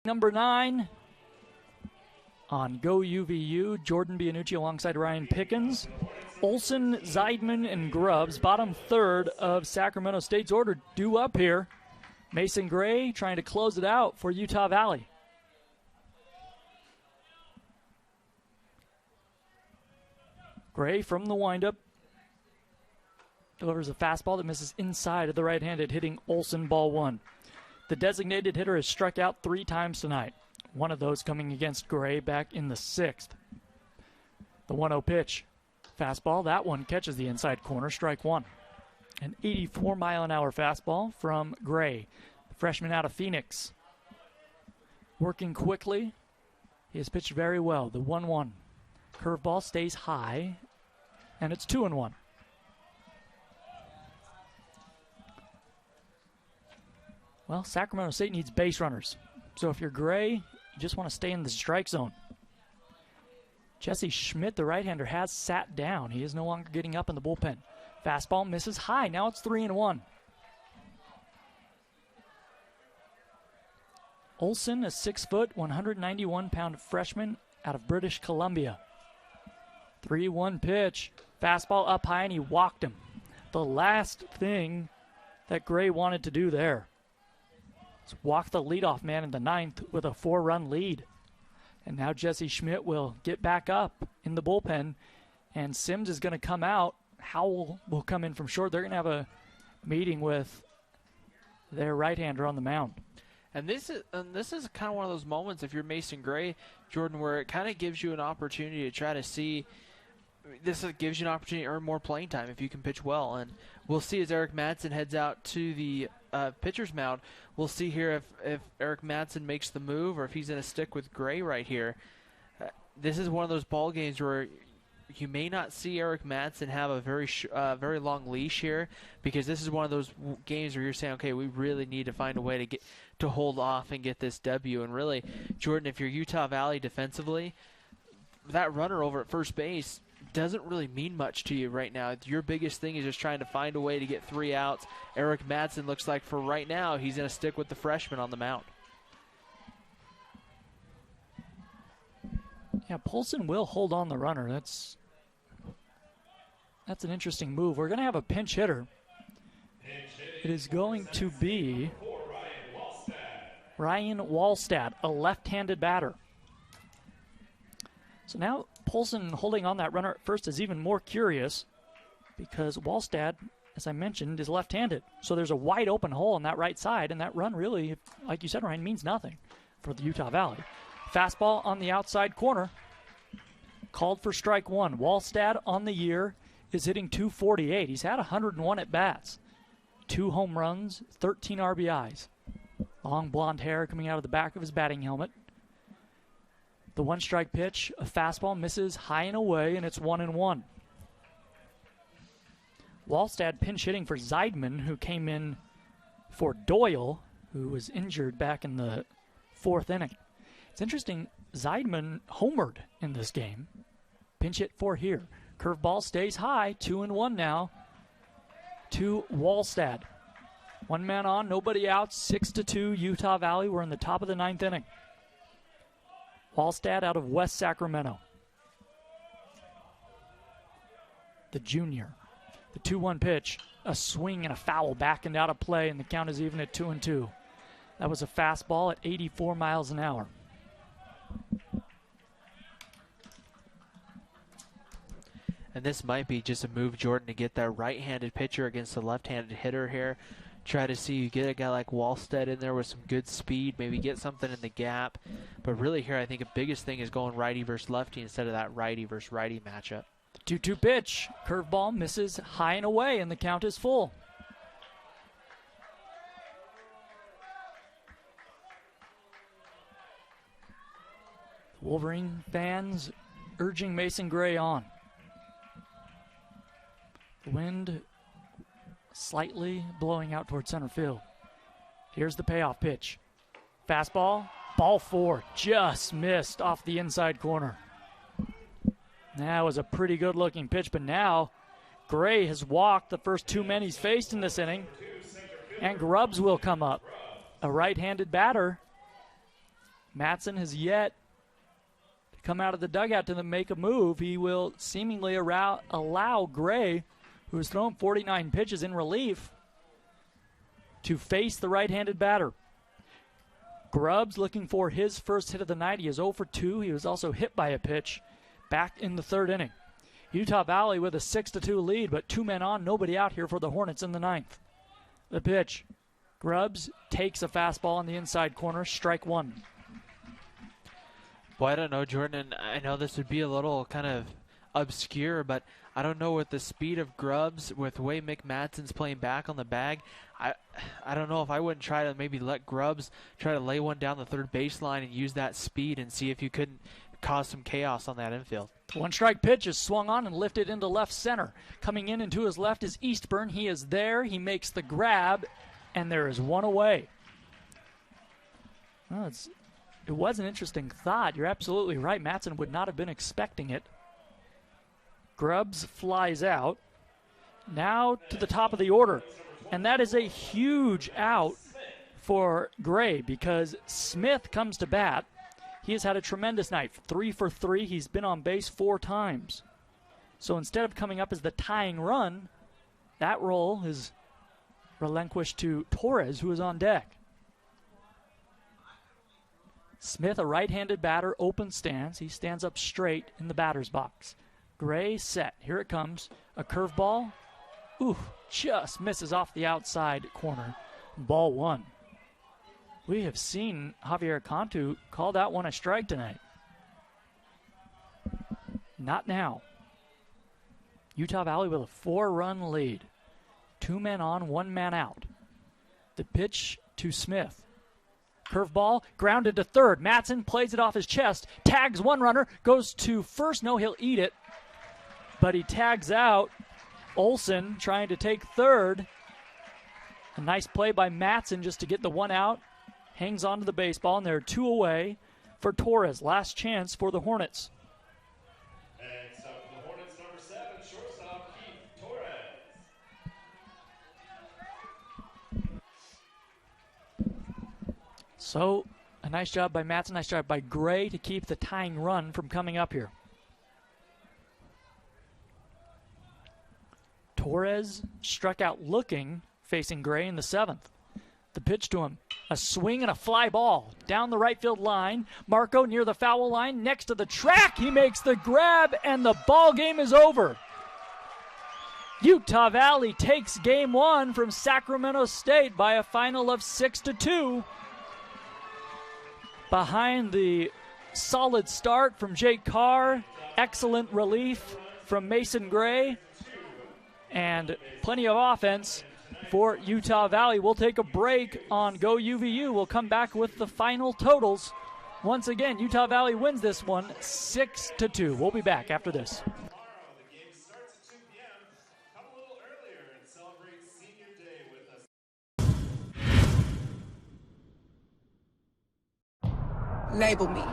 Speaker 1: Number 9 on GoUVU, Jordan Bianucci alongside Ryan Pickens. Olson, Zeidman, and Grubbs, bottom third of Sacramento State's order, due up here. Mason Gray trying to close it out for Utah Valley. Gray from the windup delivers a fastball that misses inside of the right-handed hitting Olson, ball 1. The designated hitter has struck out 3 times tonight. One of those coming against Gray back in the 6th. The 1-0 pitch. Fastball, that one catches the inside corner, strike 1. An 84-mile-an-hour fastball from Gray, the freshman out of Phoenix. Working quickly. He has pitched very well. The 1-1. Curveball stays high, and it's 2-1. Well, Sacramento State needs base runners. So if you're Gray, you just want to stay in the strike zone. Jesse Schmidt, the right-hander, has sat down. He is no longer getting up in the bullpen. Fastball misses high. Now it's 3-1. Olson, a 6-foot, 191-pound freshman out of British Columbia. 3-1 pitch. Fastball up high, and he walked him. The last thing that Gray wanted to do there. Walk the leadoff man in the 9th with a 4-run lead. And now Jesse Schmidt will get back up in the bullpen, and Sims is going to come out. Howell will come in from short. They're going to have a meeting with their right-hander on the mound.
Speaker 2: And this is kind of one of those moments, if you're Mason Gray, Jordan, where it kind of gives you an opportunity to try to see. This gives you an opportunity to earn more playing time if you can pitch well. And we'll see as Eric Madsen heads out to the pitcher's mound. We'll see here if Eric Madsen makes the move or if he's going to stick with Gray right here. This is one of those ball games where you may not see Eric Madsen have a very long leash here, because this is one of those games where you're saying, okay, we really need to find a way to hold off and get this W. And really, Jordan, if you're Utah Valley defensively, that runner over at first base doesn't really mean much to you right now. Your biggest thing is just trying to find a way to get 3 outs. Eric Madsen looks like for right now he's going to stick with the freshman on the mound.
Speaker 1: Yeah, Polson will hold on the runner. That's an interesting move. We're going to have a pinch hitter. It is going to be Ryan Wallstad, a left-handed batter. So now Polson holding on that runner at first is even more curious, because Wallstad, as I mentioned, is left-handed. So there's a wide open hole on that right side, and that run really, like you said, Ryan, means nothing for the Utah Valley. Fastball on the outside corner. Called for strike 1. Wallstad on the year is hitting .248. He's had 101 at-bats. 2 home runs, 13 RBIs. Long blonde hair coming out of the back of his batting helmet. The 1-strike pitch, a fastball misses high and away, and it's 1-1. Wallstad pinch hitting for Zeidman, who came in for Doyle, who was injured back in the 4th inning. It's interesting, Zeidman homered in this game. Pinch hit for here. Curveball stays high, 2-1 now to Wallstad. 1 man on, nobody out, 6-2 Utah Valley. We're in the top of the 9th inning. Wallstad out of West Sacramento. The junior. The 2-1 pitch, a swing and a foul back and out of play, and the count is even at 2-2. That was a fastball at 84 miles an hour.
Speaker 2: And this might be just a move, Jordan, to get that right-handed pitcher against the left-handed hitter here. Try to see you get a guy like Wallstad in there with some good speed, maybe get something in the gap. But really here, I think the biggest thing is going righty versus lefty instead of that righty versus righty matchup.
Speaker 1: 2-2 pitch. Curveball misses high and away, and the count is full. Wolverine fans urging Mason Gray on. The wind slightly blowing out towards center field. Here's the payoff pitch. Fastball, ball 4, just missed off the inside corner. That was a pretty good looking pitch, but now Gray has walked the first 2 men he's faced in this inning, and Grubbs will come up. A right-handed batter Matson has yet to come out of the dugout to make a move. He will seemingly allow Gray, who has thrown 49 pitches in relief, to face the right-handed batter. Grubbs looking for his first hit of the night. He is 0 for 2. He was also hit by a pitch back in the third inning. Utah Valley with a 6-2 lead, but 2 men on, nobody out here for the Hornets in the ninth. The pitch. Grubbs takes a fastball on the inside corner, strike one.
Speaker 2: Well, I don't know, Jordan. I know this would be a little kind of obscure, but I don't know with the speed of Grubbs, with the way Mick Matson's playing back on the bag, I don't know if I wouldn't try to maybe let Grubbs try to lay one down the third baseline and use that speed and see if you couldn't cause some chaos on that infield.
Speaker 1: One strike pitch is swung on and lifted into left center. Coming in and to his left is Eastburn. He is there. He makes the grab, and there is one away. Well, it was an interesting thought. You're absolutely right. Matson would not have been expecting it. Grubbs flies out. Now to the top of the order. And that is a huge out for Gray because Smith comes to bat. He has had a tremendous night. 3 for 3. He's been on base 4 times. So instead of coming up as the tying run, that role is relinquished to Torres, who is on deck. Smith, a right-handed batter, open stance. He stands up straight in the batter's box. Gray set. Here it comes. A curveball. Ooh, just misses off the outside corner. Ball one. We have seen Javier Cantu call that one a strike tonight. Not now. Utah Valley with a 4-run lead. 2 men on, 1 man out. The pitch to Smith. Curveball, grounded to third. Matson plays it off his chest, tags one runner, goes to first. No, he'll eat it. But he tags out. Olsen trying to take third. A nice play by Matson just to get the one out. Hangs on to the baseball, and there are 2 away for Torres. Last chance for the Hornets.
Speaker 3: Next up for the Hornets, number 7, shortstop Keith Torres.
Speaker 1: So, a nice job by Matson, nice job by Gray to keep the tying run from coming up here. Torres struck out looking, facing Gray in the 7th. The pitch to him, a swing and a fly ball down the right field line. Marco near the foul line, next to the track. He makes the grab, and the ball game is over. Utah Valley takes game 1 from Sacramento State by a final of 6-2. Behind the solid start from Jake Carr, excellent relief from Mason Gray, and plenty of offense for Utah Valley. We'll take a break on GoUVU. We'll come back with the final totals. Once again, Utah Valley wins this one 6-2. We'll be back after this.
Speaker 3: The game starts at 2 p.m. Come a little earlier and celebrate Senior Day with us.
Speaker 22: Label me.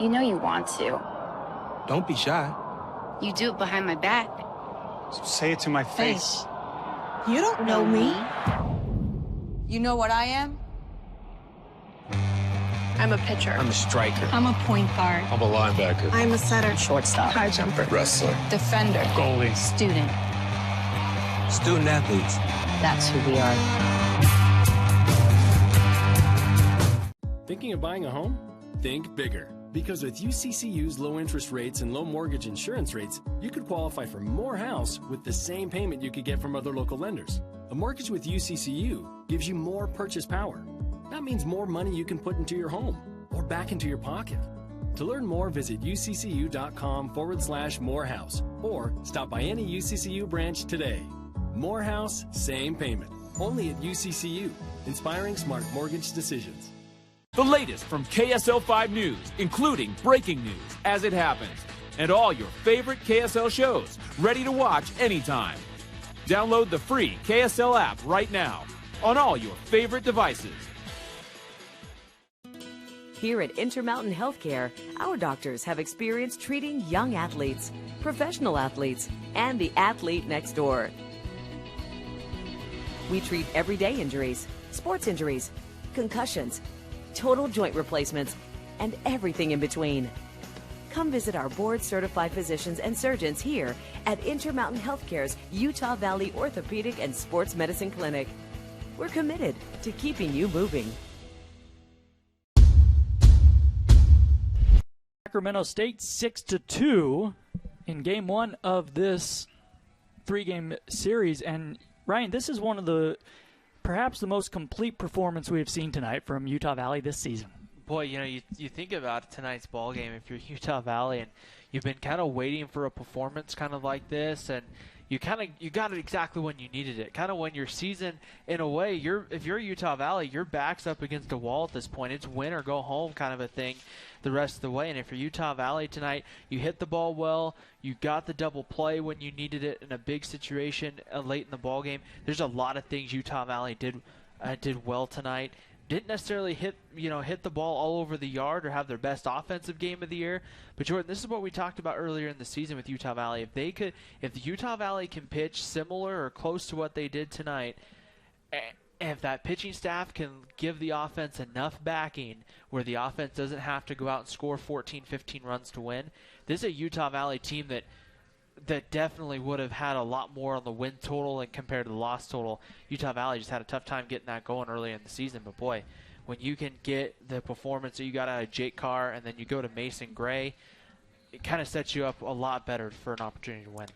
Speaker 22: You know you want to.
Speaker 10: Don't be shy.
Speaker 22: You do it behind my back.
Speaker 10: So say it to my face.
Speaker 22: You don't know me. You know what I am? I'm a pitcher.
Speaker 10: I'm a striker.
Speaker 22: I'm a point guard.
Speaker 10: I'm a linebacker.
Speaker 22: I'm a setter. Shortstop. High jumper.
Speaker 10: Wrestler.
Speaker 22: Defender.
Speaker 10: Goalie.
Speaker 22: Student.
Speaker 10: Student athletes.
Speaker 22: That's who we are.
Speaker 11: Thinking of buying a home? Think bigger. Because with UCCU's low interest rates and low mortgage insurance rates, you could qualify for more house with the same payment you could get from other local lenders. A mortgage with UCCU gives you more purchase power. That means more money you can put into your home or back into your pocket. To learn more, visit uccu.com/morehouse or stop by any UCCU branch today. More house, same payment. Only at UCCU, inspiring smart mortgage decisions.
Speaker 13: The latest from KSL 5 News, including breaking news as it happens, and all your favorite KSL shows, ready to watch anytime. Download the free KSL app right now on all your favorite devices.
Speaker 8: Here at Intermountain Healthcare, our doctors have experience treating young athletes, professional athletes, and the athlete next door. We treat everyday injuries, sports injuries, concussions, total joint replacements, and everything in between. Come visit our board-certified physicians and surgeons here at Intermountain Healthcare's Utah Valley Orthopedic and Sports Medicine Clinic. We're committed to keeping you moving.
Speaker 1: Sacramento State 6-2 in game one of this three-game series. And, Ryan, this is one of perhaps the most complete performance we have seen tonight from Utah Valley this season.
Speaker 2: Boy, you think about tonight's ball game. If you're Utah Valley and you've been kind of waiting for a performance kind of like this, and you got it exactly when you needed it. Kind of when your season, in a way, if you're Utah Valley, your back's up against a wall at this point. It's win or go home kind of a thing the rest of the way. And if you're Utah Valley tonight, you hit the ball well, you got the double play when you needed it in a big situation late in the ball game. There's a lot of things Utah Valley did well tonight. Didn't necessarily hit the ball all over the yard or have their best offensive game of the year. But Jordan, this is what we talked about earlier in the season with Utah Valley. If the Utah Valley can pitch similar or close to what they did tonight, and if that pitching staff can give the offense enough backing where the offense doesn't have to go out and score 14, 15 runs to win, this is a Utah Valley team that definitely would have had a lot more on the win total and compared to the loss total. Utah Valley just had a tough time getting that going early in the season. But, boy, when you can get the performance that you got out of Jake Carr and then you go to Mason Gray, it kind of sets you up a lot better for an opportunity to win.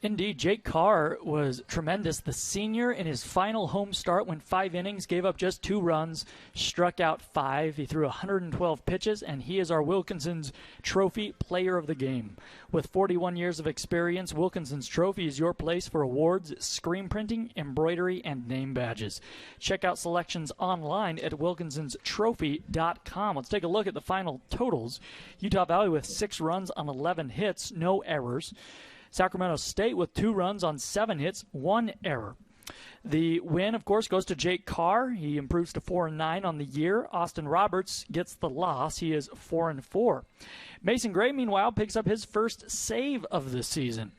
Speaker 1: Indeed, Jake Carr was tremendous. The senior in his final home start went 5 innings, gave up just 2 runs, struck out 5. He threw 112 pitches, and he is our Wilkinson's Trophy Player of the Game. With 41 years of experience, Wilkinson's Trophy is your place for awards, screen printing, embroidery, and name badges. Check out selections online at wilkinsonstrophy.com. Let's take a look at the final totals. Utah Valley with 6 runs on 11 hits, no errors. Sacramento State with 2 runs on 7 hits, 1 error. The win, of course, goes to Jake Carr. He improves to 4-9 on the year. Austin Roberts gets the loss. He is 4-4. Mason Gray, meanwhile, picks up his first save of the season.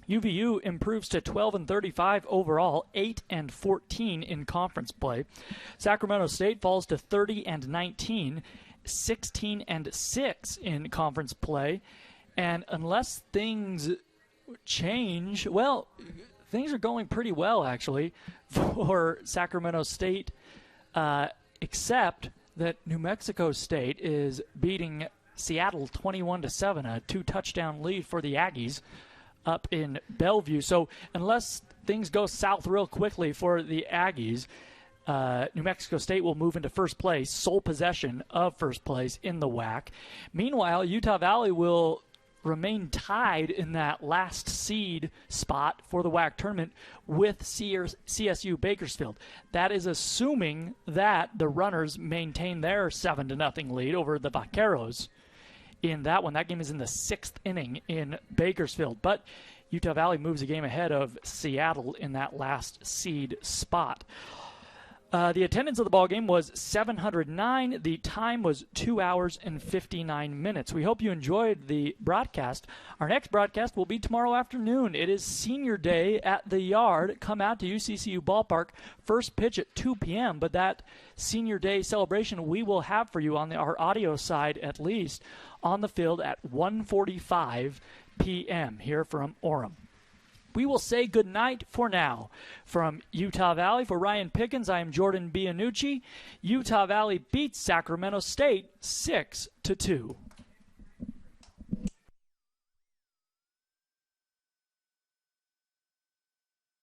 Speaker 1: UVU improves to 12-35 overall, 8-14 in conference play. Sacramento State falls to 30-19, 16-6 in conference play. And unless things change, well, things are going pretty well, actually, for Sacramento State, except that New Mexico State is beating Seattle 21-7, a 2-touchdown lead for the Aggies up in Bellevue. So unless things go south real quickly for the Aggies, New Mexico State will move into first place, sole possession of first place in the WAC. Meanwhile, Utah Valley will remain tied in that last seed spot for the WAC tournament with CSU Bakersfield. That is assuming that the Runners maintain their 7-0 lead over the Vaqueros in that one. That game is in the 6th inning in Bakersfield. But Utah Valley moves a game ahead of Seattle in that last seed spot. The attendance of the ball game was 709. The time was 2 hours and 59 minutes. We hope you enjoyed the broadcast. Our next broadcast will be tomorrow afternoon. It is Senior Day at the Yard. Come out to UCCU Ballpark. First pitch at 2 p.m., but that Senior Day celebration we will have for you on our audio side at least on the field at 1:45 p.m. here from Orem. We will say goodnight for now. From Utah Valley, for Ryan Pickens, I am Jordan Bianucci. Utah Valley beats Sacramento State 6-2.